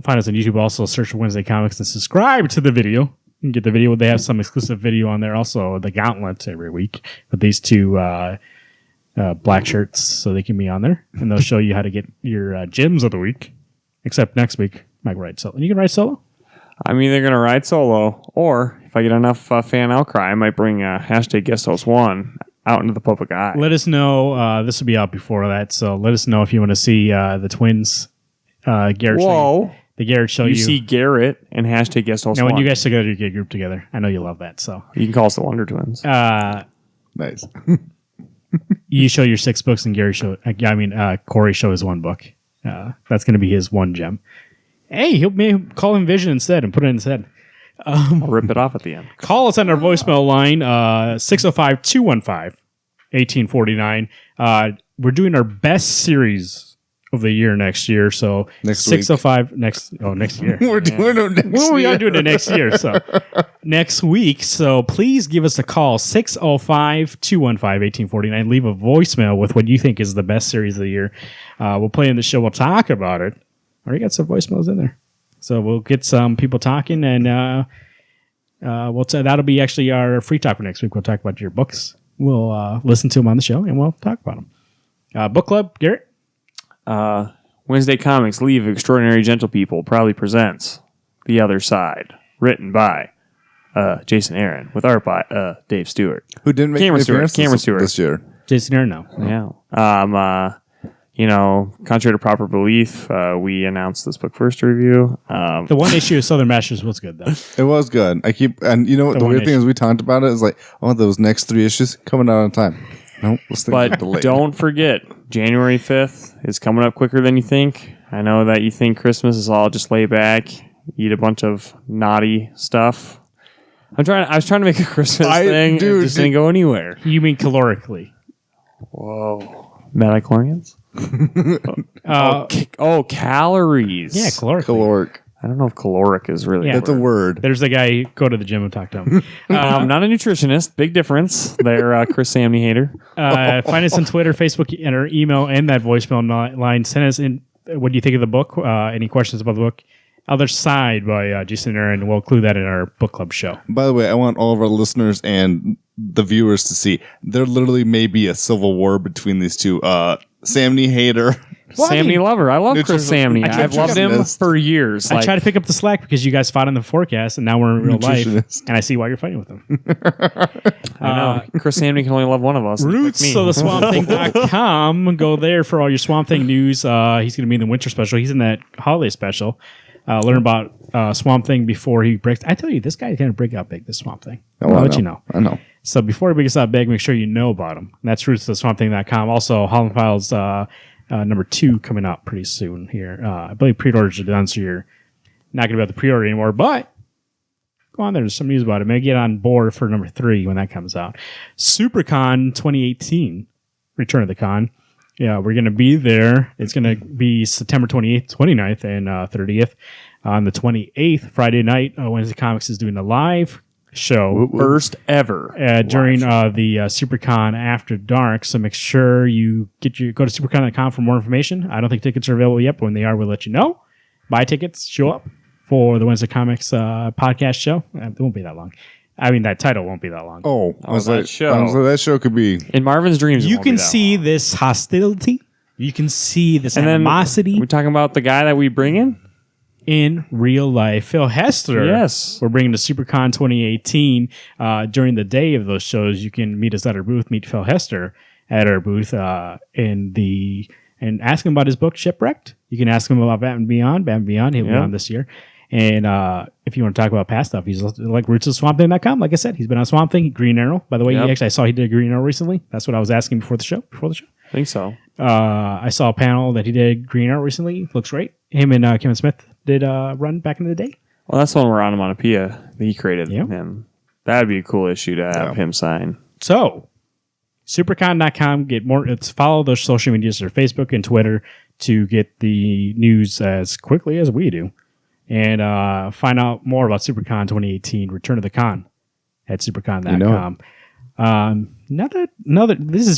A: find us on YouTube. Also, search for Wednesday Comics and subscribe to the video. You can get the video. They have some exclusive video on there. Also, the Gauntlet every week with these 2 black shirts, so they can be on there. And they'll show you how to get your gems of the week. Except next week, Mike write solo. You can write solo?
C: I'm either going to ride solo, or if I get enough fan outcry, I might bring hashtag guest host 1 out into the public eye.
A: Let us know. This will be out before that, so let us know if you want to see the twins. Garrett.
C: Whoa.
A: The Garrett show
C: You see Garrett and hashtag guest host
A: Now,
C: 1.
A: when you guys together, you get a group together. I know you love that. So
C: You can call us the Wonder Twins.
B: Nice.
A: You show your 6 books, and Corey show his 1 book. That's going to be his 1 gem. Hey, he'll maybe call him Vision instead and put it in his head.
C: I'll rip it off at the end.
A: Call us on our voicemail line, 605-215-1849. We're doing our best series of the year next year. So
B: Next
A: 605 next year.
B: We're doing it next
A: Well, we
B: year.
A: are doing it next year. So next week. So please give us a call, 605-215-1849. Leave a voicemail with what you think is the best series of the year. We'll play in the show. We'll talk about it. Already got some voicemails in there. So we'll get some people talking, and that'll be actually our free talk for next week. We'll talk about your books. We'll listen to them on the show, and we'll talk about them. Book club, Garrett?
C: Wednesday Comics, League of Extraordinary Gentle People, proudly presents The Other Side, written by Jason Aaron, with art by Dave Stewart.
B: Who didn't make
C: Cameron
B: an appearance
C: Stewart.
B: this year?
A: Jason Aaron, no.
C: Yeah. Contrary to proper belief, we announced this book first review.
A: The 1 issue of Southern Masters was good, though.
B: It was good. And you know what? The weird thing is, we talked about it. Is like, those next 3 issues coming out on time. Nope.
C: But don't forget, January 5th is coming up quicker than you think. I know that you think Christmas is all just lay back, eat a bunch of naughty stuff. I was trying to make a Christmas thing. It just didn't go anywhere.
A: You mean calorically?
C: Whoa. Metachlorians? Calories.
A: Yeah, calorically.
B: caloric.
C: I don't know if caloric is really
A: Yeah.
B: That's a word.
A: There's the guy, go to the gym and talk to him.
C: Not a nutritionist. Big difference. They're Chris Samney hater.
A: Find us on Twitter, Facebook, and our email, and that voicemail line. Send us in what do you think of the book, any questions about the book. Other Side by Jason Aaron. We'll include that in our book club show.
B: By the way, I want all of our listeners and the viewers to see there literally may be a civil war between these 2. Samney hater.
C: Samney lover. I love Chris Samney. I've loved him
B: nutritionist.
C: for years.
A: I try to pick up the slack because you guys fought in the forecast, and now we're in real life, and I see why you're fighting with them.
C: I know. Chris Samney can only love one of us.
A: Roots of the SwampThing.com. Go there for all your Swamp Thing news. He's going to be in the winter special. He's in that holiday special. Learn about Swamp Thing before he breaks. I tell you, this guy is going to break out big, this Swamp Thing. I'll let you know.
B: I know.
A: So before he breaks out big, make sure you know about him. And that's roots of the SwampThing.com. Also, Holland Files number 2 coming out pretty soon here. I believe pre-orders are done, so you're not going to be able to pre-order anymore. But go on there. There's some news about it. Maybe get on board for number 3 when that comes out. SuperCon 2018, Return of the Con. Yeah, we're going to be there. It's going to be September 28th, 29th, and 30th. On the 28th, Friday night, Wednesday Comics is doing a live show.
C: First ever.
A: During the SuperCon After Dark. So make sure you go to supercon.com for more information. I don't think tickets are available yet, but when they are, we'll let you know. Buy tickets, show up for the Wednesday Comics podcast show. It won't be that long. I mean, that title won't be that long.
B: Oh, I was
C: that
B: like,
C: show.
B: That show could be.
C: In Marvin's dreams,
A: You can see this hostility. You can see this animosity.
C: We're talking about the guy that we bring in
A: real life. Phil Hester.
C: Yes.
A: We're bringing to SuperCon 2018. During the day of those shows, you can meet us at our booth, meet Phil Hester at our booth and ask him about his book, Shipwrecked. You can ask him about Batman Beyond. He'll be on this year. And if you want to talk about past stuff, he's like roots of swampthing.com. Like I said, he's been on Swamp Thing, Green Arrow. By the way, I saw he did Green Arrow recently. That's what I was asking before the show.
C: I think so.
A: I saw a panel that he did Green Arrow recently. Looks great. Him and Kevin Smith did run back in the day.
C: Well, that's the one where Onomatopoeia that he created
A: Yep.
C: him. That'd be a cool issue to have him sign.
A: So, supercon.com. Follow those social medias, their Facebook and Twitter, to get the news as quickly as we do. And find out more about SuperCon 2018, Return of the Con at supercon.com.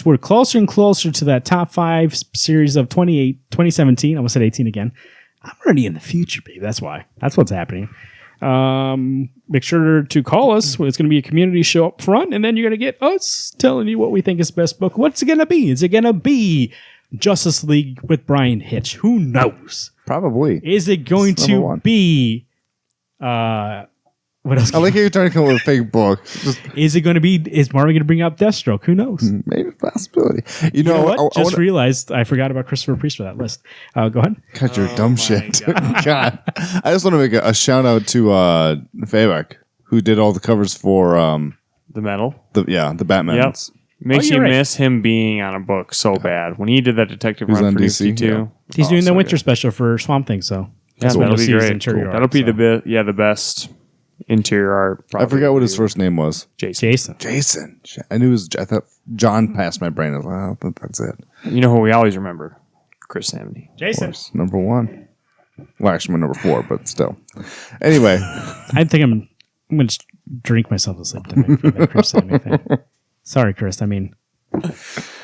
A: We're closer and closer to that top 5 series of 2017. I almost said 18 again. I'm already in the future, baby. That's why. That's what's happening. Make sure to call us. It's going to be a community show up front, and then you're going to get us telling you what we think is the best book. What's it going to be? Is it going to be Justice League with Brian Hitch? Who knows?
B: Probably.
A: Is it going to be... what else?
B: I like how you're trying to come up with a fake book.
A: Is Marvin going to bring up Deathstroke? Who knows?
B: Maybe a possibility. You
A: know
B: what?
A: Just realized I forgot about Christopher Priest for that list. Go ahead.
B: Cut your dumb shit. God. I just want to make a shout out to Fabak, who did all the covers for
C: The Metal.
B: the Batman.
C: Yep. Makes you
A: right.
C: miss him being on a book so bad. When he did that detective
B: He was
C: run
B: on
C: for
B: DC,
C: DC too.
A: He's doing the
C: so
A: winter
C: good.
A: special for Swamp Thing, so
C: Yeah,
A: what
C: that'll
A: we'll
C: be
A: see is
C: great.
A: interior art,
C: That'll be
A: so.
C: the best interior art.
B: I forgot what his first name was.
A: Jason.
B: Jason. I knew it was. I thought John passed my brain. I was like, oh, that's it.
C: You know who we always remember? Chris Samney.
A: Jason.
B: Of course, number 1. Well, actually, my number 4, but still. Anyway,
A: I think I'm going to drink myself to sleep tonight for that Chris Samney thing. Sorry, Chris. I mean,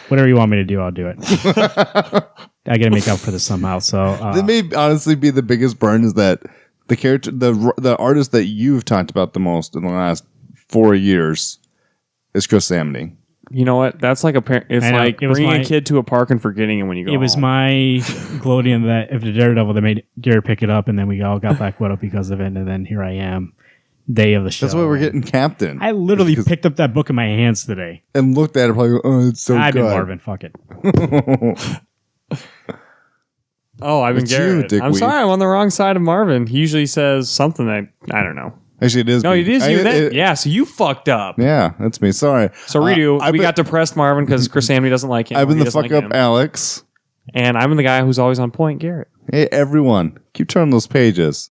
A: whatever you want me to do, I'll do it. I got to make up for this somehow. So
B: that may honestly be the biggest burn is that the character, the artist that you've talked about the most in the last 4 years is Chris Samney.
C: You know what? That's like it's like bringing a kid to a park and forgetting him when you go.
A: It was
C: home.
A: my gloating that if the Daredevil that made Garrett pick it up, and then we all got back wet up because of it, and then here I am, day of the show.
B: That's why we're getting Captain.
A: I literally picked up that book in my hands today.
B: And looked at it, probably go, oh, it's so
A: I've
B: good.
A: been Marvin. Fuck it.
C: Oh, I've been
B: It's you,
C: Garrett. I'm
B: dickweed.
C: sorry, I'm on the wrong side of Marvin. He usually says something that I don't know.
B: Actually, it is.
C: No,
B: me.
C: it is you. Yeah, so you fucked up.
B: Yeah, that's me. Sorry.
C: So redo. We got depressed Marvin because Chris Samney doesn't like him.
B: I've been
C: He
B: the
C: doesn't
B: fuck
C: like
B: up
C: him.
B: Alex.
C: And I'm the guy who's always on point, Garrett.
B: Hey, everyone, keep turning those pages.